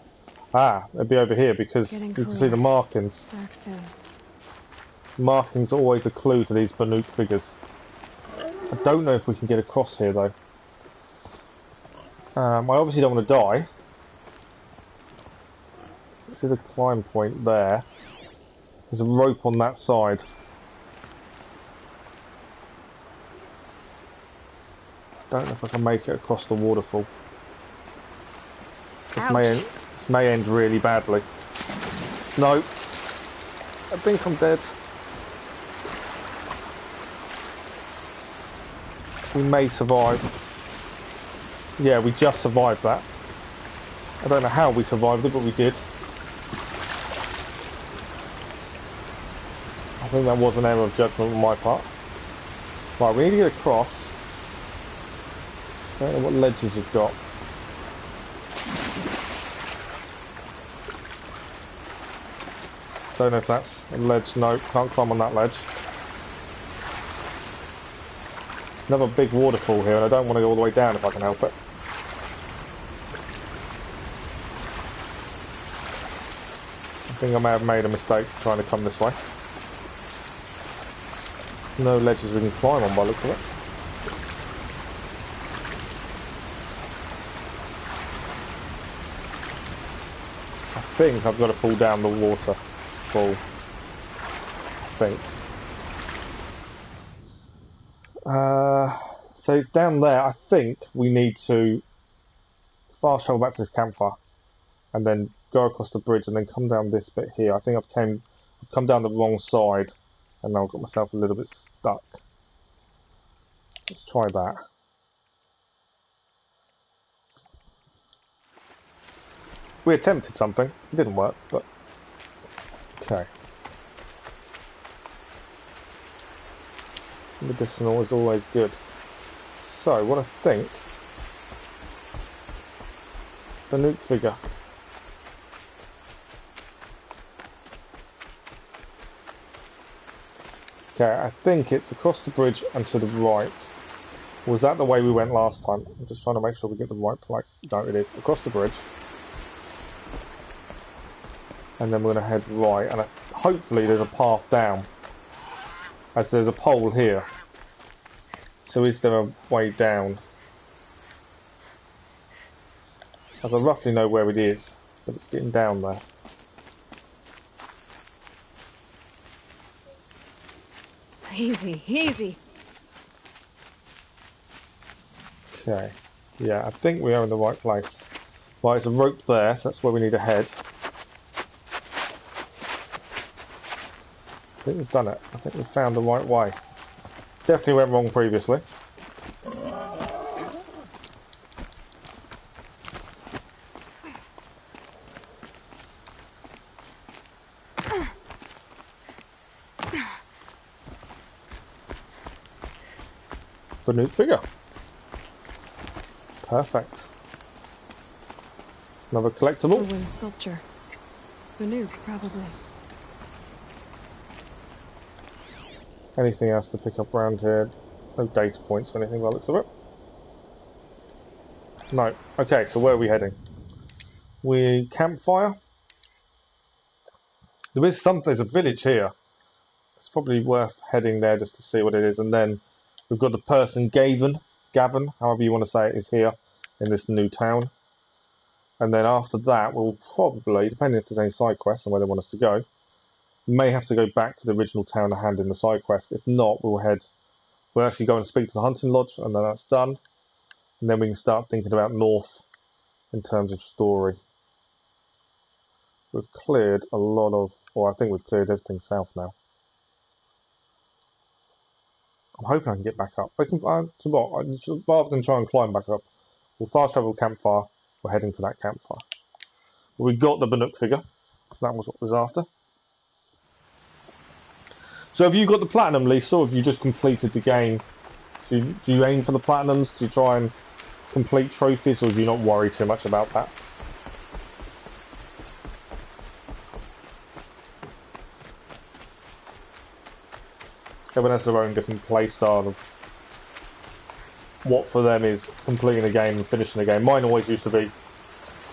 Ah, it'd be over here because you can see the markings. Dark soon. Markings are always a clue to these Banuk figures. I don't know if we can get across here though. I obviously don't want to die. See the climb point there. There's a rope on that side. Don't know if I can make it across the waterfall. This may end really badly. No. I think I'm dead. We may survive. Yeah, we just survived that. I don't know how we survived it, but we did. I think that was an error of judgment on my part. Right, we need to get across. I don't know what ledges we've got. Don't know if that's a ledge. No, can't climb on that ledge. It's another big waterfall here, and I don't want to go all the way down if I can help it. I think I may have made a mistake trying to come this way. No ledges we can climb on by the looks of it. I think I've got to fall down the water. I think. So it's down there. I think we need to fast travel back to this campfire and then go across the bridge and then come down this bit here. I think I've come down the wrong side and now I've got myself a little bit stuck. Let's try that. We attempted something. It didn't work, but okay. Medicinal is always good. So, what I think... Banuk figure. Okay, I think it's across the bridge and to the right. Was that the way we went last time? I'm just trying to make sure we get the right place. No, it is. Across the bridge. And then we're going to head right, and hopefully there's a path down, as there's a pole here. So is there a way down? As I roughly know where it is, but it's getting down there. Easy, easy. Okay, yeah, I think we are in the right place. Right, there's a rope there, so that's where we need to head. I think we've done it. I think we've found the right way. Definitely went wrong previously. Banuk figure. Perfect. Another collectible. A wind sculpture. Banuk, probably. Anything else to pick up around here? No data points or anything by the looks of it. No. Okay, so where are we heading? We campfire. There is something. There's a village here. It's probably worth heading there just to see what it is, and then we've got the person Gavin, however you want to say it, is here in this new town. And then after that, we'll probably, depending if there's any side quests and where they want us to go, may have to go back to the original town to hand in the side quest. If not, we'll actually go and speak to the hunting lodge, and then that's done. And then we can start thinking about north in terms of story. We've cleared a lot of, or I think we've cleared everything south now. I'm hoping I can get back up. Rather than try and climb back up, we'll fast travel campfire. We're heading to that campfire. We got the Bannock figure. That was what was after. So have you got the platinum, Lisa, or have you just completed the game? Do you aim for the platinums? Do you try and complete trophies, or do you not worry too much about that? Everyone has their own different play style of what for them is completing a game and finishing a game. Mine always used to be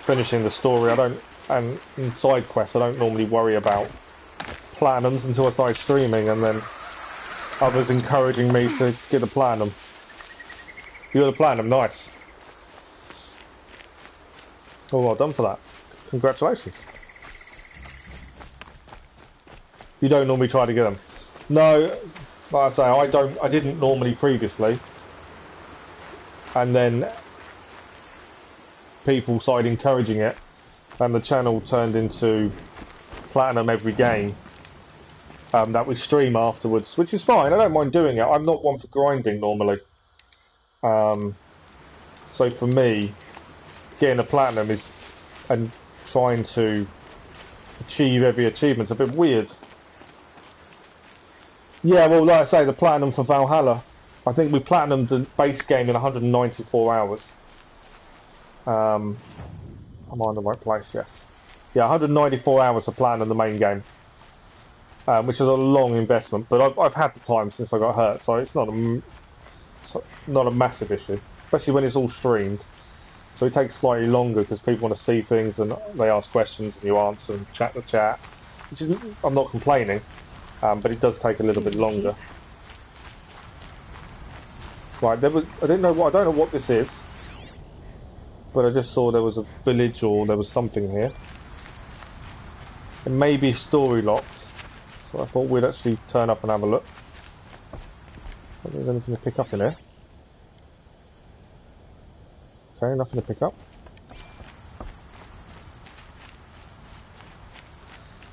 finishing the story. And in side quests I don't normally worry about platinums until I started streaming, and then others encouraging me to get a platinum. You got a platinum, nice. Oh, well done for that. Congratulations. You don't normally try to get them? No, like I say, I didn't normally previously. And then people started encouraging it, and the channel turned into platinum every game that we stream afterwards, which is fine. I don't mind doing it. I'm not one for grinding normally. So for me, getting a platinum and trying to achieve every achievement's a bit weird. Yeah, well, like I say, the platinum for Valhalla, I think we platinumed the base game in 194 hours. Am I in the right place? Yes. Yeah, 194 hours to platinum the main game, which is a long investment. But I've had the time since I got hurt, so it's not a massive issue, especially when it's all streamed. So it takes slightly longer because people want to see things and they ask questions and you answer and chat the chat. Which is, I'm not complaining, but it does take a little bit longer. Right, I don't know what this is, but I just saw there was a village or there was something here. It may be story locked, so I thought we'd actually turn up and have a look. If there's anything to pick up in here. Okay, nothing to pick up.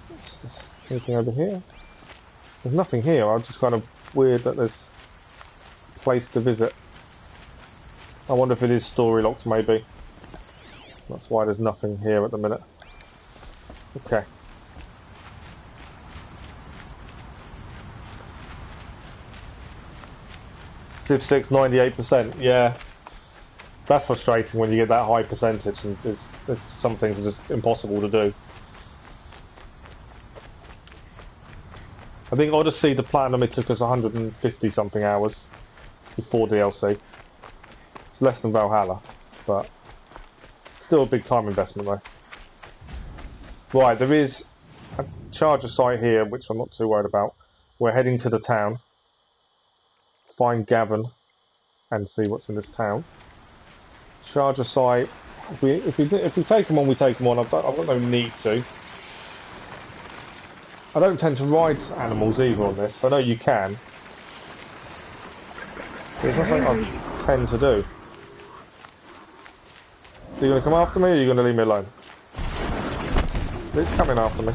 What's this? Anything over here? There's nothing here. I'm just kind of weird that there's a place to visit. I wonder if it is story locked, maybe. That's why there's nothing here at the minute. Okay. Civ 6 98%. Yeah. That's frustrating when you get that high percentage, and there's some things are just impossible to do. I think Odyssey, the platinum, it took us 150 something hours before DLC. It's less than Valhalla, but still a big time investment though. Right, there is a charger site here, which I'm not too worried about. We're heading to the town, find Gavin, and see what's in this town. Charger site. If we take them on, we take them on. I've got no need to. I don't tend to ride animals either on this. I know you can. But it's not something I tend to do. Are you going to come after me, or are you going to leave me alone? It's coming after me.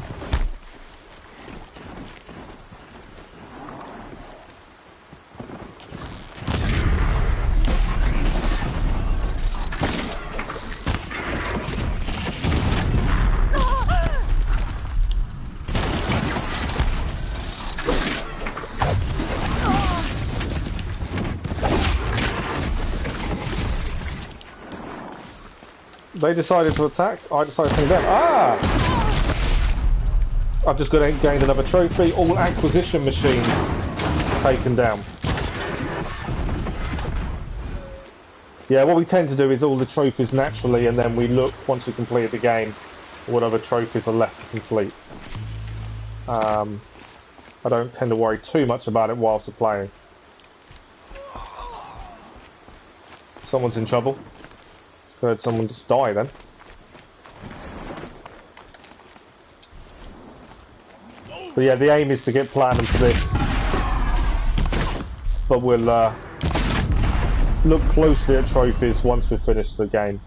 They decided to attack, I decided to attack them. Ah! I've just gained another trophy. All acquisition machines taken down. Yeah, what we tend to do is all the trophies naturally, and then we look, once we complete the game, what other trophies are left to complete. I don't tend to worry too much about it whilst we're playing. Someone's in trouble. Heard someone just die then. But yeah, the aim is to get platinum for this. But we'll look closely at trophies once we've finished the game.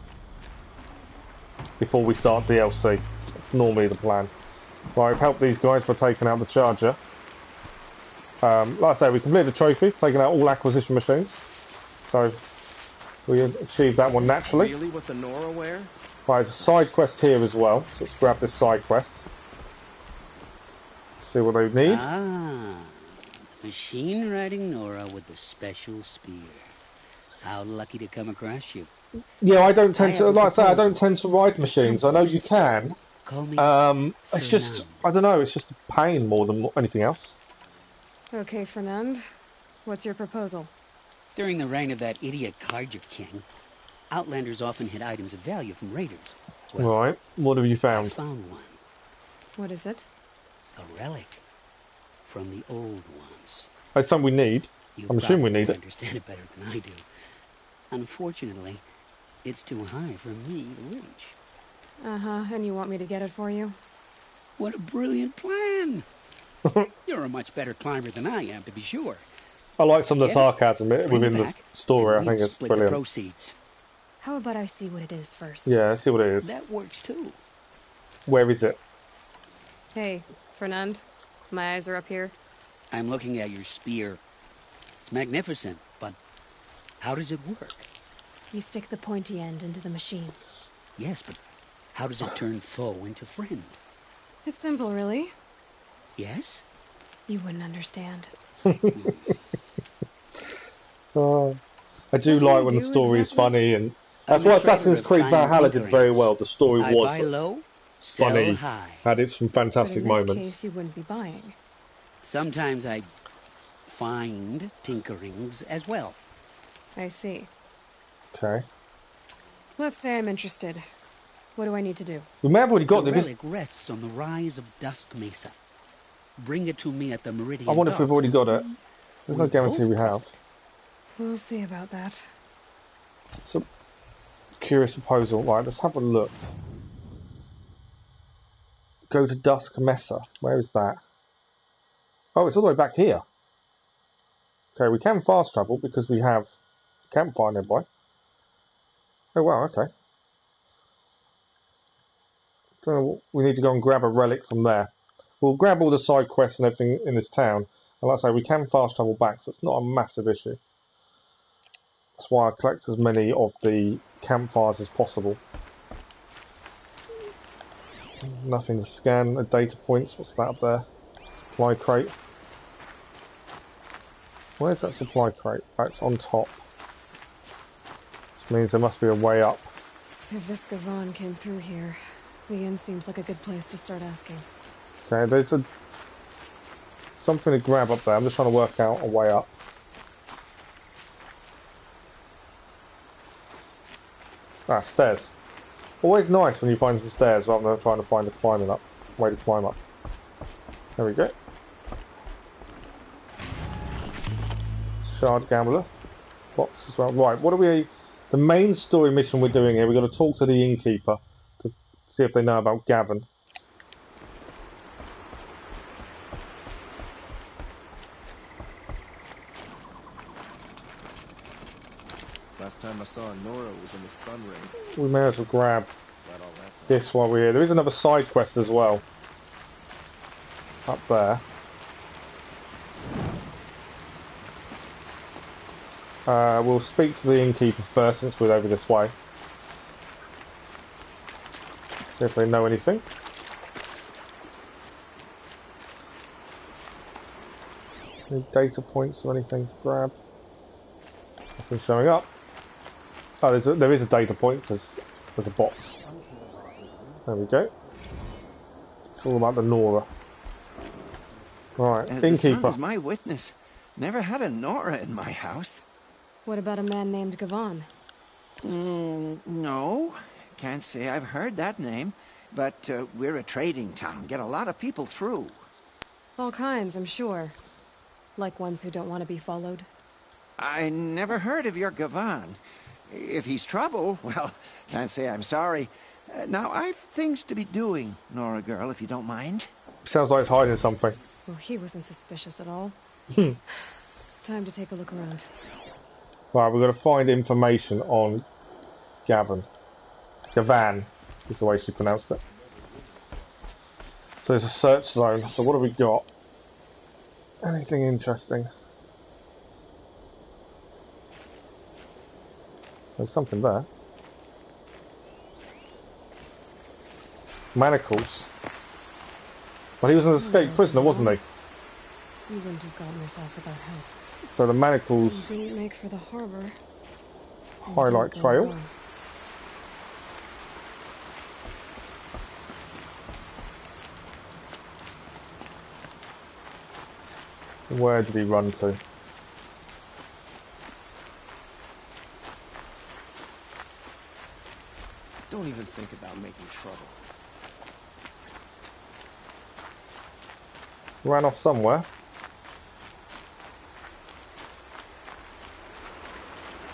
Before we start DLC. That's normally the plan. Right, I've helped these guys by taking out the charger. Like I say, we completed the trophy, taking out all acquisition machines. So we achieved that one naturally. Really what the Nora wear? Right, there's a side quest here as well. So let's grab this side quest. See what they need. Ah, machine riding Nora with the special spear. How lucky to come across you. Yeah, I don't tend to, like I say, I don't tend to ride machines. I know you can. Call me It's just, I don't know, it's just a pain more than anything else. Okay, Fernand. What's your proposal? During the reign of that idiot Carja King, Outlanders often hid items of value from raiders. Well, Right, what have you I found? found one. What is it? A relic from the old ones. It's something we need. You I'm assuming we probably need it. understand it better than I do. Unfortunately, it's too high for me to reach. Uh-huh, and you want me to get it for you? What a brilliant plan! You're a much better climber than I am, to be sure. I like some of the Get it, sarcasm bring within it the back, story. I and think we'll it's split the brilliant. proceeds. How about I see what it is first? Yeah, let's see what it is. That works too. Where is it? Hey, Fernand. My eyes are up here. I'm looking at your spear. It's magnificent, but how does it work? You stick the pointy end into the machine. Yes, but how does it turn foe into friend? It's simple, really. Yes? You wouldn't understand. Oh, I do What do like you when the do story is exactly? funny, and that's I'm a what trader Assassin's of Creed fine Valhalla did very tinkerings. well. The story I buy was low, sell funny, high. had its some But fantastic in this moments. case, you wouldn't be buying. Sometimes I find tinkerings as well. I see. Okay, Let's say I'm interested. What do I need to do? we may have already got The this. relic rests on the rise of Dusk Mesa. Bring it to me at the Meridian I wonder if we've Docks, already got it. and There's no we'll guarantee both we have. profit. We'll see about that. It's a curious proposal. Right, let's have a look. Go to Dusk Mesa. Where is that? Oh, it's all the way back here. Okay, we can fast travel because we have a campfire nearby. Oh wow, okay. Don't know what, we need to go and grab a relic from there. We'll grab all the side quests and everything in this town. And like I say, we can fast travel back, so it's not a massive issue. That's why I collect as many of the campfires as possible. Nothing to scan. Data points. What's that up there? Supply crate. Where's that supply crate? Oh, it's on top. Which means there must be a way up. If this Gavon came through here, the inn seems like a good place to start asking. Okay, there's something to grab up there. I'm just trying to work out a way up. Ah, stairs. Always nice when you find some stairs rather than trying to find a way to climb up. There we go. Shard Gambler. Box as well. Right, what are we... The main story mission we're doing here, we've got to talk to the innkeeper to see if they know about Gavin. Last time I saw Nora was in the Sun Ring. We may as well grab Glad all that's this while we're here. There is another side quest as well. Up there. We'll speak to the innkeeper first since we're over this way. See if they know anything. Any data points or anything to grab? Nothing showing up. Oh, there is a data point because there's a box. There we go. It's all about the Nora. Right, As the sun innkeeper. is my witness, never had a Nora in my house. What about a man named Gavon? No, can't say I've heard that name, but we're a trading town, get a lot of people through. All kinds, I'm sure. Like ones who don't want to be followed. I never heard of your Gavon. If he's trouble, well, can't say I'm sorry. Now, I've things to be doing, Nora girl, if you don't mind. Sounds like it's hiding something. Well, he wasn't suspicious at all. Time to take a look around. Right, we've got to find information on Gavin. Gavan is the way she pronounced it. So there's a search zone. So what have we got? Anything interesting? There's something there. Manacles. Well, he was an escaped prisoner, wasn't he? You wouldn't have gotten this off without help. So the manacles You didn't make for the harbor. highlight trail. Where did he run to? Don't even think about making trouble. Ran off somewhere.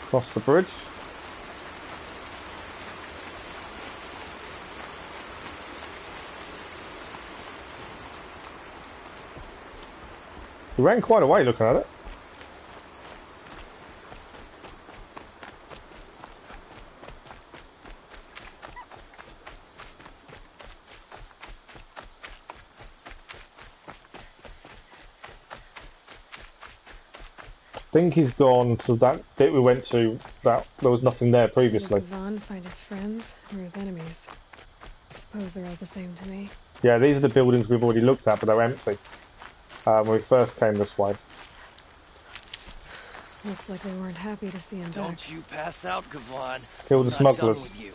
Cross the bridge. He ran quite a way looking at it. I think he's gone to that bit we went to, that there was nothing there previously. Did Vaughn find his friends or his enemies? Suppose they're all the same to me. Yeah, these are the buildings we've already looked at, but they're empty. When we first came this way. Looks like they weren't happy to see him back. Don't you pass out, Gavan. Kill the I'm not smugglers. done with you.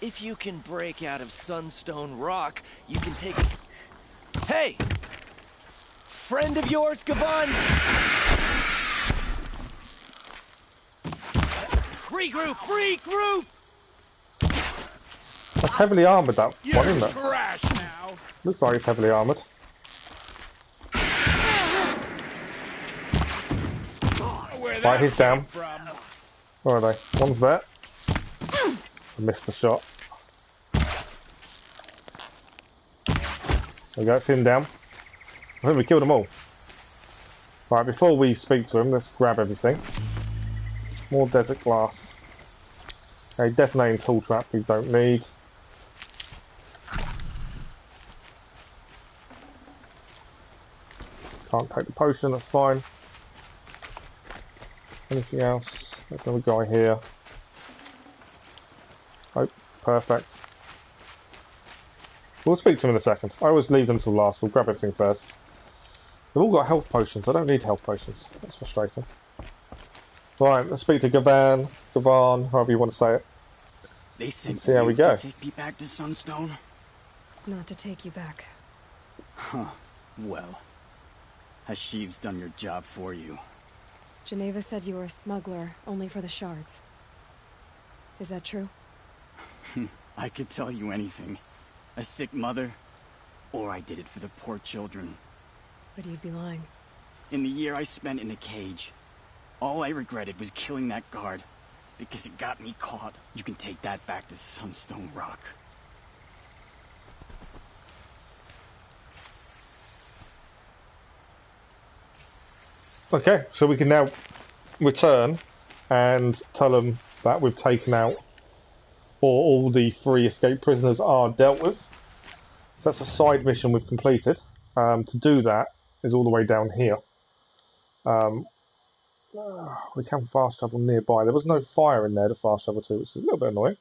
If you can break out of Sunstone Rock, you can take... Hey! Friend of yours, Gavan? Regroup! Regroup! That's heavily armoured, that one, isn't it? Trash now. Looks like it's heavily armoured. Right, he's down. Where are they? One's there. I missed the shot. There we go, it's him down. I think we killed them all. Right, before we speak to him, let's grab everything. More desert glass. A detonating tool trap we don't need. Can't take the potion, that's fine. Anything else? There's another guy here. Oh, perfect. We'll speak to him in a second. I always leave them till last. We'll grab everything first. They've all got health potions. I don't need health potions. That's frustrating. Right, let's speak to Gavan, however you want to say it. They sent see how we go. to take me back to Sunstone? Not to take you back. Huh. Well, Hashiv's done your job for you. Geneva said you were a smuggler, only for the shards. Is that true? I could tell you anything. A sick mother, or I did it for the poor children. But you'd be lying. In the year I spent in the cage, all I regretted was killing that guard, because it got me caught. You can take that back to Sunstone Rock. Okay, so we can now return and tell them that we've taken out, or all the 3 escaped prisoners are dealt with. That's a side mission we've completed. To do that is all the way down here. We can fast travel nearby. There was no fire in there to fast travel to, which is a little bit annoying.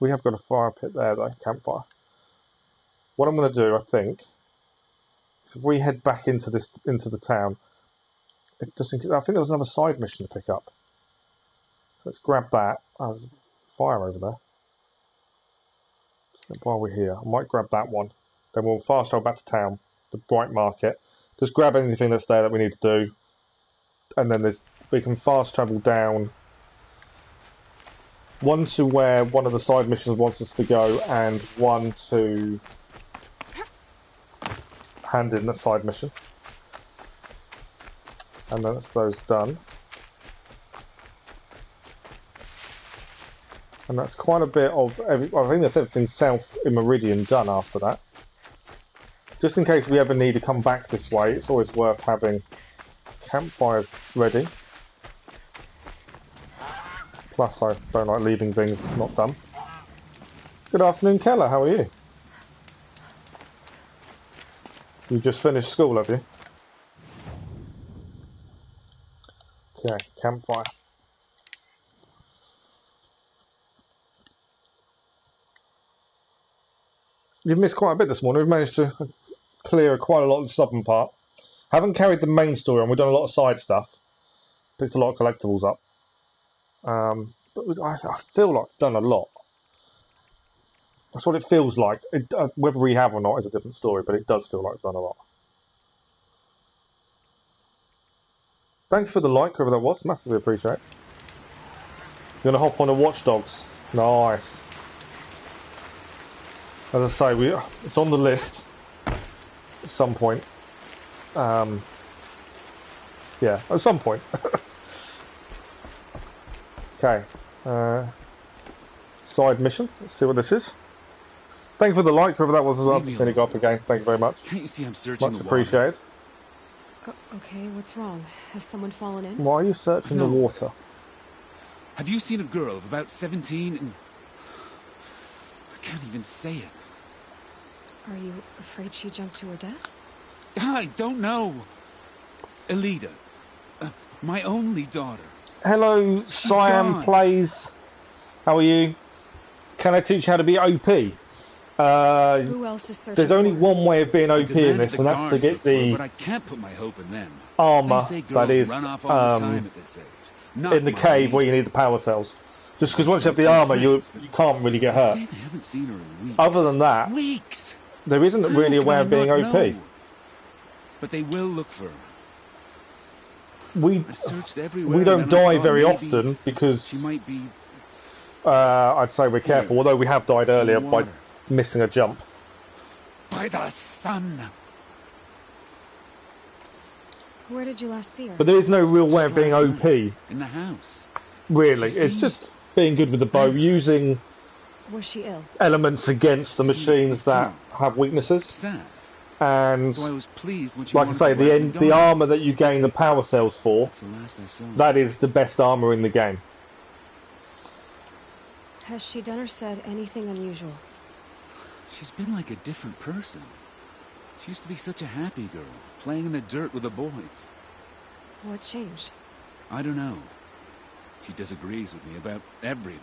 We have got a fire pit there though, campfire. What I'm going to do, I think, is if we head back into the town. I think there was another side mission to pick up. So let's grab that. Oh, there's a fire over there. So while we're here, I might grab that one. Then we'll fast travel back to town, the Bright Market. Just grab anything that's there that we need to do. And then we can fast travel down. One to where one of the side missions wants us to go, and one to hand in the side mission. And then that's those done. And that's quite a bit of I think that's everything south in Meridian done after that. Just in case we ever need to come back this way, it's always worth having campfires ready. Plus, I don't like leaving things not done. Good afternoon, Keller. How are you? You just finished school, have you? Okay, campfire. You've missed quite a bit this morning. We've managed to clear quite a lot of the southern part. Haven't carried the main story on. We've done a lot of side stuff. Picked a lot of collectibles up. But I feel like I've done a lot. That's what it feels like. Whether we have or not is a different story, but it does feel like I've done a lot. Thank you for the like, whoever that was. Massively appreciate it. You're going to hop on the Watch Dogs. Nice. As I say, it's on the list at some point. Yeah, at some point. Okay. Side mission. Let's see what this is. Thank you for the like, whoever that was as well. Just seeing it go up again. Thank you very much. Can't you see I'm searching Much the water? appreciated. Okay, what's wrong? Has someone fallen in? Why are you searching the water? Have you seen a girl of about 17 and... I can't even say it. Are you afraid she jumped to her death? I don't know. Elida. My only daughter. Hello, She's Siam gone. Plays. How are you? Can I teach you how to be OP? Who else is searching There's only for one way of being I OP in demanded this, the and that's to guards get look for her, the but I can't put my hope in them. armour They say girls that is run off all the time at this age. Not in the my cave age. where you need the power cells. Just because once you have the armour, you can't really get They hurt. say they haven't seen her in weeks. Other than that, Weeks. there isn't How really a can way I of being not OP. know? But they will look for her. We I've searched everywhere. we don't and I die thought very maybe often because she might be I'd say we're careful. Although we have died earlier by water. missing a jump. by the sun. Where did you last see her? But there is no real way Just of being last OP. night, in the house. Really, She it's seemed- just being good with the bow, using Was she ill? elements against the She machines was that drunk. have weaknesses. Sad. And So I was pleased when she like I wanted say, to let me the go. armour that you gain the power cells for, That's the last I saw. that is the best armour in the game. Has she done or said anything unusual? She's been like a different person. She used to be such a happy girl, playing in the dirt with the boys. What changed? I don't know. She disagrees with me about everything.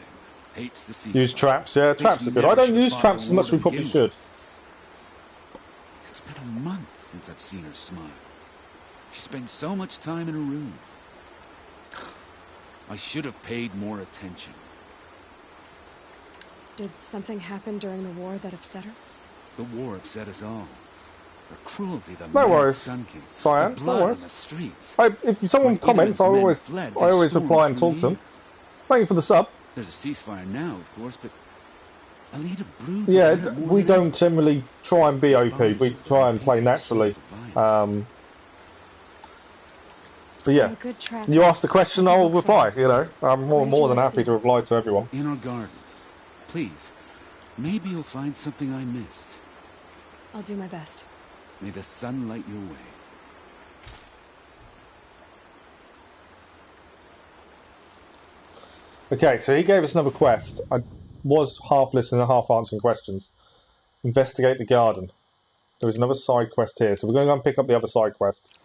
Hates the seaside. Use traps, yeah, Thinks traps we are good. never I don't should use fought traps the as much war as to we probably begin should. with. It's been a month since I've seen her smile. She spends so much time in her room. I should have paid more attention. Did something happen during the war that upset her? The war upset us all. The cruelty, the No mad worries, Sun King, Cyan, the no blood worries. on the streets. If someone When comments, I Idun's men always fled, they stormed reply and through talk to them. here. Thank you for the sub. There's a ceasefire now, of course, but Alita brewed Yeah, together more we than don't generally try and be OP. We try and play naturally. But yeah, I'm a good tracker. you ask the question, I can I'll look for reply. her. You know, I'm Where did more you than last happy see to her? reply to everyone. in our garden. Please, maybe you'll find something I missed. I'll do my best. May the sun light your way. Okay, so he gave us another quest. I was half listening and half answering questions. Investigate the garden. There is another side quest here, so we're going to go and pick up the other side quest.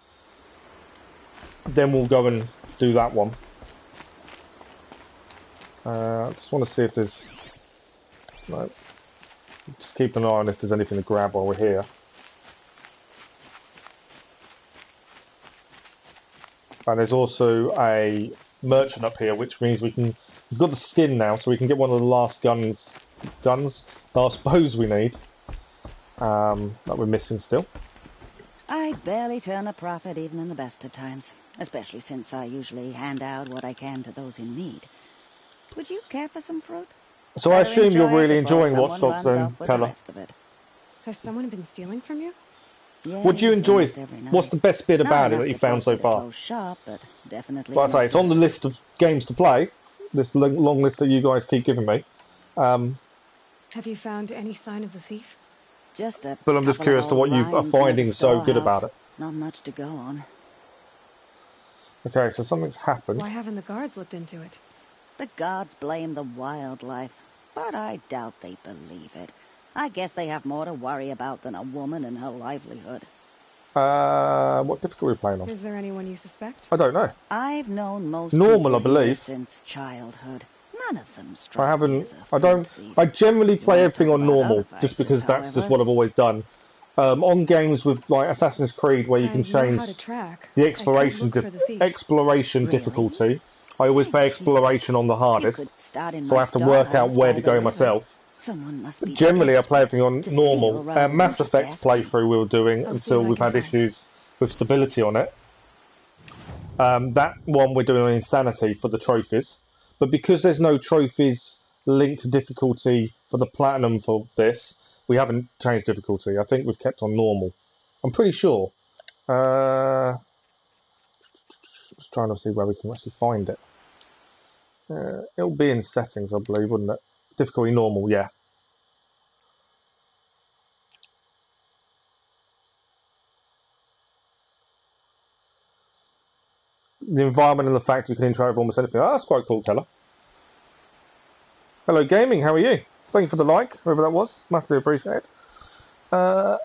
Then we'll go and do that one. I just want to see if there's... No. Just keep an eye on if there's anything to grab while we're here. And there's also a merchant up here, which means we've got the skin now, so we can get one of the last last bows we need, that we're missing still. I barely turn a profit even in the best of times, especially since I usually hand out what I can to those in need. Would you care for some fruit? So I Better assume you're enjoy it really before enjoying Watch someone Dogs runs then, off with the Keller. rest of it. Has someone been stealing from you? What do you Yes, enjoy? almost every night. What's the best bit Not about it enough that you to found force so me to far? close shop, but definitely Like I say, enough it's on the to- list of games to play, this long list that you guys keep giving me. Have you found any sign of the thief? Just a But I'm just couple curious of to what old you are rinds in a finding so good storehouse. about it. Not much to go on. Okay, so something's happened. Why haven't the guards looked into it? The gods blame the wildlife, but I doubt they believe it. I guess they have more to worry about than a woman and her livelihood. What difficulty are we playing on? Is there anyone you suspect? I don't know. I've known most Normal, I people here believe. since childhood. None of them I strike me haven't. as a I don't. food thief. I generally play You everything talk on about normal, other just vices, because that's just however. what I've always done. On games with like Assassin's Creed, where you I can know change how to track. the I could look for the thief. exploration Really? difficulty, I always play exploration on the You hardest, could start in so I my have to work out storehouse where by to the go river. myself. Someone must be Generally, I play desperate everything on to normal. steal rather than Mass just Effect ask me. playthrough we were doing I'll see until what I we've can had find. issues with stability on it. That one we're doing on Insanity for the trophies. But because there's no trophies linked to difficulty for the Platinum for this, we haven't changed difficulty. I think we've kept on normal. I'm pretty sure. Just trying to see where we can actually find it. It'll be in settings, I believe, wouldn't it? Difficulty normal, yeah. The environment and the fact you can interact with almost anything. Oh, that's quite cool, Keller. Hello, gaming. How are you? Thank you for the like, whoever that was. Massively appreciate it.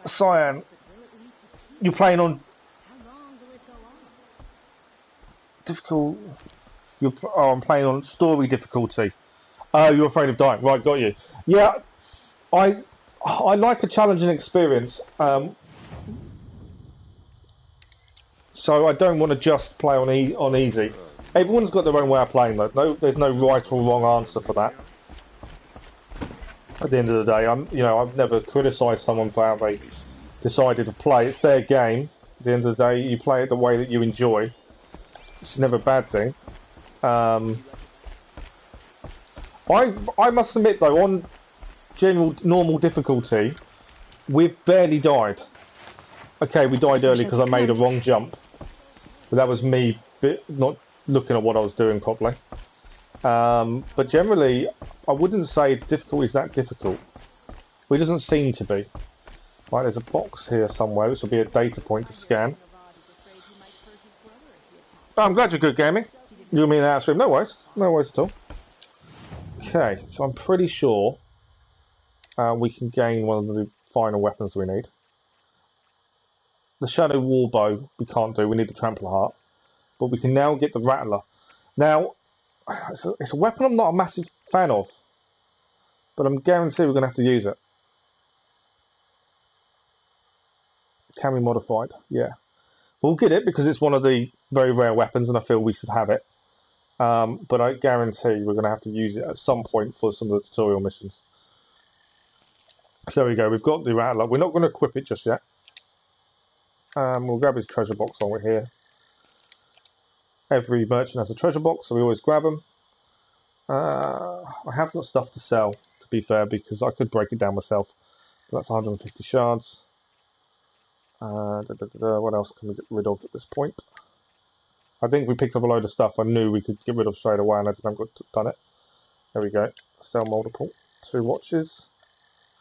Cyan, you're playing on difficult. I'm playing on story difficulty. Oh, you're afraid of dying. Right, got you. Yeah, I like a challenging experience. So I don't want to just play on easy. Everyone's got their own way of playing though. No, there's no right or wrong answer for that. At the end of the day, I've never criticised someone for how they decided to play. It's their game. At the end of the day, you play it the way that you enjoy. It's never a bad thing. I must admit though, on general normal difficulty, we've barely died. Okay, we died early because I made a wrong jump. But that was me not looking at what I was doing properly. But generally, I wouldn't say difficulty is that difficult. It doesn't seem to be. Right, there's a box here somewhere. This will be a data point to scan. Oh, I'm glad you're good, gaming. You and me in the stream. No worries. No worries at all. Okay, so I'm pretty sure we can gain one of the final weapons we need. The Shadow Warbow we can't do. We need the Trampler Heart. But we can now get the Rattler. Now, it's a weapon I'm not a massive fan of. But I'm guaranteed we're going to have to use it. Can be modified? Yeah. We'll get it because it's one of the very rare weapons and I feel we should have it. But I guarantee we're going to have to use it at some point for some of the tutorial missions. So there we go. We've got the Rattler. We're not going to equip it just yet. We'll grab his treasure box while we're here. Every merchant has a treasure box, so we always grab them. I have got stuff to sell, to be fair, because I could break it down myself. But that's 150 shards. What else can we get rid of at this point? I think we picked up a load of stuff I knew we could get rid of straight away, and I just haven't done it. There we go. Sell multiple. 2 watches.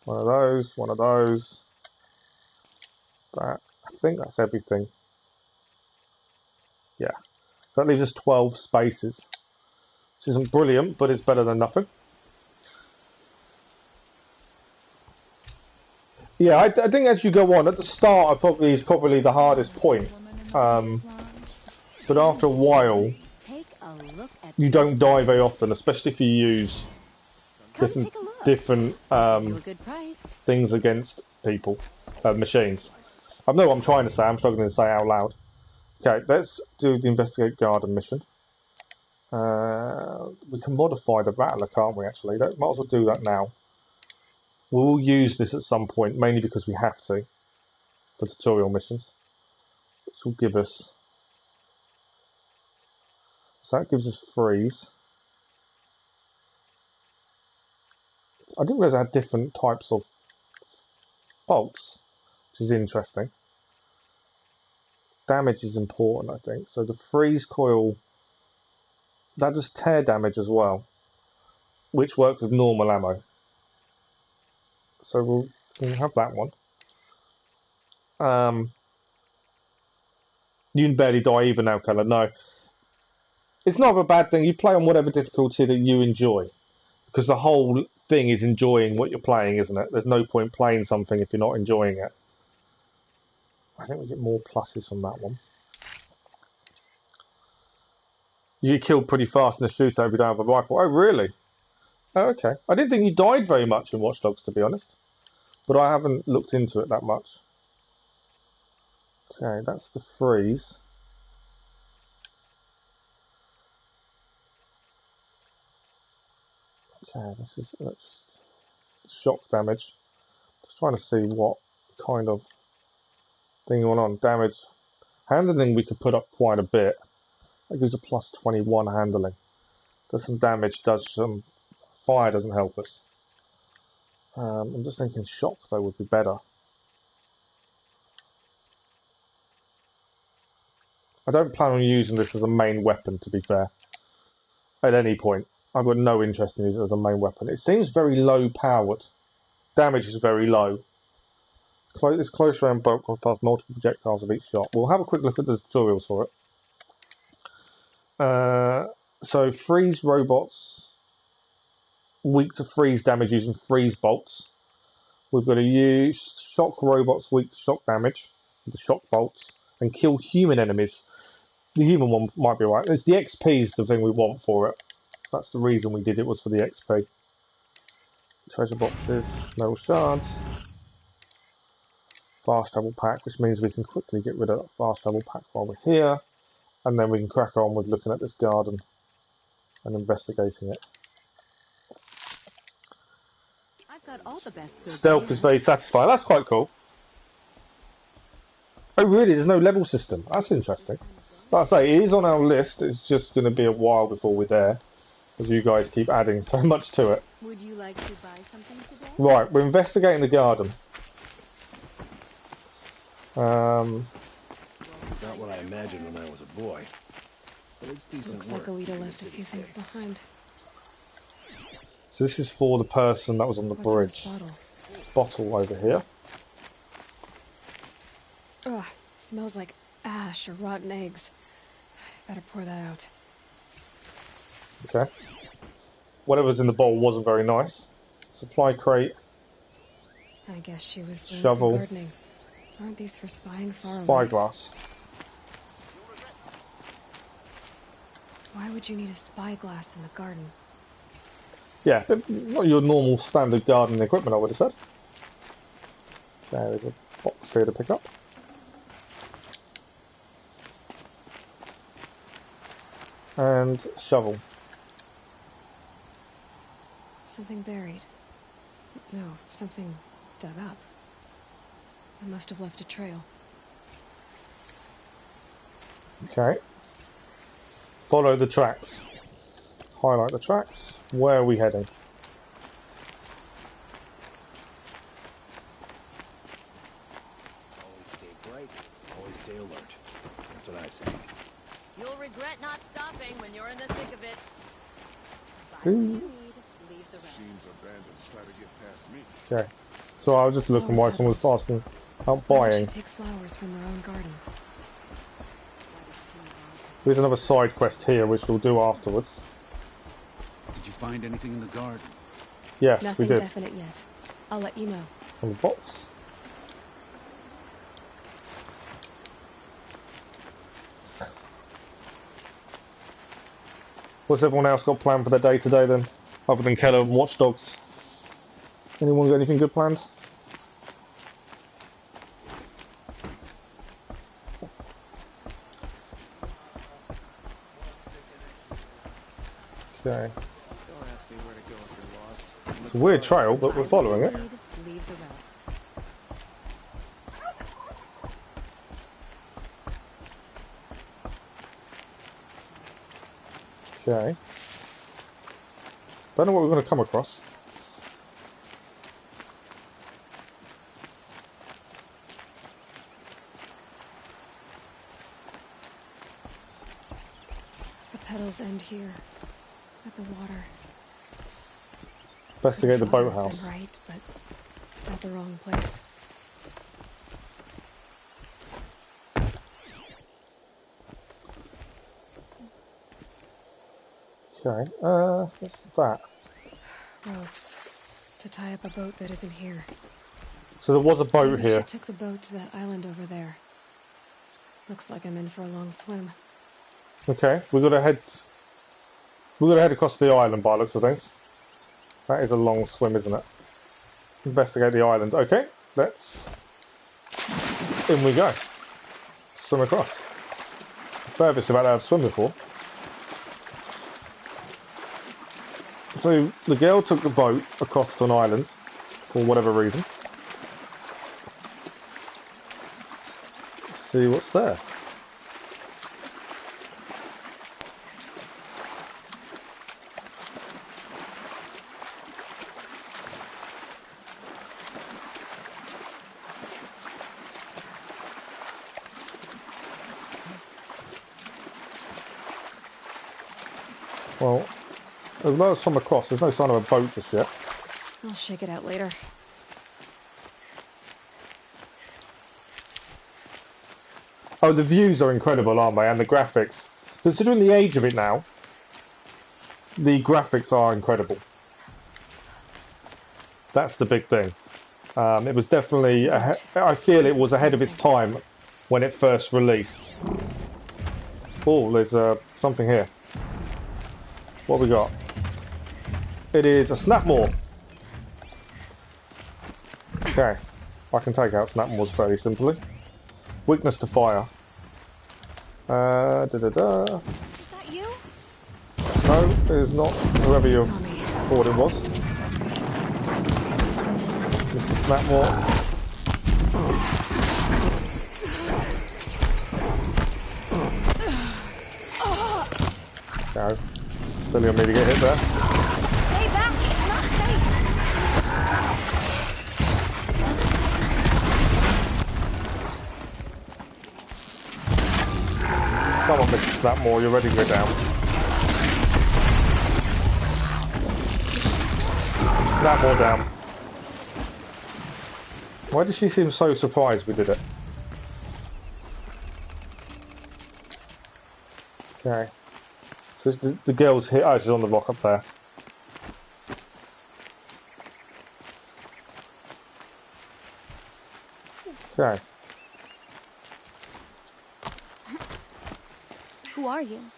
One of those. One of those. That. I think that's everything. Yeah. So that leaves us 12 spaces. Which isn't brilliant, but it's better than nothing. Yeah, I think as you go on, at the start is probably the hardest point. But after a while, you don't die very often, especially if you use different things against people, machines. I know what I'm trying to say, I'm struggling to say it out loud. Okay, let's do the Investigate Garden mission. We can modify the Rattler, can't we, actually? Might as well do that now. We'll use this at some point, mainly because we have to, for tutorial missions. Which will give us... So that gives us freeze. I didn't realise I had different types of bolts, which is interesting. Damage is important, I think. So the freeze coil, that does tear damage as well, which works with normal ammo. So we'll We'll have that one. You barely die either now, Keller. No. It's not a bad thing. You play on whatever difficulty that you enjoy. Because the whole thing is enjoying what you're playing, isn't it? There's no point playing something if you're not enjoying it. I think we get more pluses from that one. You get killed pretty fast in a shootout if you don't have a rifle. Oh, really? Oh, okay. I didn't think you died very much in Watch Dogs, to be honest. But I haven't looked into it that much. Okay, that's the freeze. Okay, this is just shock damage. Just trying to see what kind of thing going on. Damage. Handling we could put up quite a bit. That gives a plus 21 handling. Does some damage, does some fire, doesn't help us. I'm just thinking shock though would be better. I don't plan on using this as a main weapon, to be fair. At any point. I've got no interest in using it as a main weapon. It seems very low powered. Damage is very low. This close range bolt can pass multiple projectiles with each shot. We'll have a quick look at the tutorials for it. So freeze robots weak to freeze damage using freeze bolts. We've got to use shock robots weak to shock damage with the shock bolts and kill human enemies. The human one might be right. It's the XP is the thing we want for it. That's the reason we did it, was for the XP. Treasure boxes, metal shards. Fast travel pack, which means we can quickly get rid of that fast travel pack while we're here. And then we can crack on with looking at this garden and investigating it. I've got all the best Stealth is very satisfying. That's quite cool. Oh really? There's no level system. That's interesting. Like I say, it is on our list. It's just going to be a while before we're there, as you guys keep adding so much to it. Would you like to buy something today? Right, we're investigating the garden. It's not what I imagined when I was a boy. But it's decent Looks work. like Alita left a few things behind. So this is for the person that was on the bridge. Bottle over here. Ugh, smells like ash or rotten eggs. Better pour that out. Okay. Whatever's in the bowl wasn't very nice. Supply crate. I guess she was doing Shovel. some gardening. Aren't these for spying far away? Spyglass. Why would you need a spyglass in the garden? Yeah, not your normal standard gardening equipment, I would have said. There's a box here to pick up. And shovel. Something buried. No, something dug up. I must have left a trail. Okay. Follow the tracks. Highlight the tracks. Where are we heading? Always stay bright, always stay alert. That's what I say. You'll regret not stopping when you're in the thick of it. Ooh. Leave the rest. Seems abandoned. Try to get past me. Okay. So I was just looking why someone was asking about buying. Take flowers from their own garden. There's another side quest here which we'll do afterwards. Did you find anything in the garden? Yes, Nothing we did. definite yet. I'll let you know. On the box. What's everyone else got planned for their day today then? Other than Keller and Watch Dogs. Anyone got anything good planned? Okay. Don't ask me where to go if you're lost. It's a weird trail, but we're following it. Leave the rest. Okay. Don't know what we're going to come across. The petals end here, at the water. Investigate the My father boathouse. had been right, but At the wrong place. Okay, what's that? Ropes. To tie up a boat that isn't here. So there was a boat Maybe here. she took the boat to that island over there. Looks like I'm in for a long swim. Okay, we've got to head across the island by the looks of things. That is a long swim, isn't it? Investigate the island. Okay, let's... In we go. Swim across. Furthest about to have swim before. So the girl took the boat across to an island for whatever reason. Let's see what's there. Well, there's no swim across. There's no sign of a boat just yet. I'll shake it out later. Oh, the views are incredible, aren't they? And the graphics. Considering the age of it now, the graphics are incredible. That's the big thing. It was definitely... I feel it was ahead of its time when it first released. Oh, there's something here. What we got? It is a Snapmaw. Okay, I can take out Snapmaws fairly simply. Weakness to fire. Is that you? No, it is not whoever you thought it was. Just a Snapmaw. No. Silly on me to get hit there. Stay back, it's not safe. Come on, Mr. Snapmaw, you're ready to go down. Snapmaw down. Why does she seem so surprised we did it? Okay. So the girl's here. Oh, she's on the rock up there. Okay. Who are you?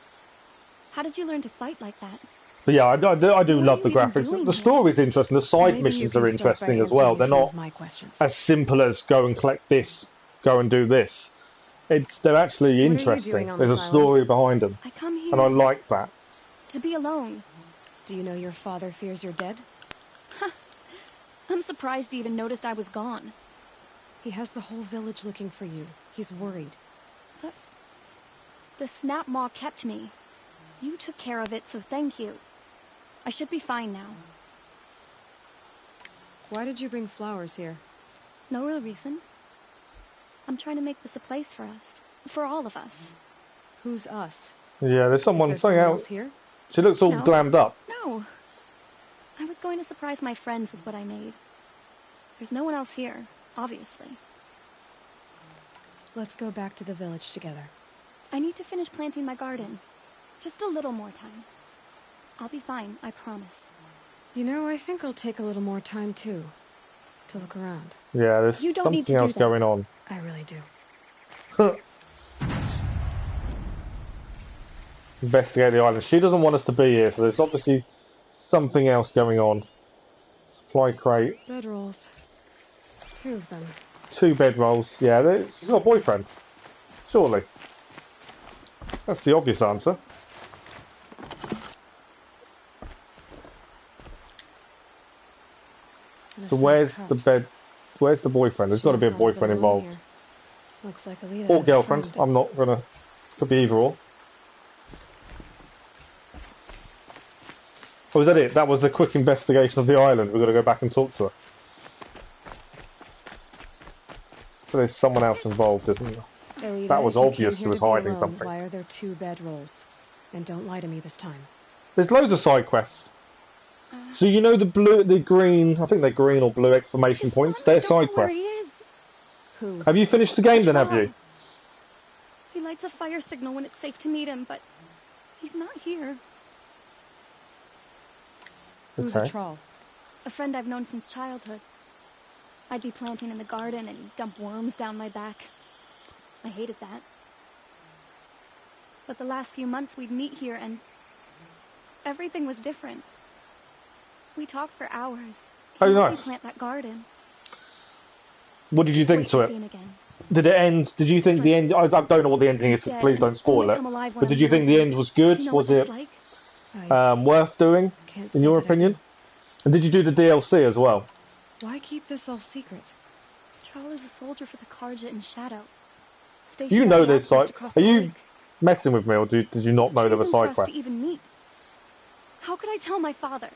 How did you learn to fight like that? But yeah, I do love the graphics. The story's interesting. The side missions are interesting as well. They're not as simple as go and collect this, go and do this. They're actually interesting. There's a story behind them. I come here and I like that. to be alone. Do you know your father fears you're dead? I'm surprised he even noticed I was gone. He has the whole village looking for you. He's worried. But the Snapmaw kept me. You took care of it, so thank you. I should be fine now. Why did you bring flowers here? No real reason. I'm trying to make this a place for us. For all of us. Who's us? Yeah, there's someone saying out. Here? She looks all glammed up. No. I was going to surprise my friends with what I made. There's no one else here, obviously. Let's go back to the village together. I need to finish planting my garden. Just a little more time. I'll be fine, I promise. You know, I think I'll take a little more time too. To look around. Yeah, there's something else going on. I really do. Investigate the island. She doesn't want us to be here, so there's obviously something else going on. Supply crate. Bedrolls. 2 of them. 2 bedrolls. Yeah, she's got a boyfriend. Surely. That's the obvious answer. So where's the bed? Where's the boyfriend? There's got to be a boyfriend involved. Looks like Alita or girlfriend. I'm not gonna. Could be either or. Oh, was that it? That was the quick investigation of the island. We've got to go back and talk to her. So there's someone else involved, isn't there? Alita, that was obvious she was hiding alone, something. Why are there 2 bedrolls? And don't lie to me this time. There's loads of side quests. So you know the blue, the green, I think they're green or blue exclamation points, they're side Where quests. he is. Who? Have you finished the game then, have you? He lights a fire signal when it's safe to meet him, but he's not here. Who's a troll? A friend I've known since childhood. I'd be planting in the garden and he'd dump worms down my back. I hated that. But the last few months we'd meet here and everything was different. We talked for hours. Oh, He helped nice. me plant that garden. What did you think to it? See him again. Did it end? Did you think the end? I don't know what the ending is, so please don't spoil it. But did you think the end was good? Was it worth doing, in your opinion? And did you do the DLC as well? Why keep this all secret? Troll is a soldier for the Karja in Shadow. You know there's side. Are you messing with me, or did you not know there were side quests? To even meet. How could I tell my father?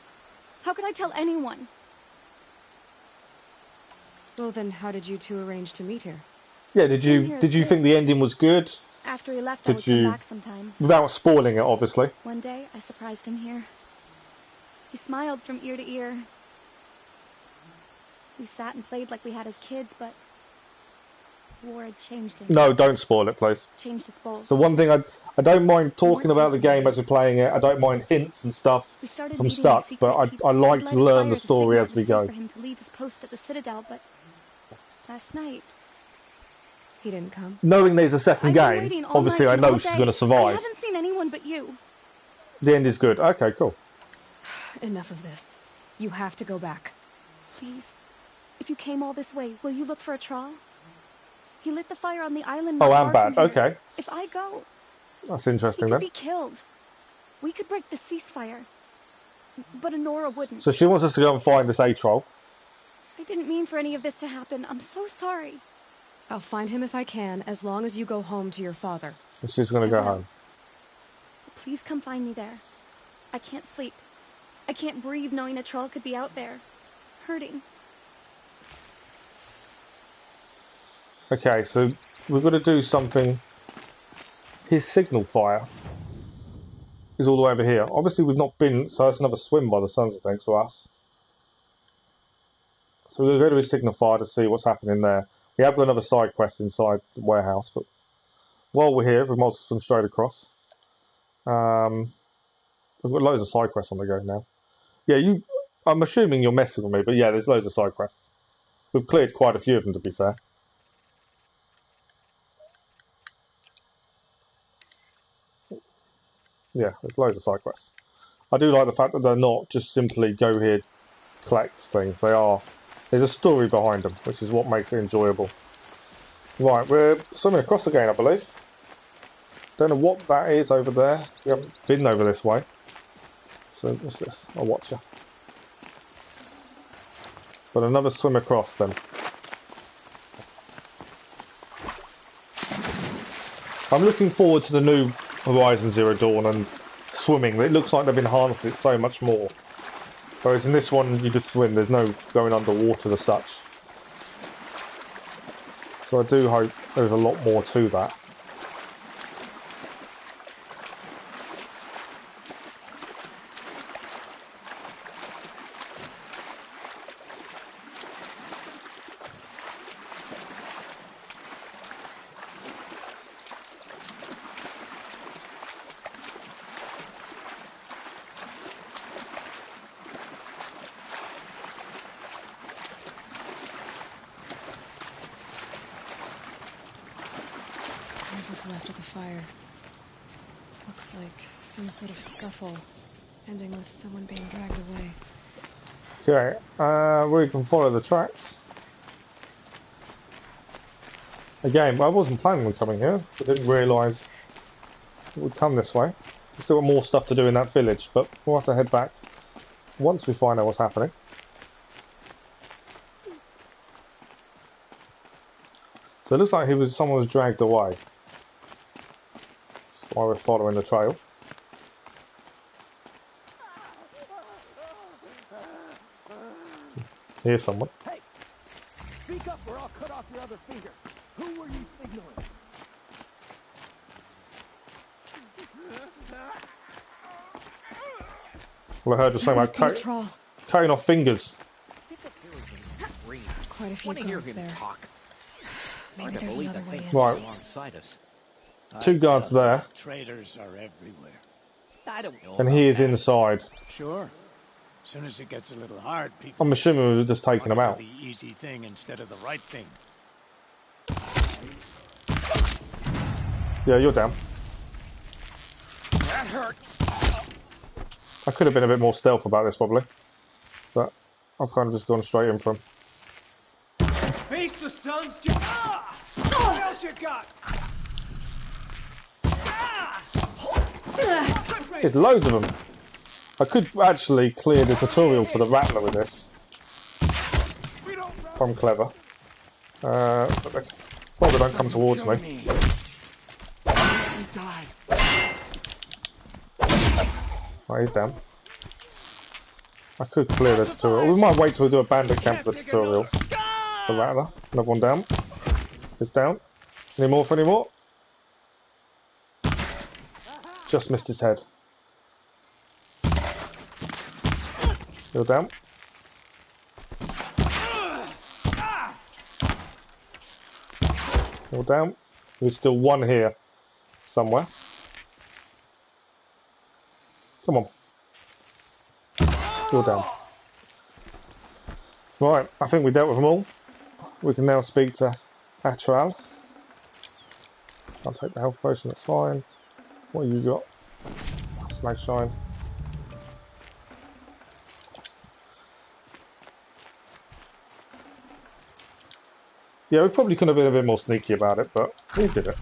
How could I tell anyone? Well, then, how did you two arrange to meet here? Yeah, did you think the ending was good? After he left, I would come back sometimes. Without spoiling it, obviously. One day, I surprised him here. He smiled from ear to ear. We sat and played like we had as kids, but war had changed him. No, don't spoil it, please. Changed us both. So one thing I don't mind talking about the game as we're playing it. I don't mind hints and stuff if I'm stuck, but I like to learn the story as we go. For him to leave his post at the Citadel, but last night he didn't come. Knowing there's a second game, obviously I know she's going to survive. I haven't seen anyone but you. The end is good. Okay, cool. Enough of this. You have to go back. Please. If you came all this way, will you look for a troll? He lit the fire on the island. Oh, and bad. Okay. If I go, that's interesting he then. could be killed. We could break the ceasefire, but Honora wouldn't. So she wants us to go and find this A-troll. I didn't mean for any of this to happen. I'm so sorry. I'll find him if I can, as long as you go home to your father. So she's going to go home. Please come find me there. I can't sleep. I can't breathe knowing a troll could be out there, hurting. Okay, so we've got to do something. His signal fire is all the way over here. Obviously we've not been, so that's another swim by the sounds of things for us. So we're going to go to his signal fire to see what's happening there. We have got another side quest inside the warehouse, but while we're here, we might as well swim straight across. We've got loads of side quests on the go now. Yeah, I'm assuming you're messing with me, but yeah, there's loads of side quests. We've cleared quite a few of them, to be fair. Yeah, there's loads of side quests. I do like the fact that they're not just simply go here, collect things. There's a story behind them, which is what makes it enjoyable. Right, we're swimming across again, I believe. Don't know what that is over there. We haven't been over this way. So what's this? I'll watch you. But another swim across then. I'm looking forward to the new Horizon Zero Dawn and swimming. It looks like they've enhanced it so much more. Whereas in this one, you just swim. There's no going underwater as such. So I do hope there's a lot more to that. Here's what's left of the fire. Looks like some sort of scuffle, ending with someone being dragged away. Okay, we can follow the tracks. Again, I wasn't planning on coming here. I didn't realise it would come this way. We've still got more stuff to do in that village, but we'll have to head back once we find out what's happening. So it looks like someone was dragged away. That's why we're following the trail. Here's someone. Hey! Speak up or I'll cut off your other finger. Who were you signaling? Well, I heard you saying about Troll. cutting off fingers. Quite a few guards there. Maybe there's another way in. Right. Two guards there. Traitors are everywhere. I don't know. And he is inside. Sure. As soon as it gets a little hard, people. I'm assuming we're just taking him out. The easy thing instead of the right thing. Yeah, you're down. That hurt. I could have been a bit more stealth about this probably, but I've kind of just gone straight in for him. Face the sun's. What else you got? There's loads of them. I could actually clear the tutorial for the Rattler with this. If I'm clever. But they probably don't come towards me. Right, he's down. I could clear the tutorial. We might wait till we do a bandit camp for the tutorial. The Rattler. Another one down. It's down. Any more for any more? Just missed his head. You're down. You're down. There's still one here. Somewhere. Come on. You're down. Right, I think we dealt with them all. We can now speak to Atral. I'll take the health potion, that's fine. What have you got? Slag shine. Yeah, we probably could have been a bit more sneaky about it, but we did it.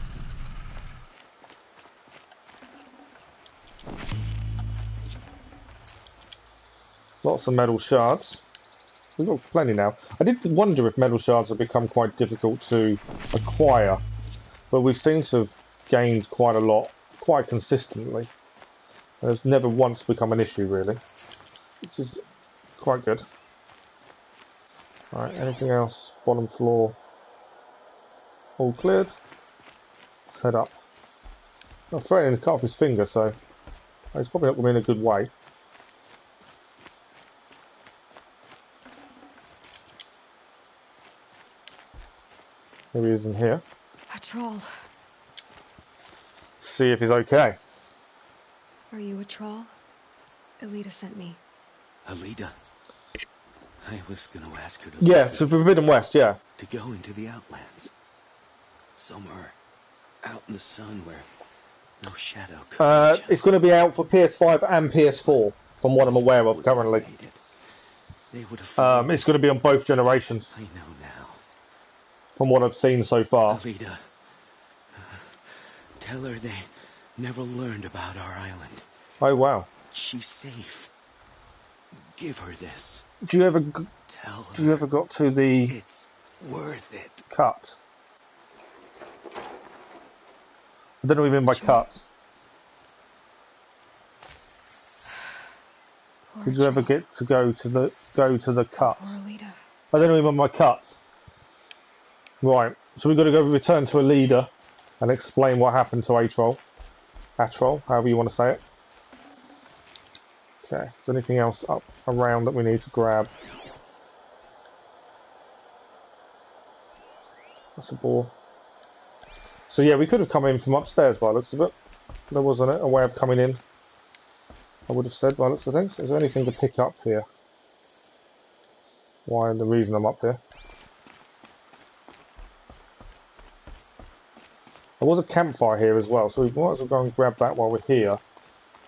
Lots of metal shards. We've got plenty now. I did wonder if metal shards have become quite difficult to acquire, but we've seemed to have gained quite a lot, quite consistently. It's never once become an issue, really, which is quite good. Alright, anything else? Bottom floor. All cleared. Let's head up. I'm threatening to cut off his finger, so he's probably not going to be in a good way. Maybe he isn't here. A troll. See if he's okay. Are you a troll? Elita sent me. Alita? I was gonna ask her to Yeah, so Forbidden West, yeah. to go into the Outlands. Somewhere out in the sun where no shadow could It's going to be out for PS5 and PS4, from what I'm aware of currently. They would have It's going to be on both generations. I know now. From what I've seen so far. Alita, tell her they never learned about our island. Oh wow. She's safe. Give her this. Do you ever Tell her do you ever got to the it's worth it. cut? I don't know what you mean by cut. Did you ever get to go to the cut? Alita. I don't know what you mean by cut. Right, so we've got to go return to a leader and explain what happened to Atrol. Atrol, however you want to say it. Okay, is there anything else up around that we need to grab? That's a bore. So yeah, we could have come in from upstairs by the looks of it. There wasn't a way of coming in, I would have said by the looks of things. Is there anything to pick up here? Why the reason I'm up here? There was a campfire here as well, so we might as well go and grab that while we're here,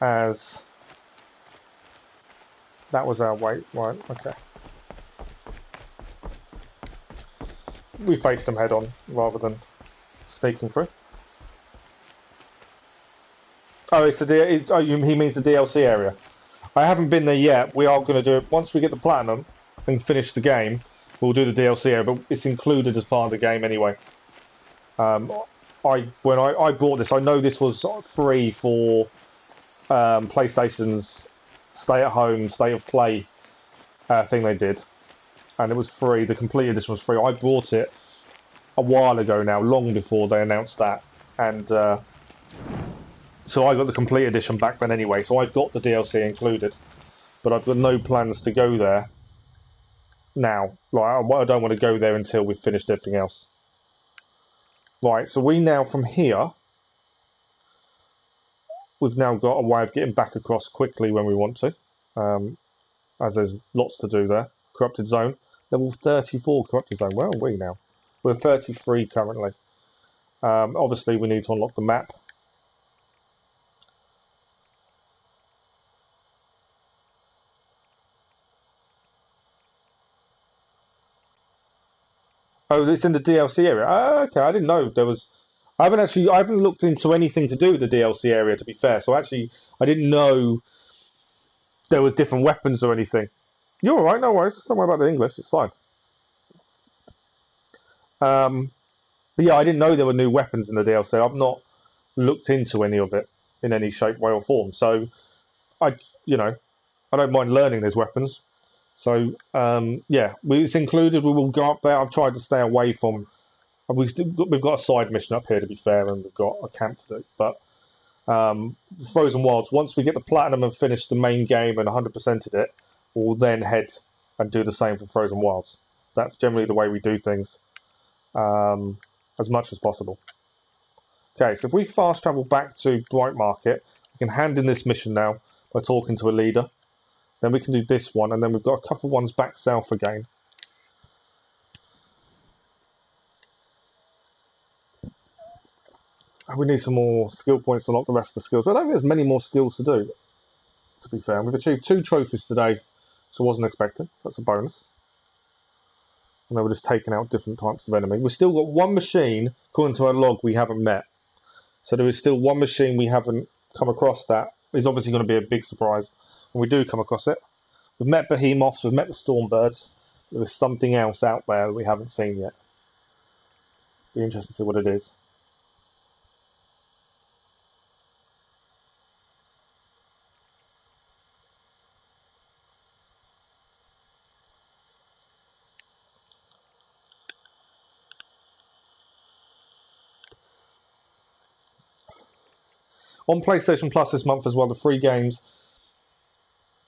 as that was our weight. Right, okay. We faced them head on rather than sneaking through. Oh, it's he means the DLC area. I haven't been there yet. We are going to do it once we get the platinum and finish the game. We'll do the DLC area, but it's included as part of the game anyway. When I bought this, I know this was free for PlayStation's Stay at Home, State of Play thing they did, and it was free. The complete edition was free. I bought it a while ago now, long before they announced that, and so I got the complete edition back then anyway. So I've got the DLC included, but I've got no plans to go there now. Like, I don't want to go there until we've finished everything else. Right, so we now, from here, we've now got a way of getting back across quickly when we want to, as there's lots to do there. Corrupted Zone. Level 34 Corrupted Zone. Where are we now? We're 33 currently. Obviously, we need to unlock the map. Oh, it's in the DLC area. Oh, okay, I didn't know there was. I haven't looked into anything to do with the DLC area, to be fair. So actually, I didn't know there was different weapons or anything. You're all right, no worries. Don't worry about the English. It's fine. But yeah, I didn't know there were new weapons in the DLC. I've not looked into any of it in any shape, way, or form. So I don't mind learning these weapons. So yeah, it's included. We will go up there. I've tried to stay away from. We've got a side mission up here, to be fair, and we've got a camp to do. But Frozen Wilds, once we get the platinum and finish the main game and 100%ed it, we'll then head and do the same for Frozen Wilds. That's generally the way we do things, as much as possible. Okay, so if we fast travel back to Bright Market, we can hand in this mission now by talking to a leader. Then we can do this one, and then we've got a couple ones back south again. We need some more skill points to unlock the rest of the skills. But I don't think there's many more skills to do, to be fair. We've achieved 2 trophies today, so I wasn't expecting. That's a bonus. And they were just taking out different types of enemy. We've still got one machine, according to our log, we haven't met. So there is still one machine we haven't come across that is obviously going to be a big surprise when we do come across it. We've met behemoths, we've met the stormbirds. There is something else out there that we haven't seen yet. Be interested to see what it is. On PlayStation Plus this month as well, the free games.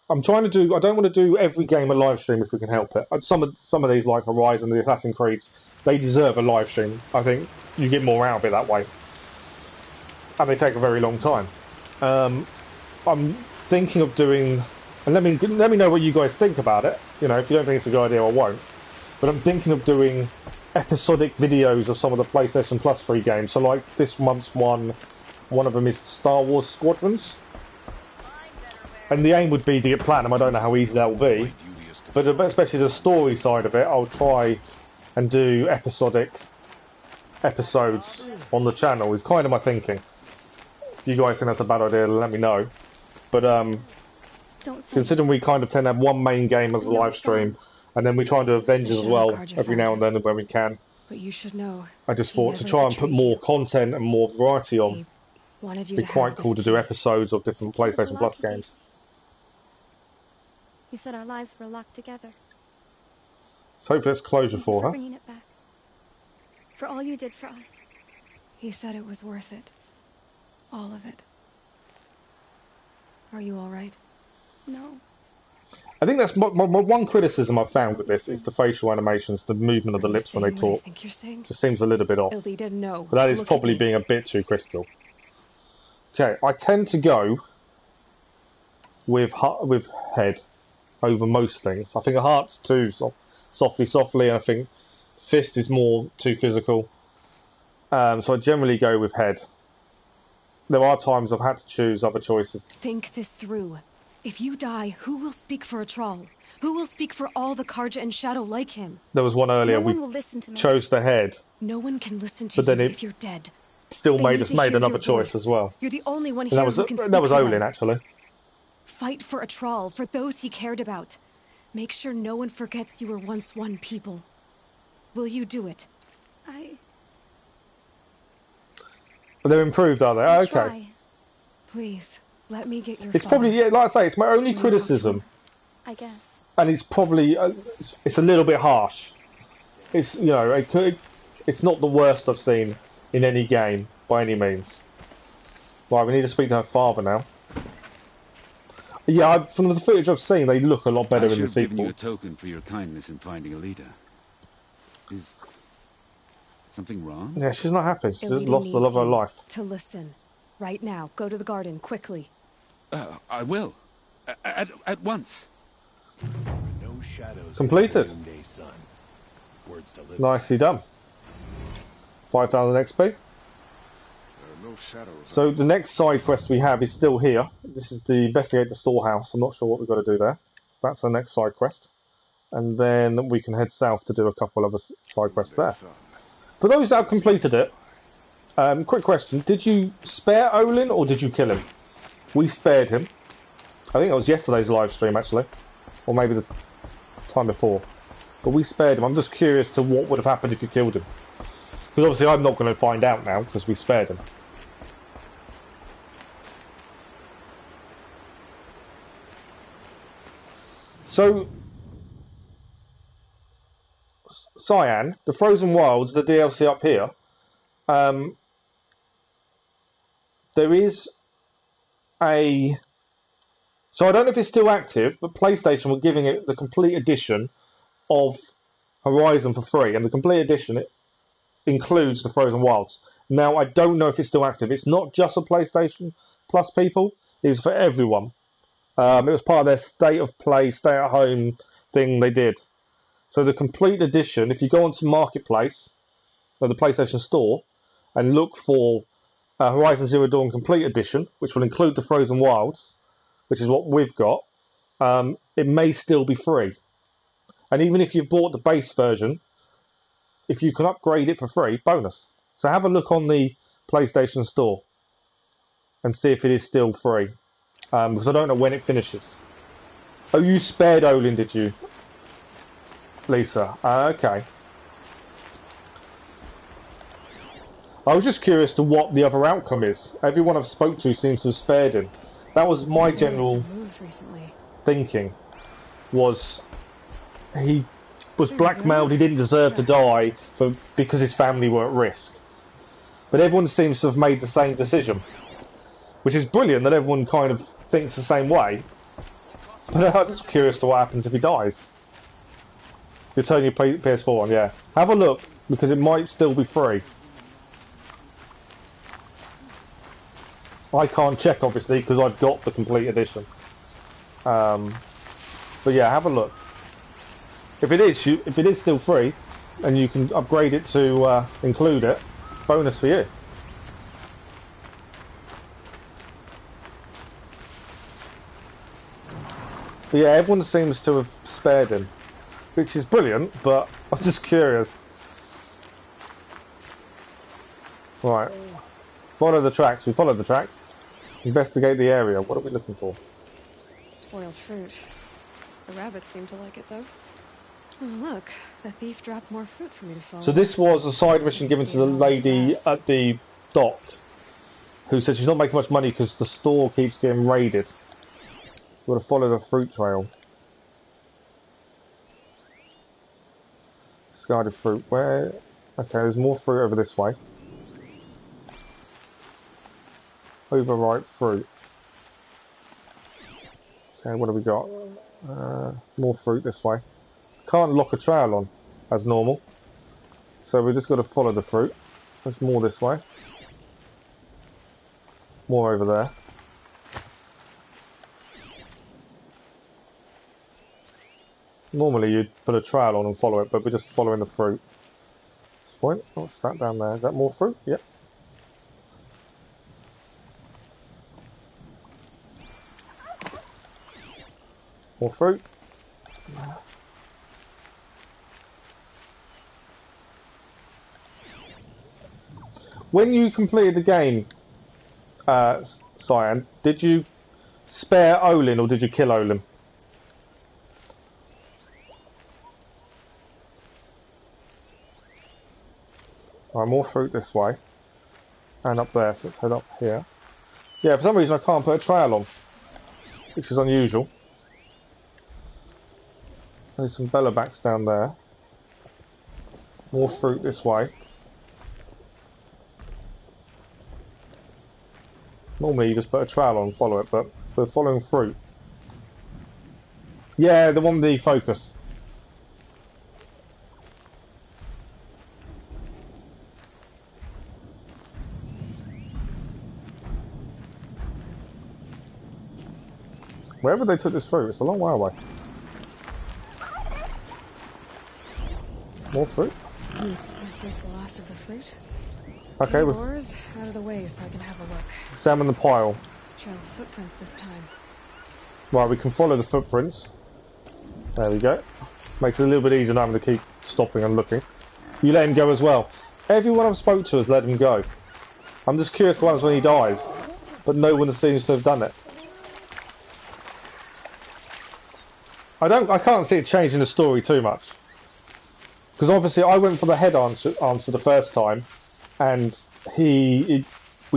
I'm trying to do. I don't want to do every game a live stream if we can help it. Some of these, like Horizon, the Assassin's Creeds, they deserve a live stream. I think you get more out of it that way, and they take a very long time. I'm thinking of doing, and let me know what you guys think about it. You know, if you don't think it's a good idea, I won't. But I'm thinking of doing episodic videos of some of the PlayStation Plus free games. So, like this month's one of them is Star Wars Squadrons. And the aim would be to get platinum. I don't know how easy that will be. But especially the story side of it, I'll try and do episodic episodes on the channel, is kind of my thinking. If you guys think that's a bad idea, let me know. But considering we kind of tend to have one main game as a live stream, and then we try and do Avengers as well every now and then when we can. But you should know. I just thought to try and put more content and more variety on. It'd be quite cool to do episodes of different PlayStation Plus games. He said our lives were locked together. So hopefully it's closure for her. Bringing it back. For all you did for us. He said it was worth it. All of it. Are you all right? No. I think that's my one criticism I've found with this is the facial animations, the movement of the lips when they talk. Just seems a little bit off. Elita, no. But that is probably being a bit too critical. Okay, I tend to go with head over most things. I think a heart's too softly, and I think fist is more too physical. So I generally go with head. There are times I've had to choose other choices. Think this through. If you die, who will speak for a troll? Who will speak for all the Karja and Shadow like him? There was one earlier, no one will listen to me. Chose the head. No one can listen to you if you're dead. Still made another choice as well. You're the only one here who can speak that was for Olin, them. actually. Fight for a troll, for those he cared about. Make sure no one forgets you were once one people. Will you do it? They're improved, are they? I'll okay. Try. Please, let me get your It's probably, yeah, like I say, it's my only criticism. I guess. And it's probably, it's a little bit harsh. It's, you know, it's not the worst I've seen in any game, by any means. Right, we need to speak to her father now. Yeah, from the footage I've seen, they look a lot better I in should the have given you sequel. a token for your kindness in finding a leader. Is something wrong? Yeah, she's not happy. She's Elida lost the love of her needs you life. to listen. Right now. Go to the garden, quickly. I will. At once. No shadows. Completed. Noonday sun. Words to live Nicely done. 5,000 XP. by. There are no shadows. So the next side quest we have is still here. This is the investigate the storehouse. I'm not sure what we've got to do there. That's the next side quest. And then we can head south to do a couple of other side quests there. For those that have completed it, quick question. Did you spare Olin or did you kill him? We spared him. I think it was yesterday's live stream actually. Or maybe the time before. But we spared him. I'm just curious to what would have happened if you killed him. Because obviously I'm not going to find out now because we spared him. So, Cyan, the Frozen Wilds, the DLC up here, there is a... So I don't know if it's still active, but PlayStation were giving it the complete edition of Horizon for free, and the complete edition includes the Frozen Wilds. Now, I don't know if it's still active. It's not just for PlayStation Plus people, it's for everyone. It was part of their State of Play, Stay at Home thing they did. So the complete edition, if you go onto Marketplace, or the PlayStation Store, and look for Horizon Zero Dawn Complete Edition, which will include the Frozen Wilds, which is what we've got, it may still be free. And even if you've bought the base version, if you can upgrade it for free, bonus. So have a look on the PlayStation Store and see if it is still free. Because I don't know when it finishes. Oh, you spared Olin, did you? Lisa. Okay. I was just curious to what the other outcome is. Everyone I've spoke to seems to have spared him. That was my general thinking. Was he was blackmailed, he didn't deserve to die because his family were at risk. But everyone seems to have made the same decision. Which is brilliant that everyone kind of thinks the same way. But I'm just curious to what happens if he dies. You turn your PS4 on, yeah. Have a look, because it might still be free. I can't check, obviously, because I've got the complete edition. But yeah, have a look. If it is still free, and you can upgrade it to include it, bonus for you. But yeah, everyone seems to have spared him, which is brilliant, but I'm just curious. Right. Follow the tracks. We follow the tracks. Investigate the area. What are we looking for? Spoiled fruit. The rabbits seem to like it, though. Oh, look. The thief dropped more fruit for me to follow. So this was a side mission given to the lady at the dock, who said she's not making much money because the store keeps getting raided. We've got to follow the fruit trail. Discarded fruit. Where? Okay, there's more fruit over this way. Overripe fruit. Okay, what have we got? More fruit this way. Can't lock a trail on as normal. So we just got to follow the fruit. There's more this way. More over there. Normally you'd put a trail on and follow it, but we're just following the fruit. This point. What's that down there? Is that more fruit? Yep. More fruit. When you completed the game, Cyan, did you spare Olin or did you kill Olin? Alright, more fruit this way. And up there, so let's head up here. Yeah, for some reason I can't put a trail on, which is unusual. There's some bellowbacks down there. More fruit this way. Normally you just put a trail on and follow it, but we're following fruit. Yeah, the one with the focus. Wherever they took this fruit, it's a long way away. More fruit? Is this the last of the fruit? Okay, with Doors out of the way so I can have a look. examine the pile. Trail of footprints this time. Right, we can follow the footprints. There we go. Makes it a little bit easier not having to keep stopping and looking. You let him go as well. Everyone I've spoke to has let him go. I'm just curious what happens when he dies, but no one seems to have done it. I can't see it changing the story too much. Because obviously I went for the head answer the first time, and we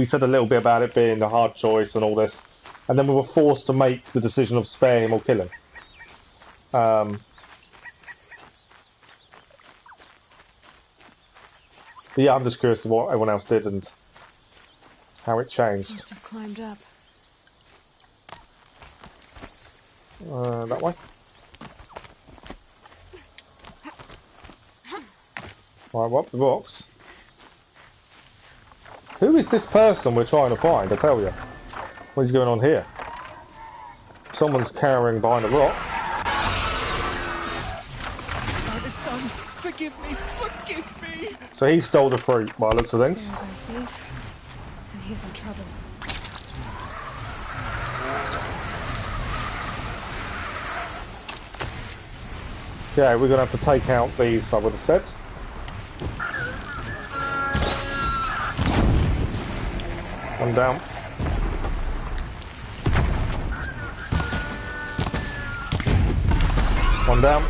said a little bit about it being a hard choice and all this, and then we were forced to make the decision of spare him or kill him. But yeah, I'm just curious to what everyone else did and how it changed. Must have climbed up. That way. Right, well, the box. Who is this person we're trying to find? I tell you. What is going on here? Someone's cowering behind a rock. Father, son, forgive me, forgive me. So he stole the fruit by the looks of things. There's our thief, and he's in trouble. Yeah, we're going to have to take out these, I would have said. One down. One down.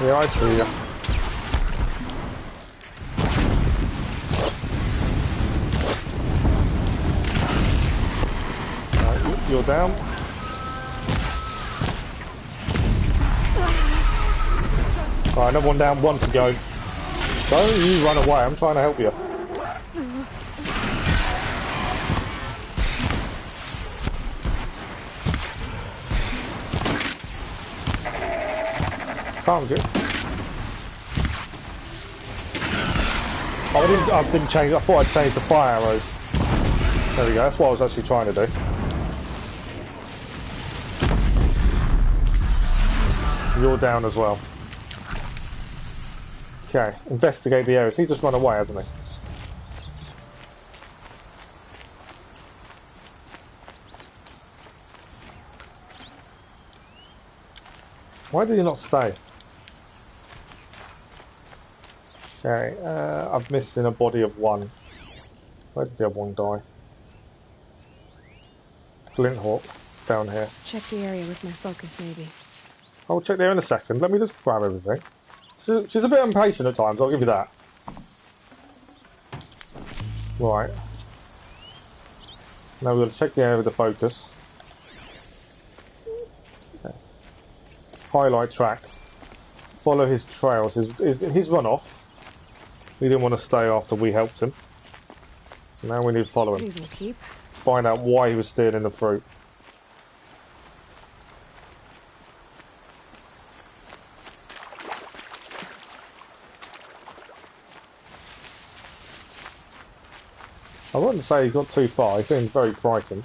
Yeah, I see you. Right, you're down. Right, another one down, one to go. Don't you run away, I'm trying to help you. Can't get. Oh, I didn't change. I thought I'd change the fire arrows. There we go. That's what I was actually trying to do. You're down as well. Okay, investigate the areas. He just run away, hasn't he? Why did he not stay? Okay, I've missed in a body of one. Where did the other one die? Glint Hawk, down here. Check the area with my focus, maybe. I'll check there in a second. Let me just grab everything. She's a bit impatient at times, I'll give you that. Right. Now we've got to check the area with the focus. Okay. Highlight track. Follow his trails. His run off. He didn't want to stay after we helped him. So now we need to follow him. These will keep. Find out why he was stealing the fruit. I wouldn't say he got too far, he seems very frightened.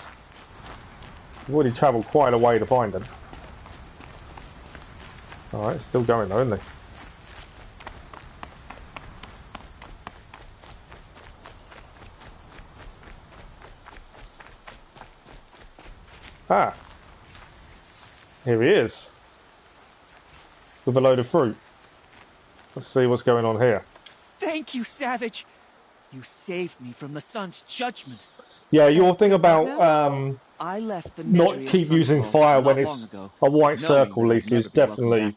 We've already travelled quite a way to find him. Alright, still going though, isn't he? Ah! Here he is. With a load of fruit. Let's see what's going on here. Thank you, Savage. You saved me from the sun's judgment. Yeah, your thing about I left the not keep using fire when it's a white circle, Lisa, is definitely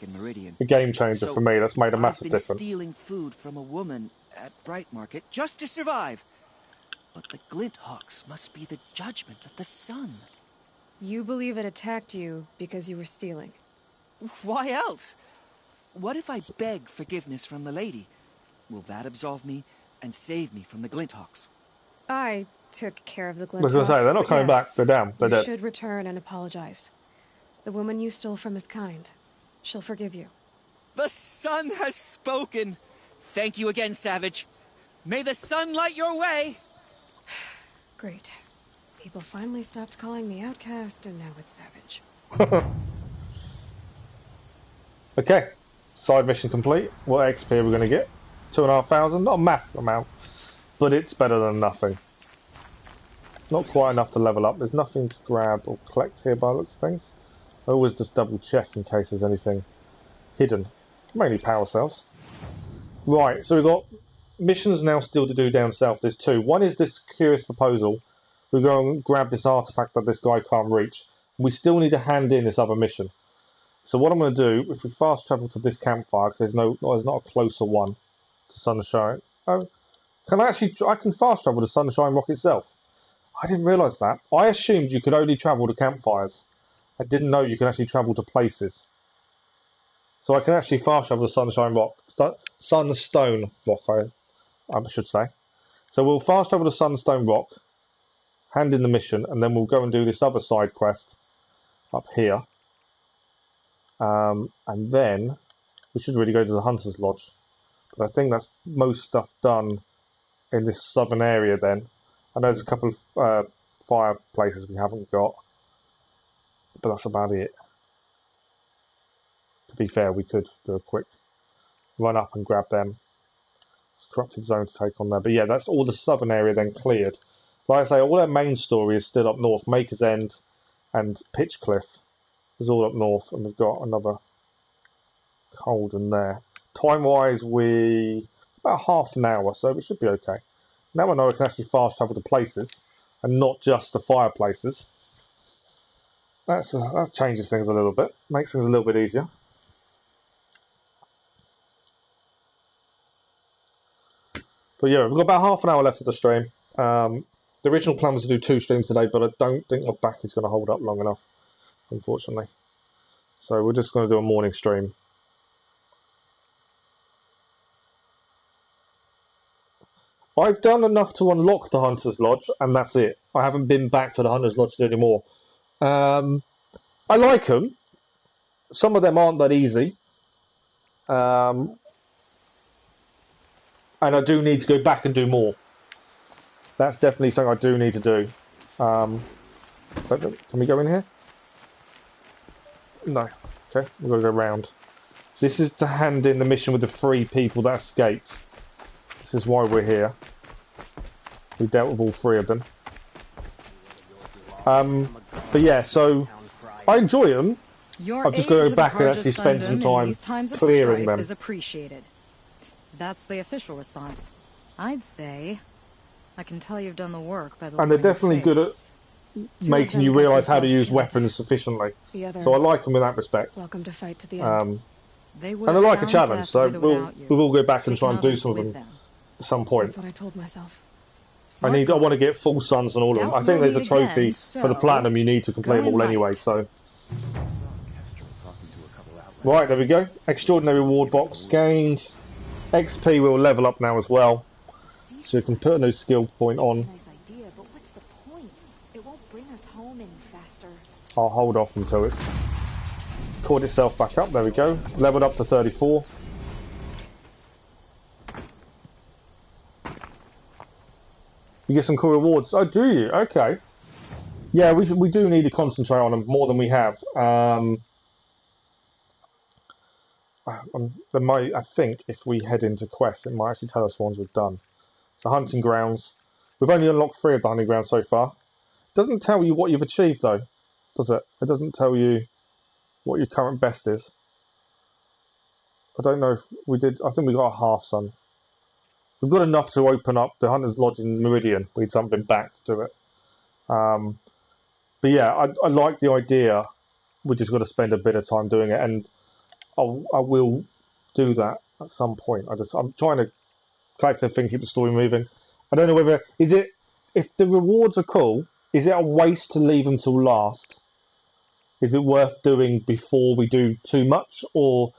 a game changer for me. That's made a massive difference. I've been stealing food from a woman at Bright Market just to survive. But the glint hawks must be the judgment of the sun. You believe it attacked you because you were stealing? Why else? What if I beg forgiveness from the lady? Will that absolve me and save me from the glint hawks? I took care of the I was going to say, they're not coming back. They're down. They're you dead. should return and apologize. The woman you stole from is kind. She'll forgive you. The sun has spoken. Thank you again, Savage. May the sun light your way. Great. People finally stopped calling me outcast, and now it's Savage. Okay. Side mission complete. What XP are we going to get? 2,500. Not a massive amount, but it's better than nothing. Not quite enough to level up. There's nothing to grab or collect here by the looks of things. I always just double check in case there's anything hidden. Mainly power cells. Right, so we've got missions now still to do down south. There's two. One is this curious proposal. We're going to grab this artifact that this guy can't reach. We still need to hand in this other mission. So what I'm going to do, if we fast travel to this campfire, because there's not a closer one to Sunshine. Oh, I can fast travel to Sunshine Rock itself. I didn't realise that. I assumed you could only travel to campfires. I didn't know you can actually travel to places. So I can actually fast travel to Sunshine Rock. Sunstone Rock, I should say. So we'll fast travel to Sunstone Rock, hand in the mission, and then we'll go and do this other side quest up here. And then we should really go to the Hunter's Lodge. But I think that's most stuff done in this southern area then. I know there's a couple of fireplaces we haven't got, but that's about it. To be fair, we could do a quick run up and grab them. It's a corrupted zone to take on there. But yeah, that's all the southern area then cleared. Like I say, all our main story is still up north. Maker's End and Pitchcliff is all up north, and we've got another Holden there. Time-wise, about half an hour, so we should be okay. Now I know I can actually fast travel to places, and not just the fireplaces. That changes things a little bit, makes things a little bit easier. But yeah, we've got about half an hour left of the stream. The original plan was to do 2 streams today, but I don't think my back is going to hold up long enough, unfortunately. So we're just going to do a morning stream. I've done enough to unlock the Hunter's Lodge, and that's it. I haven't been back to the Hunter's Lodge anymore. I like them. Some of them aren't that easy. And I do need to go back and do more. That's definitely something I do need to do. So can we go in here? No. Okay, we're going to go round. This is to hand in the mission with the 3 people that escaped. This is why we're here. We dealt with all 3 of them. But yeah, so I enjoy them. I'm just going to go back and actually spend some time clearing them. Is appreciated. That's the official response. I'd say I can tell you've done the work by the and they're definitely good at making you realise how to use weapons sufficiently. So I like them in that respect. Welcome to fight to the end. And I like a challenge, so we will go back and try and do some of them at some point. That's what I told myself. I want to get full suns on all of them. I think there's a trophy for the platinum you need to complete them all anyway, so. Right, there we go. Extraordinary reward box gained. XP will level up now as well. So you can put a new skill point on. Nice idea, but what's the point? It won't bring us home any faster. I'll hold off until it's caught itself back up. There we go. Leveled up to 34. You get some cool rewards. Oh, do you? Okay. Yeah, we do need to concentrate on them more than we have. I think if we head into quests, it might actually tell us ones we've done. So hunting grounds. We've only unlocked 3 of the hunting grounds so far. It doesn't tell you what you've achieved though, does it? It doesn't tell you what your current best is. I don't know if we did. I think we got a half sun. We've got enough to open up the Hunter's Lodge in Meridian. We need something back to do it. But yeah, I like the idea. We just got to spend a bit of time doing it, and I will do that at some point. I'm trying to collect everything, keep the story moving. I don't know whether if the rewards are cool, is it a waste to leave them till last? Is it worth doing before we do too much, or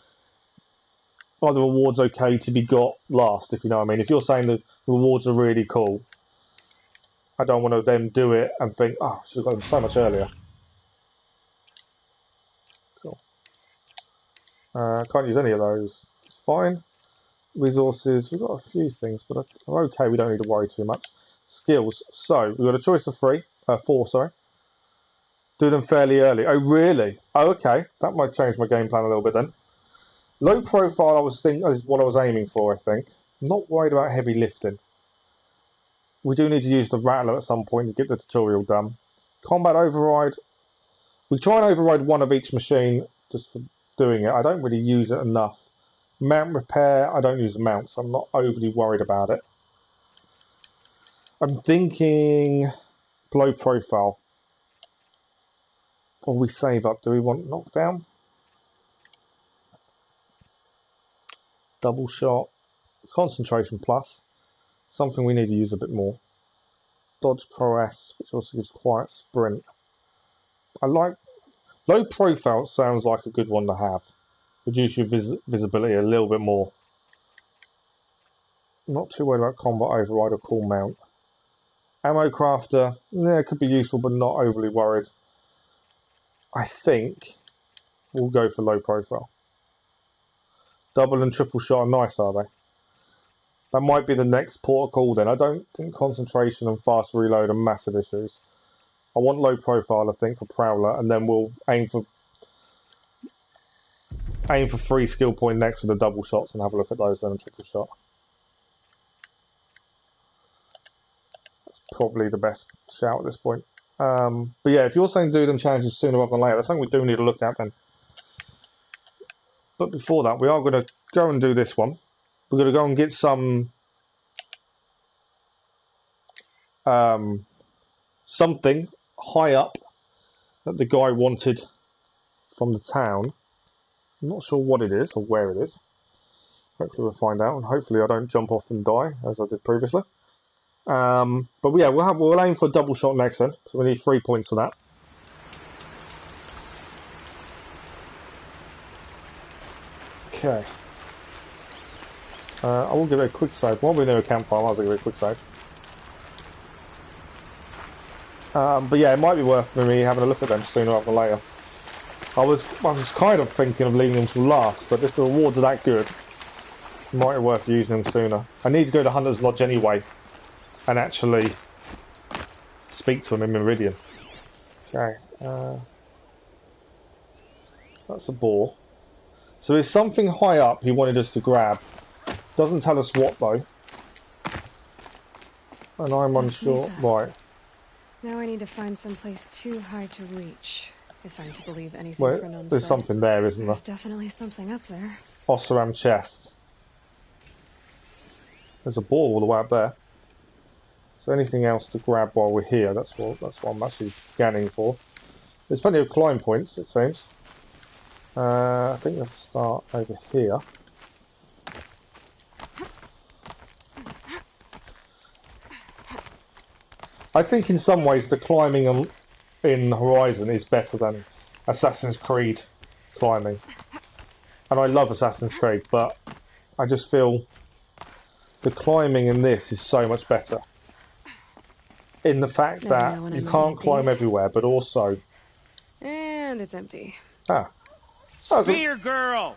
are the rewards okay to be got last, if you know what I mean? If you're saying the rewards are really cool, I don't want to then do it and think, oh, I should have got them so much earlier. Cool. Can't use any of those. Fine. Resources, we've got a few things, but are okay, we don't need to worry too much. Skills. So, we've got a choice of 4, sorry. Do them fairly early. Oh, really? Oh, okay. That might change my game plan a little bit then. Low profile, I was thinking, is what I was aiming for, I think. I'm not worried about heavy lifting. We do need to use the rattler at some point to get the tutorial done. Combat override. We try and override one of each machine just for doing it. I don't really use it enough. Mount repair, I don't use mounts, so I'm not overly worried about it. I'm thinking low profile. Or we save up. Do we want knockdown? Double shot. Concentration plus. Something we need to use a bit more. Dodge prowess, which also gives quiet sprint. I like low profile. Sounds like a good one to have. Reduce your visibility a little bit more. Not too worried about combat override or cool mount. Ammo crafter, yeah, it could be useful, but not overly worried. I think we'll go for low profile. Double and triple shot are nice, are they? That might be the next port of call then. I don't think concentration and fast reload are massive issues. I want low profile, I think, for Prowler, and then we'll aim for 3 skill point next for the double shots and have a look at those then and triple shot. That's probably the best shout at this point. But yeah, if you're saying do them challenges sooner rather than later, that's something we do need to look at then. But before that, we are going to go and do this one. We're going to go and get some something high up that the guy wanted from the town. I'm not sure what it is or where it is. Hopefully we'll find out, and hopefully I don't jump off and die as I did previously. But yeah, we'll aim for a double shot next then, so we need 3 points for that. Okay. I will give it a quick save. While we're near a campfire, I'll give it a quick save. But yeah, it might be worth me having a look at them sooner rather than later. I was kind of thinking of leaving them till last, but if the rewards are that good, it might be worth using them sooner. I need to go to Hunter's Lodge anyway, and actually speak to him in Meridian. Okay, that's a boar. So there's something high up he wanted us to grab. Doesn't tell us what though. And I'm unsure. Right. Now I need to find someplace too high to reach, if I'm to believe anything Frenon there's said. something there, isn't there? There's definitely something up there. Osram chest. There's a boar all the way up there. So anything else to grab while we're here? That's what I'm actually scanning for. There's plenty of climb points, it seems. I think let's start over here. I think in some ways the climbing in Horizon is better than Assassin's Creed climbing. And I love Assassin's Creed, but I just feel the climbing in this is so much better. In the fact that you can't climb everywhere, but also... And it's empty. Ah. Spear girl!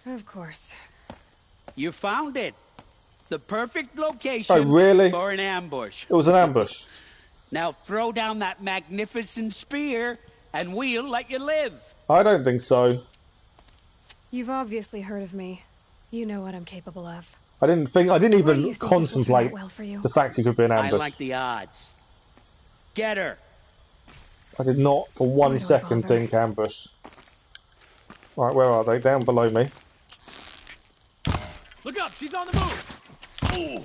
Of course. You found it. The perfect location for an ambush. It was an ambush. Now throw down that magnificent spear and we'll let you live. I don't think so. You've obviously heard of me. You know what I'm capable of. I didn't even contemplate the fact it could be an ambush. I like the odds. Get her. I did not for 1 second think ambush. Right, where are they? Down below me. Look up, she's on the move. Ooh.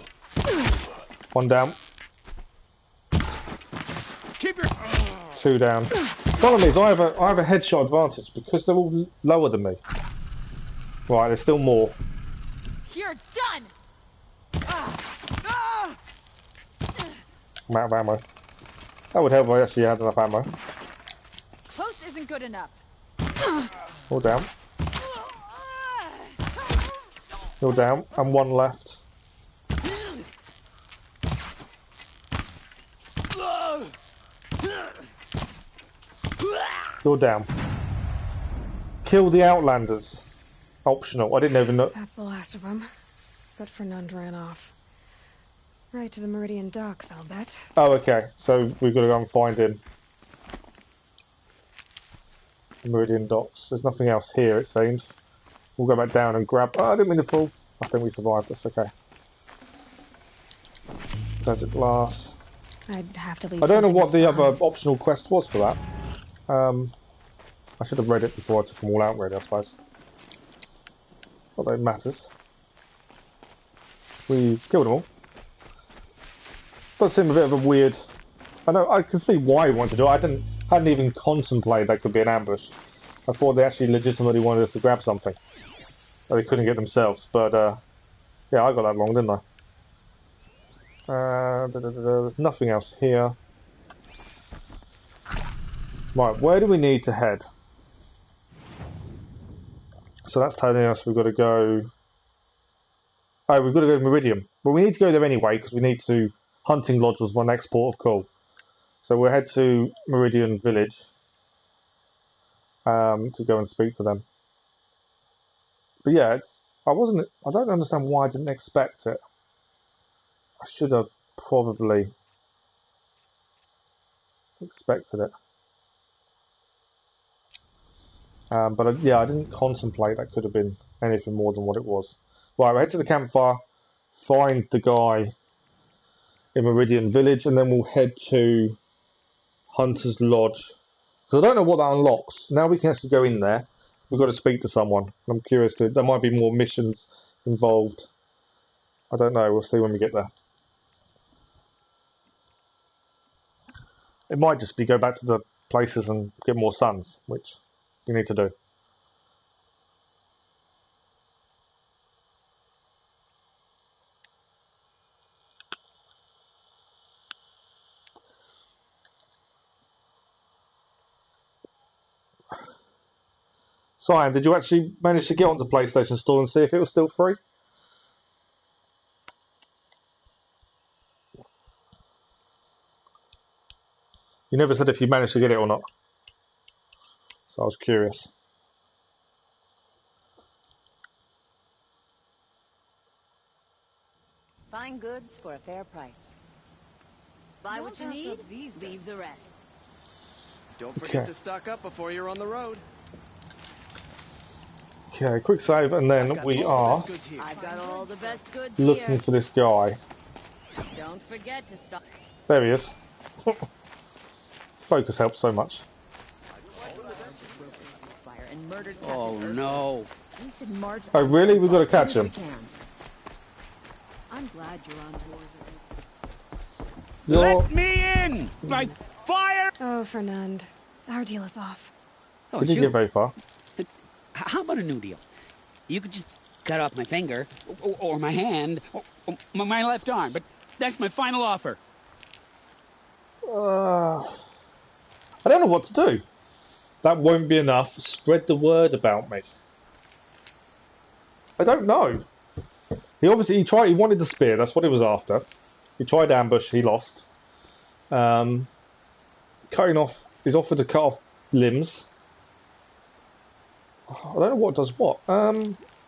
One down. Keep your... 2 down. Problem is, I have a headshot advantage because they're all lower than me. Right, there's still more. You're done. I'm out of ammo. That would help if I actually had enough ammo. Close isn't good enough. All down. All down, and 1 left. You're down. Kill the Outlanders. Optional. I didn't even know. That's the last of them. But Fernand ran off. Right to the Meridian docks, I'll bet. Oh, okay. So we've got to go and find him. Meridian docks. There's nothing else here, it seems. We'll go back down and grab... Oh, I didn't mean to fall. I think we survived. That's okay. Desert glass. I'd have to leave. I don't know what the other optional quest was for that. I should have read it before I took them all out, really, I suppose. Not that it matters. We killed them all. Does seem a bit of a weird... I know, I can see why he wanted to do it. I hadn't even contemplated that could be an ambush. I thought they actually legitimately wanted us to grab something that they couldn't get themselves. But, yeah, I got that wrong, didn't I? There's nothing else here. Right, where do we need to head? So that's telling us we've got to go... Oh, we've got to go to Meridian. Well, we need to go there anyway, because we need to... Hunting Lodge was my next port of call. So we'll head to Meridian Village to go and speak to them. But yeah, I don't understand why I didn't expect it. I should have probably expected it. But yeah, I didn't contemplate that could have been anything more than what it was. Right, we'll head to the campfire, find the guy in Meridian Village, and then we'll head to Hunter's Lodge. Because I don't know what that unlocks. Now we can actually go in there. We've got to speak to someone. I'm curious there might be more missions involved. I don't know. We'll see when we get there. It might just be go back to the places and get more suns, which we need to do. Cyan, did you actually manage to get onto PlayStation Store and see if it was still free? You never said if you managed to get it or not. So I was curious. Fine goods for a fair price. Buy what you need, leave the rest. Don't forget to stock up before you're on the road. Okay, quick save, and then we are I've got all the best goods looking here. for this guy. Don't forget to stop. There he is. Focus helps so much. Oh no. Oh really? We've got to catch him. I'm glad you're on board. Let me in! By fire! Oh, Fernand. Our deal is off. Oh, We didn't get very far. How about a new deal? You could just cut off my finger, or my hand, or my left arm, but that's my final offer. I don't know what to do. That won't be enough. Spread the word about me. I don't know. He wanted the spear, that's what he was after. He tried ambush, he lost. Cutting off, he's offered to cut off limbs. I don't know what does what.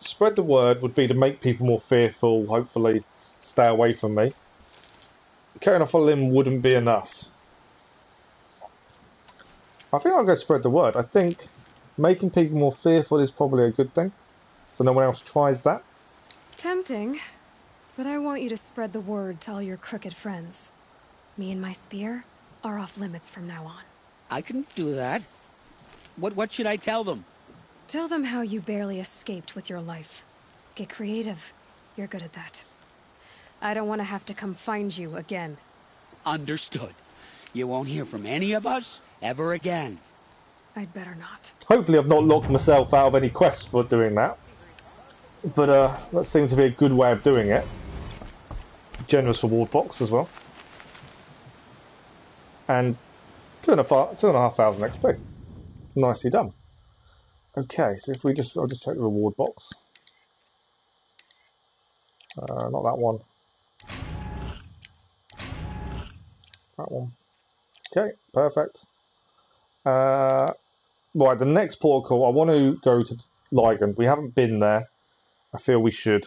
Spread the word would be to make people more fearful, hopefully stay away from me. Cutting off a limb wouldn't be enough. I think I'll go spread the word. I think making people more fearful is probably a good thing. So no one else tries that. Tempting, but I want you to spread the word to all your crooked friends. Me and my spear are off limits from now on. I can do that. What should I tell them? Tell them how you barely escaped with your life. Get creative. You're good at that. I don't want to have to come find you again. Understood. You won't hear from any of us ever again. I'd better not. Hopefully I've not locked myself out of any quests for doing that. But that seems to be a good way of doing it. Generous reward box as well. And 2,500 XP. Nicely done. Okay, so if I'll just check the reward box. Not that one. That one. Okay, perfect. Right, the next protocol, I want to go to Ligand. We haven't been there. I feel we should.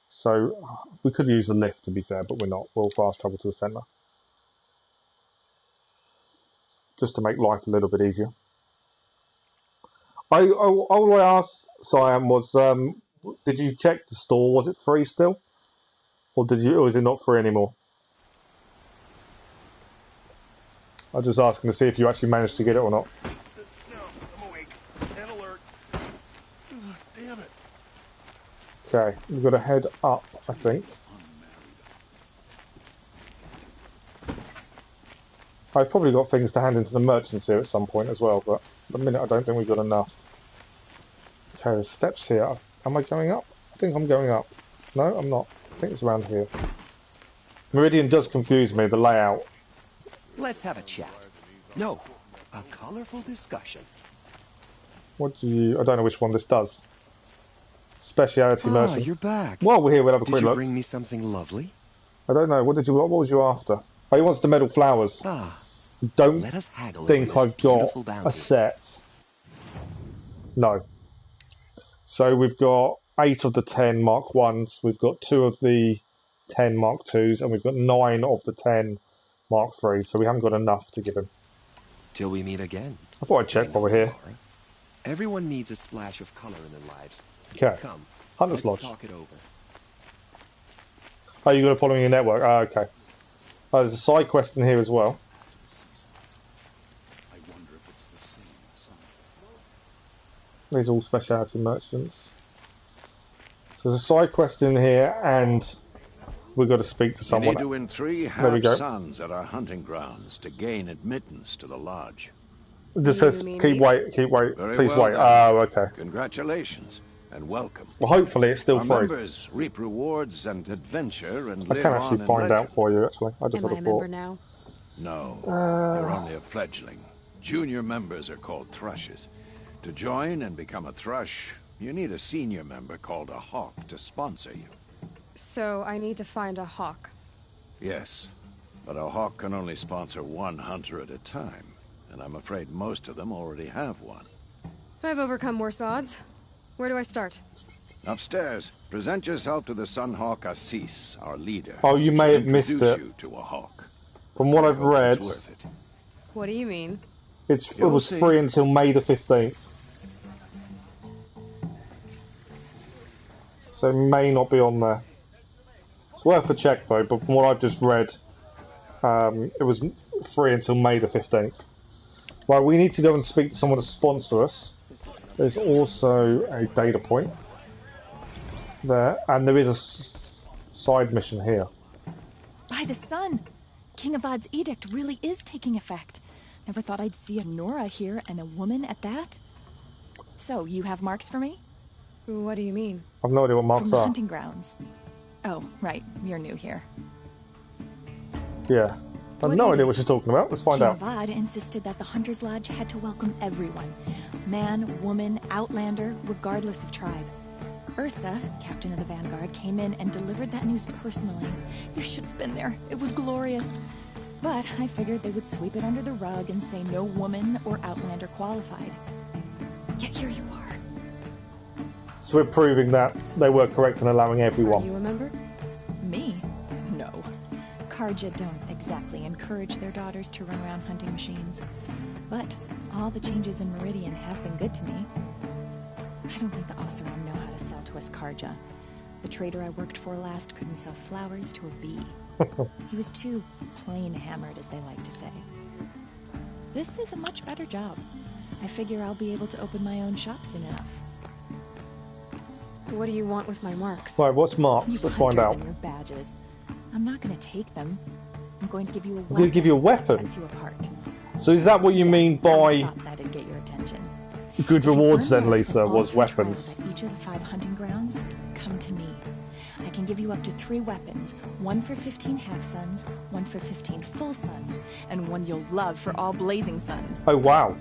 So, we could use the lift, to be fair, but we're not. We'll fast travel to the centre. Just to make life a little bit easier. All I asked Siam was, did you check the store? Was it free still? Or is it not free anymore? I was just asking to see if you actually managed to get it or not. No, I'm awake. And alert. Ugh, damn it. Okay, we've got to head up, I think. I've probably got things to hand into the merchants here at some point as well, but at the minute I don't think we've got enough. Okay, there's steps here. Am I going up? I think I'm going up. No, I'm not. I think it's around here. Meridian does confuse me, the layout. Let's have a chat. No, a colorful discussion. What do you... I don't know which one this does. Speciality merchant. You're back. While we're here, we'll have a quick look. Did you bring me something lovely? I don't know. What was you after? Oh, he wants the metal flowers. Don't Let us haggle think over I've this got beautiful bounty. a set. No. So we've got 8 of the 10 Mark 1s, we've got 2 of the 10 Mark 2s, and we've got 9 of the 10 Mark 3s, so we haven't got enough to give him. Till we meet again. I thought I'd check while we're here. Everyone needs a splash of color in their lives. Okay. Come, Hunter's let's Lodge. talk it over. Oh, you're going to follow me your network? Oh, okay. Oh, there's a side quest in here as well. These are all speciality merchants. So there's a side quest in here, and we've got to speak to someone. You need to win 3 There we go. half-suns at our hunting grounds to gain admittance to the lodge. It just says, keep wait, Very please well wait. done. Oh, okay. Congratulations and welcome. Well, hopefully it's still Our free. members reap rewards and adventure and I live can on actually in find legend. out for you, actually. I just Am had I a a thought. member now? No, you're only a fledgling. Junior members are called thrushes. To join and become a thrush, you need a senior member called a hawk to sponsor you. So I need to find a hawk. Yes, but a hawk can only sponsor 1 hunter at a time, and I'm afraid most of them already have one. I've overcome worse odds. Where do I start? Upstairs, present yourself to the Sunhawk Assis, our leader. Oh, you may She'll have missed introduce it. you to a hawk. From what I I've hope read, it's worth it. What do you mean? it You'll was see. free until May the 15th. So it may not be on there. It's worth a check though, but from what I've just read, it was free until May the 15th. Well, we need to go and speak to someone to sponsor us. There's also a data point there, and there is a side mission here. By the sun! King Avad's edict really is taking effect. Never thought I'd see a Nora here, and a woman at that. So, you have marks for me? What do you mean? I've no idea what marks From the are. hunting grounds. Oh, right. You're new here. Yeah. I have no idea what you're talking about. Let's find King out. Avad insisted that the Hunter's Lodge had to welcome everyone. Man, woman, outlander, regardless of tribe. Ursa, captain of the Vanguard, came in and delivered that news personally. You should have been there. It was glorious. But I figured they would sweep it under the rug and say no woman or outlander qualified. Yet here you are. So we're proving that they were correct in allowing everyone. Are you a member? Me? No. Karja don't exactly encourage their daughters to run around hunting machines. But all the changes in Meridian have been good to me. I don't think the Oseram know how to sell to us Karja. The trader I worked for last couldn't sell flowers to a bee. He was too plain hammered, as they like to say. This is a much better job. I figure I'll be able to open my own shop soon enough. What do you want with my marks? Right, what's marks? You Let's find hunters out. and your badges. I'm not going to take them. I'm going to give you a weapon. I'm going to give you a that weapon? sets you apart. So is that what you mean I by thought that'd get your attention. good If you rewards earn then, marks Lisa, at all was 3 weapons? trials at each of the 5 hunting grounds, come to me. I can give you up to 3 weapons, 1 for 15 half-suns, 1 for 15 full suns, and 1 you'll love for all blazing suns. Oh, wow.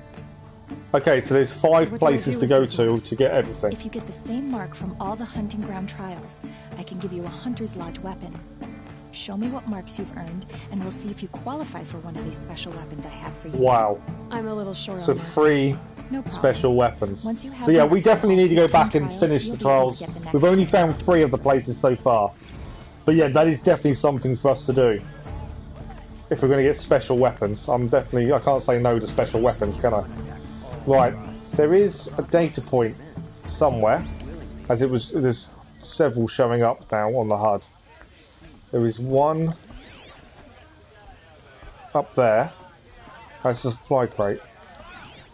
Okay, so there's 5 What do I places do to with go these to marks? to get everything. If you get the same mark from all the hunting ground trials, I can give you a hunter's lodge weapon. Show me what marks you've earned, and we'll see if you qualify for one of these special weapons I have for you. Wow. I'm a little short So on marks. 3 No problem. special weapons. Once you have So yeah, marks we for definitely all need to go 15 back and trials, finish you'll the be able trials. to get the next We've only one. found 3 of the places so far. But yeah, that is definitely something for us to do. If we're going to get special weapons. I can't say no to special weapons, can I? Right, there is a data point somewhere, as there's several showing up now on the HUD. There is one up there. That's a supply crate.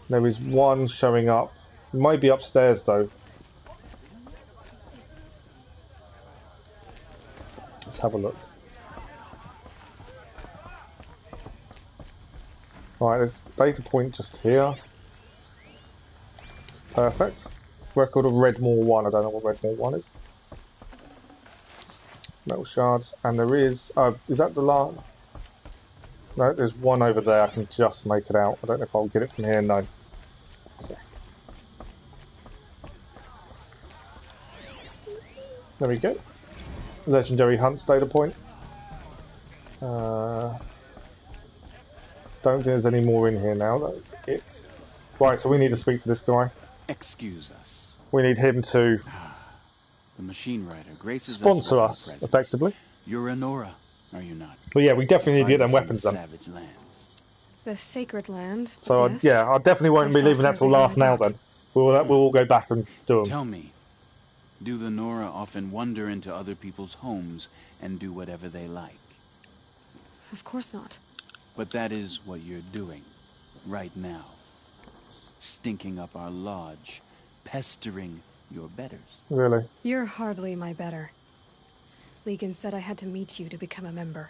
There is one showing up. It might be upstairs though. Let's have a look. Right, there's a data point just here. Perfect. Record of Redmore 1. I don't know what Redmore 1 is. Metal shards. And there is that the last? No, there's one over there. I can just make it out. I don't know if I'll get it from here. No. Okay. There we go. Legendary Hunts data point. Don't think there's any more in here now. That's it. Right, so we need to speak to this guy. Excuse us. We need him to The machine rider graces sponsor us, us, with her presence. effectively. You're a Nora, are you not? But yeah, we definitely need to get them weapons then. Savage lands. The sacred land. So yes. yeah, I definitely won't be leaving that till last now then. We'll all go back and do them. Tell me, do the Nora often wander into other people's homes and do whatever they like? Of course not. But that is what you're doing right now. Stinking up our lodge, pestering your betters. Really? You're hardly my better. Legan said I had to meet you to become a member.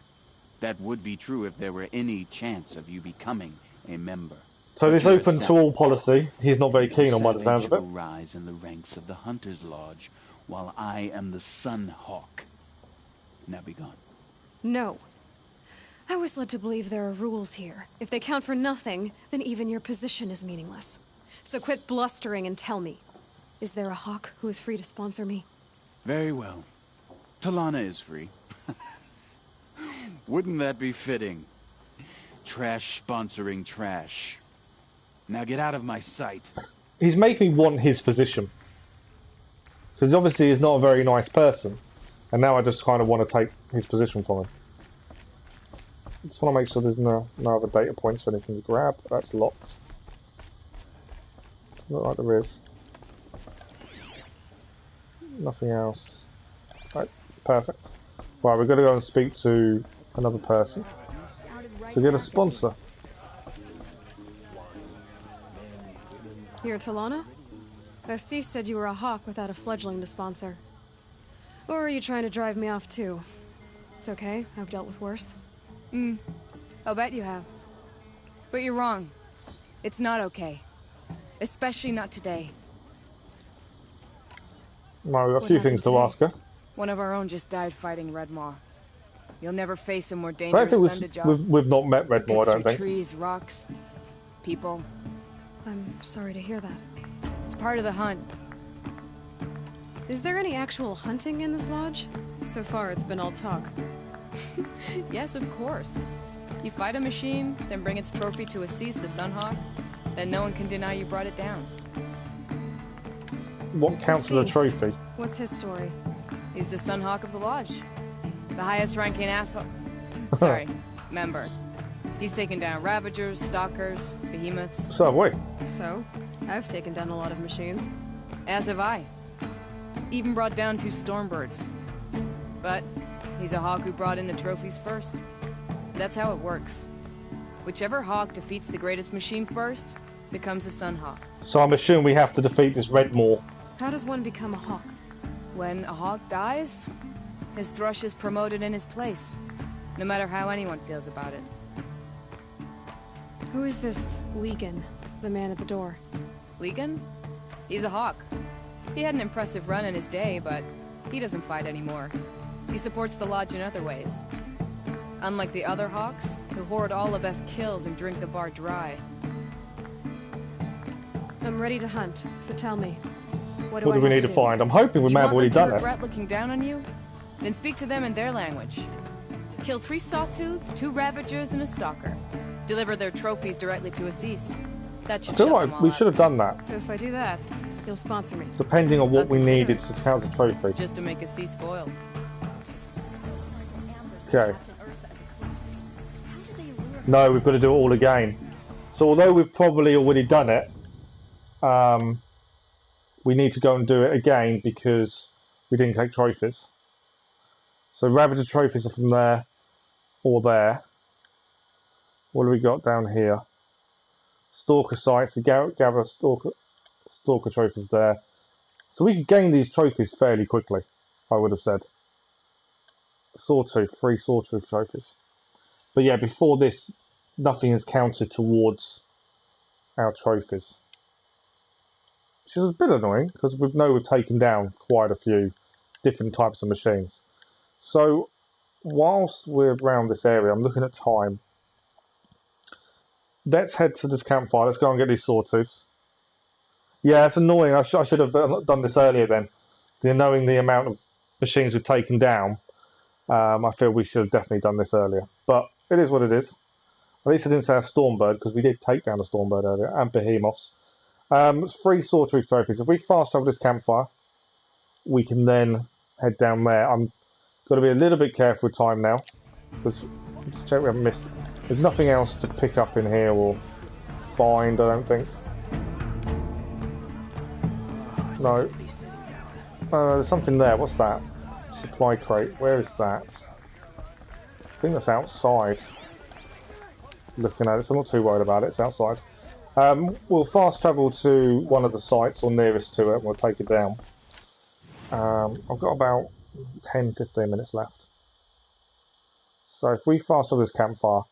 That would be true if there were any chance of you becoming a member. So But this you're a open to savage. all policy. He's not very keen on by the sounds Savage of it. will rise in the ranks of the Hunter's Lodge, while I am the Sun Hawk. Now be gone. No. I was led to believe there are rules here. If they count for nothing, then even your position is meaningless. So quit blustering and tell me. Is there a hawk who is free to sponsor me? Very well. Talana is free. Wouldn't that be fitting? Trash sponsoring trash. Now get out of my sight. He's making me want his position. Because obviously he's not a very nice person. And now I just kind of want to take his position from him. Just want to make sure there's no other data points for anything to grab. That's locked. Doesn't look like there is. Nothing else. Right, perfect. Right, we're going to go and speak to another person to get a sponsor. Here, Talana? SC said you were a hawk without a fledgling to sponsor. Or are you trying to drive me off too? It's okay, I've dealt with worse. I'll bet you have. But you're wrong. It's not okay. Especially not today. Well, we've got a few things to ask her. One of our own just died fighting Redmaw. You'll never face a more I dangerous don't than think to job. we've not met Redmore, I don't think. Trees, rocks, people. I'm sorry to hear that. It's part of the hunt. Is there any actual hunting in this lodge? So far, it's been all talk. Yes, of course. You fight a machine, then bring its trophy to Assis the Sunhawk, then no one can deny you brought it down. What counts as a Assis. trophy? What's his story? He's the Sunhawk of the Lodge. The highest ranking asshole. Sorry, member. He's taken down Ravagers, Stalkers, Behemoths. So have we. So, I've taken down a lot of machines. As have I. Even brought down 2 Stormbirds. But he's a hawk who brought in the trophies first. That's how it works. Whichever hawk defeats the greatest machine first becomes a Sunhawk. So I'm assuming we have to defeat this Redmore. How does one become a hawk? When a hawk dies, his thrush is promoted in his place, no matter how anyone feels about it. Who is this Legan, the man at the door? Legan? He's a hawk. He had an impressive run in his day, but he doesn't fight anymore. He supports the lodge in other ways. Unlike the other hawks, who hoard all of us kills and drink the bar dry. I'm ready to hunt, so tell me. What What do we I have need to find? I'm hoping we may have already done it. Regret looking down on you? Then speak to them in their language. Kill 3 sawtooths, 2 ravagers, and a stalker. Deliver their trophies directly to Assis. That I should feel shut like them all we up. should have done that, So if I do that, you'll sponsor me. depending on what I'll we consider needed it. to count as a trophy. Just to make Assis spoiled. Okay. No, we've got to do it all again. So although we've probably already done it, we need to go and do it again because we didn't take trophies. So Ravager trophies are from there or there. What do we got down here? Stalker sites, the gather stalker trophies there. So we could gain these trophies fairly quickly, I would have said. Sawtooth, 3 Sawtooth trophies. But yeah, before this, nothing is counted towards our trophies. Which is a bit annoying, because we know we've taken down quite a few different types of machines. So, whilst we're around this area, I'm looking at time. Let's head to this campfire. Let's go and get these sawtooths. Yeah, it's annoying. I should have done this earlier then. Knowing the amount of machines we've taken down, I feel we should have definitely done this earlier. But it is what it is. At least I didn't say a Stormbird, because we did take down a Stormbird earlier, and Behemoths. It's 3 Sawtooth trophies. If we fast travel this campfire, we can then head down there. I'm got to be a little bit careful with time now, because just check we haven't missed. There's nothing else to pick up in here or find, I don't think. No. There's something there. What's that? Supply crate. Where is that? I think that's outside. Looking at it, so I'm not too worried about it. It's outside. We'll fast travel to one of the sites or nearest to it and we'll take it down. I've got about 10-15 minutes left. So if we fast travel this campfire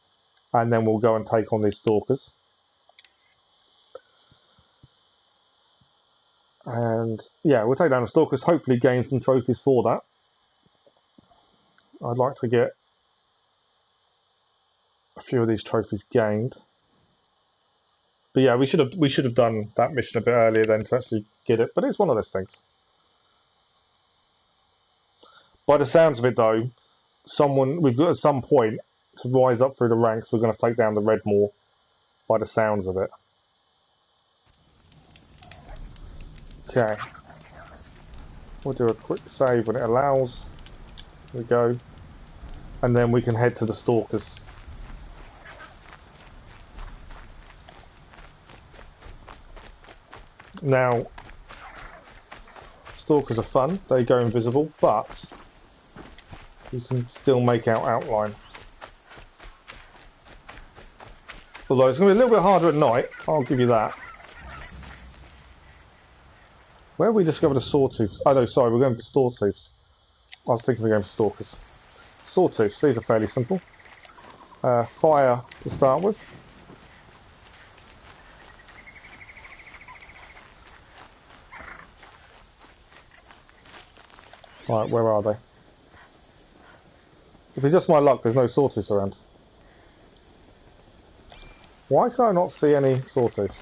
and then we'll go and take on these stalkers. And yeah, we'll take down the stalkers, hopefully gain some trophies for that. I'd like to get a few of these trophies gained. But yeah, we should have done that mission a bit earlier then to actually get it. But it's one of those things. By the sounds of it though, we've got at some point to rise up through the ranks. We're going to take down the Redmore. By the sounds of it. Okay. We'll do a quick save when it allows. There we go. And then we can head to the stalkers. Now, stalkers are fun, they go invisible, but you can still make out outline. Although it's going to be a little bit harder at night, I'll give you that. Where have we discovered a sawtooth? Oh no, sorry, we're going for sawtooths. I was thinking we're going for stalkers. Sawtooths, these are fairly simple. Fire to start with. Right, where are they? If it's just my luck, there's no sawtooths around. Why can I not see any sawtooths?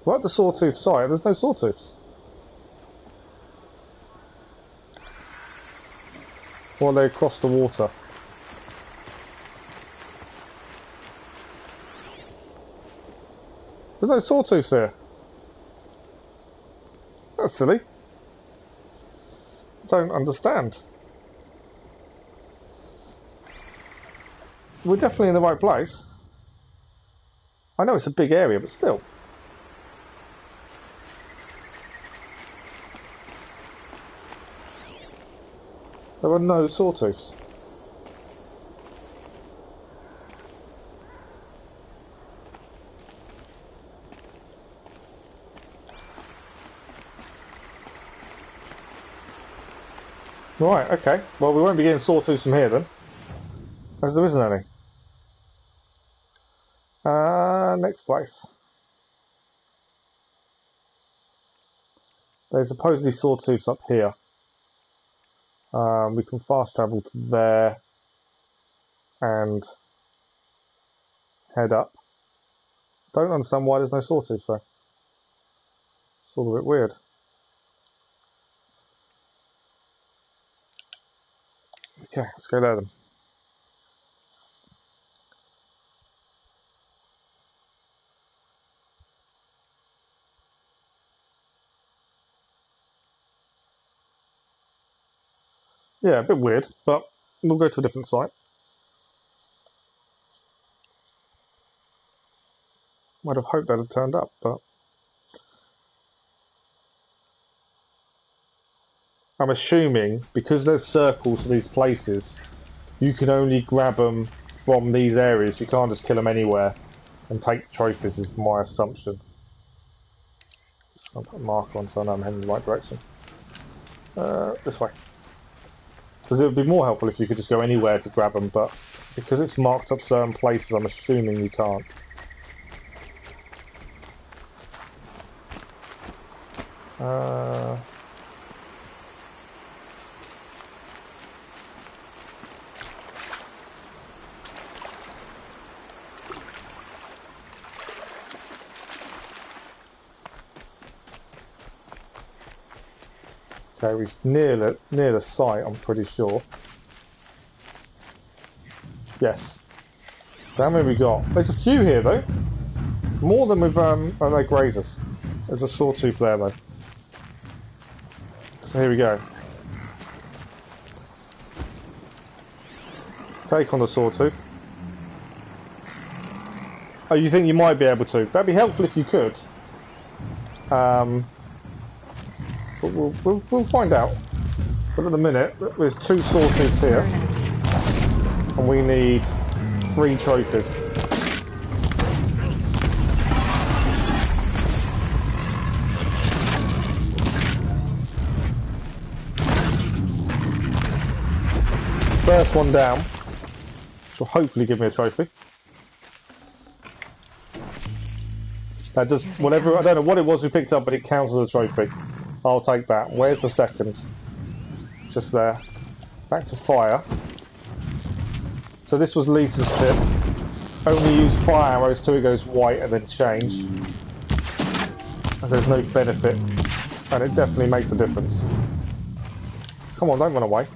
We're at the sawtooth site, there's no sawtooths. Or they crossed the water. There's no sawtooths here. That's silly. Don't understand. We're definitely in the right place. I know it's a big area, but still. There are no sawtooths. Right, okay. Well, we won't be getting sawtooths from here then, as there isn't any. Next place. There's supposedly sawtooths up here. We can fast travel to there and head up. Don't understand why there's no sawtooths though. It's all a bit weird. Okay, let's go there then. Yeah, a bit weird, but we'll go to a different site. Might have hoped that had turned up, but I'm assuming because there's circles to these places, you can only grab them from these areas. You can't just kill them anywhere and take the trophies, is my assumption. I'll put a marker on so I know I'm heading in the right direction. This way. Because it would be more helpful if you could just go anywhere to grab them, but because it's marked up certain places, I'm assuming you can't. Okay, we're near the site, I'm pretty sure. Yes. So how many we got? There's a few here though. More than with oh no, grazers. There's a sawtooth there though. So here we go. Take on the sawtooth. Oh, you think you might be able to? That'd be helpful if you could. But we'll find out. But at the minute, there's 2 sawtooths here. And we need 3 trophies. First one down, which will hopefully give me a trophy. That just, whatever, I don't know what it was we picked up, but it counts as a trophy. I'll take that. Where's the second? Just there. Back to fire. So this was Lisa's tip. Only use fire arrows till it goes white and then change. And there's no benefit. And it definitely makes a difference. Come on, don't run away.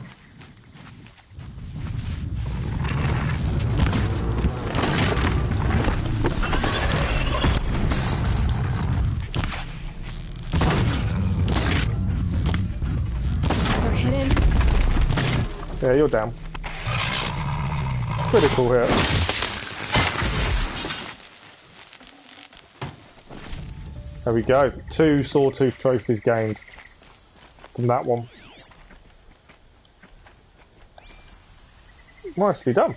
Yeah, you're down. Critical here. There we go. 2 sawtooth trophies gained from that one. Nicely done.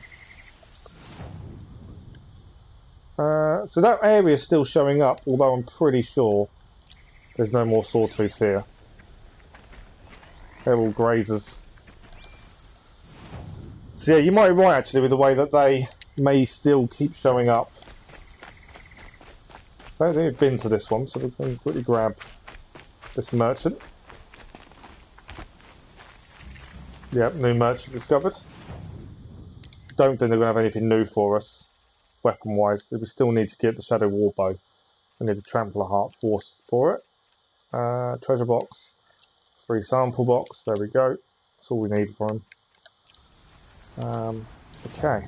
So that area is still showing up, although I'm pretty sure there's no more sawtooths here. They're all grazers. So yeah, you might be right actually with the way that they may still keep showing up. I don't think we've been to this one, so we can quickly grab this merchant. Yep, new merchant discovered. Don't think they're going to have anything new for us, weapon-wise. We still need to get the Shadow Warbow. I need to trample a heart force for it. Treasure box. Free sample box. There we go. That's all we need for him. Okay.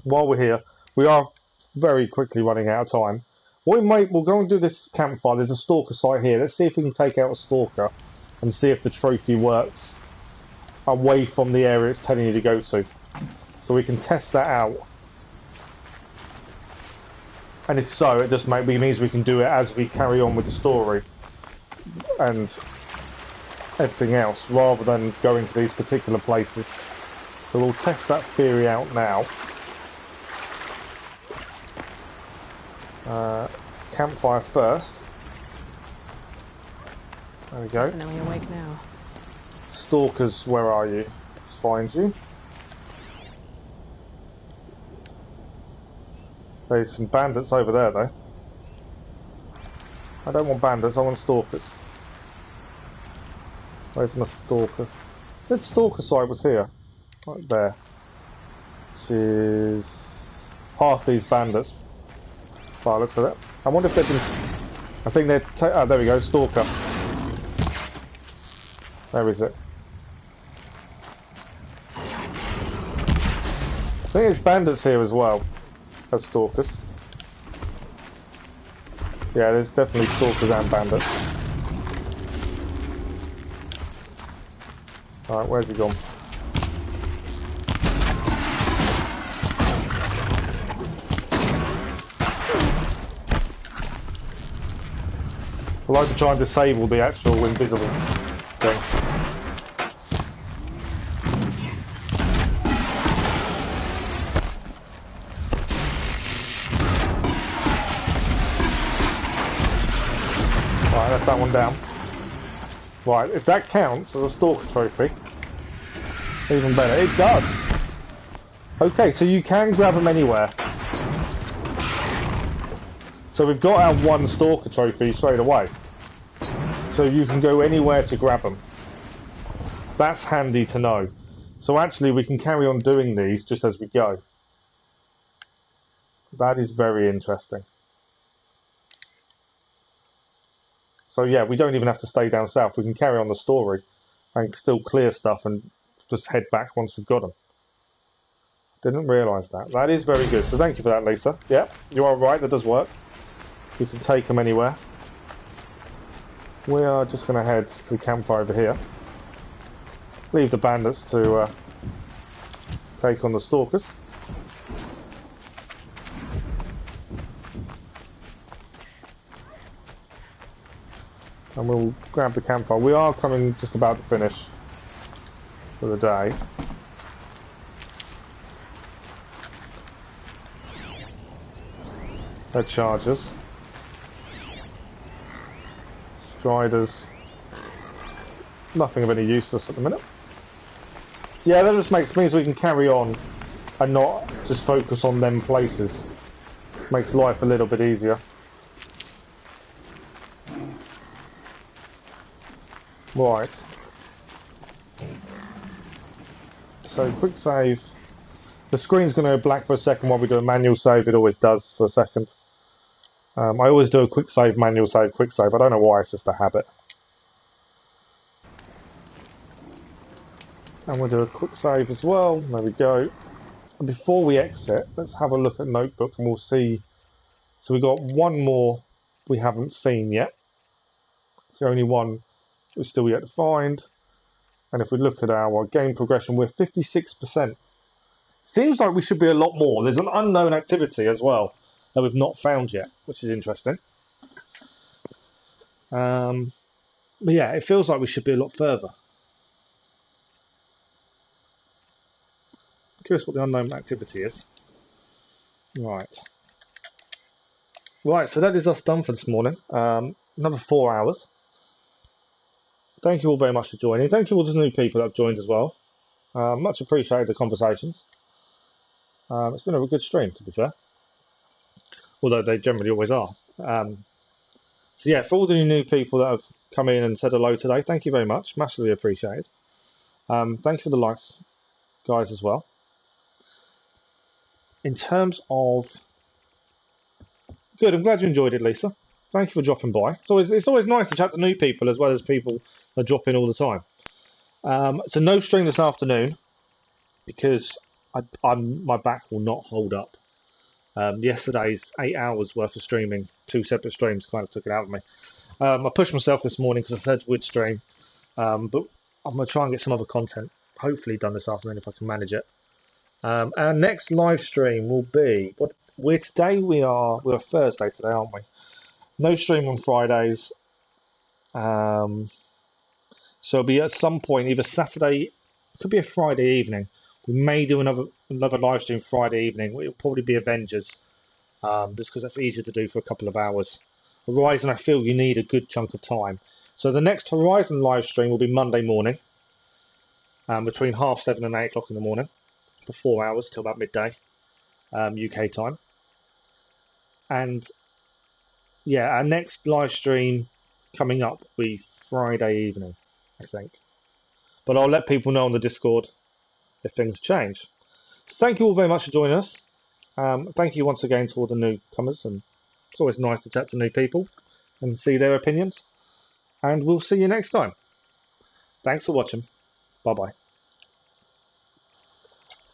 While we're here, we are very quickly running out of time. We'll go and do this campfire. There's a stalker site here. Let's see if we can take out a stalker and see if the trophy works away from the area it's telling you to go to. So we can test that out. And if so, it just means we can do it as we carry on with the story and everything else, rather than going to these particular places. So we'll test that theory out now. Campfire first. There we go. Definitely awake now. Stalkers, where are you? Let's find you. There's some bandits over there though. I don't want bandits, I want stalkers. Where's my stalker? Said stalker site was here. Right there. Which is past these bandits. By the looks of it. I wonder if they've been I think they're... oh, there we go, Stalker. Where is it? I think there's bandits here as well as Stalkers. Yeah, there's definitely Stalkers and bandits. Alright, where's he gone? I like to try and disable the actual invisible thing. Right, that's that one down. Right, if that counts as a Stalker trophy, even better. It does! Okay, so you can grab them anywhere. So we've got our one Stalker trophy straight away. So you can go anywhere to grab them. That's handy to know. So actually we can carry on doing these just as we go. That is very interesting. So yeah, we don't even have to stay down south. We can carry on the story and still clear stuff and just head back once we've got them. Didn't realise that. That is very good. So thank you for that, Lisa. Yeah, you are right. That does work. You can take them anywhere. We are just going to head to the campfire over here. Leave the bandits to take on the Stalkers. And we'll grab the campfire. We are coming just about to finish for the day. They're chargers. Striders. Nothing of any use for us at the minute. Yeah, that just means we can carry on and not just focus on them places. Makes life a little bit easier. Right. So quick save. The screen's going to go black for a second while we do a manual save. It always does for a second. I always do a quick save, manual save, quick save. I don't know why, it's just a habit. And we'll do a quick save as well. There we go. And before we exit, let's have a look at Notebook and we'll see. So we've got one more we haven't seen yet. It's the only one we're still yet to find. And if we look at our game progression, we're 56%. Seems like we should be a lot more. There's an unknown activity as well that we've not found yet, which is interesting. But yeah, it feels like we should be a lot further. I'm curious what the unknown activity is. Right. Right, so that is us done for this morning. Another 4 hours. Thank you all very much for joining. Thank you all to the new people that have joined as well. Much appreciated the conversations. It's been a good stream, to be fair. Although they generally always are. So yeah, for all the new people that have come in and said hello today, thank you very much. Massively appreciated. Thank you for the likes, guys, as well. In terms of... Good, I'm glad you enjoyed it, Lisa. Thank you for dropping by. It's always nice to chat to new people as well as people that drop in all the time. So no stream this afternoon because my back will not hold up. Yesterday's 8 hours worth of streaming, 2 separate streams, kind of took it out of me. I pushed myself this morning because I said we'd stream, but I'm going to try and get some other content hopefully done this afternoon if I can manage it. Our next live stream will be we're Thursday today, aren't we? No stream on Fridays. So it'll be at some point either Saturday, it could be a Friday evening. We may do another live stream Friday evening. It'll probably be Avengers, just because that's easier to do for a couple of hours. Horizon, I feel you need a good chunk of time. So the next Horizon live stream will be Monday morning, between 7:30 and 8 o'clock in the morning, for 4 hours till about midday, UK time. And yeah, our next live stream coming up will be Friday evening, I think. But I'll let people know on the Discord if things change. So thank you all very much for joining us. Thank you once again to all the newcomers, and it's always nice to chat to new people. and see their opinions. And we'll see you next time. Thanks for watching. Bye bye.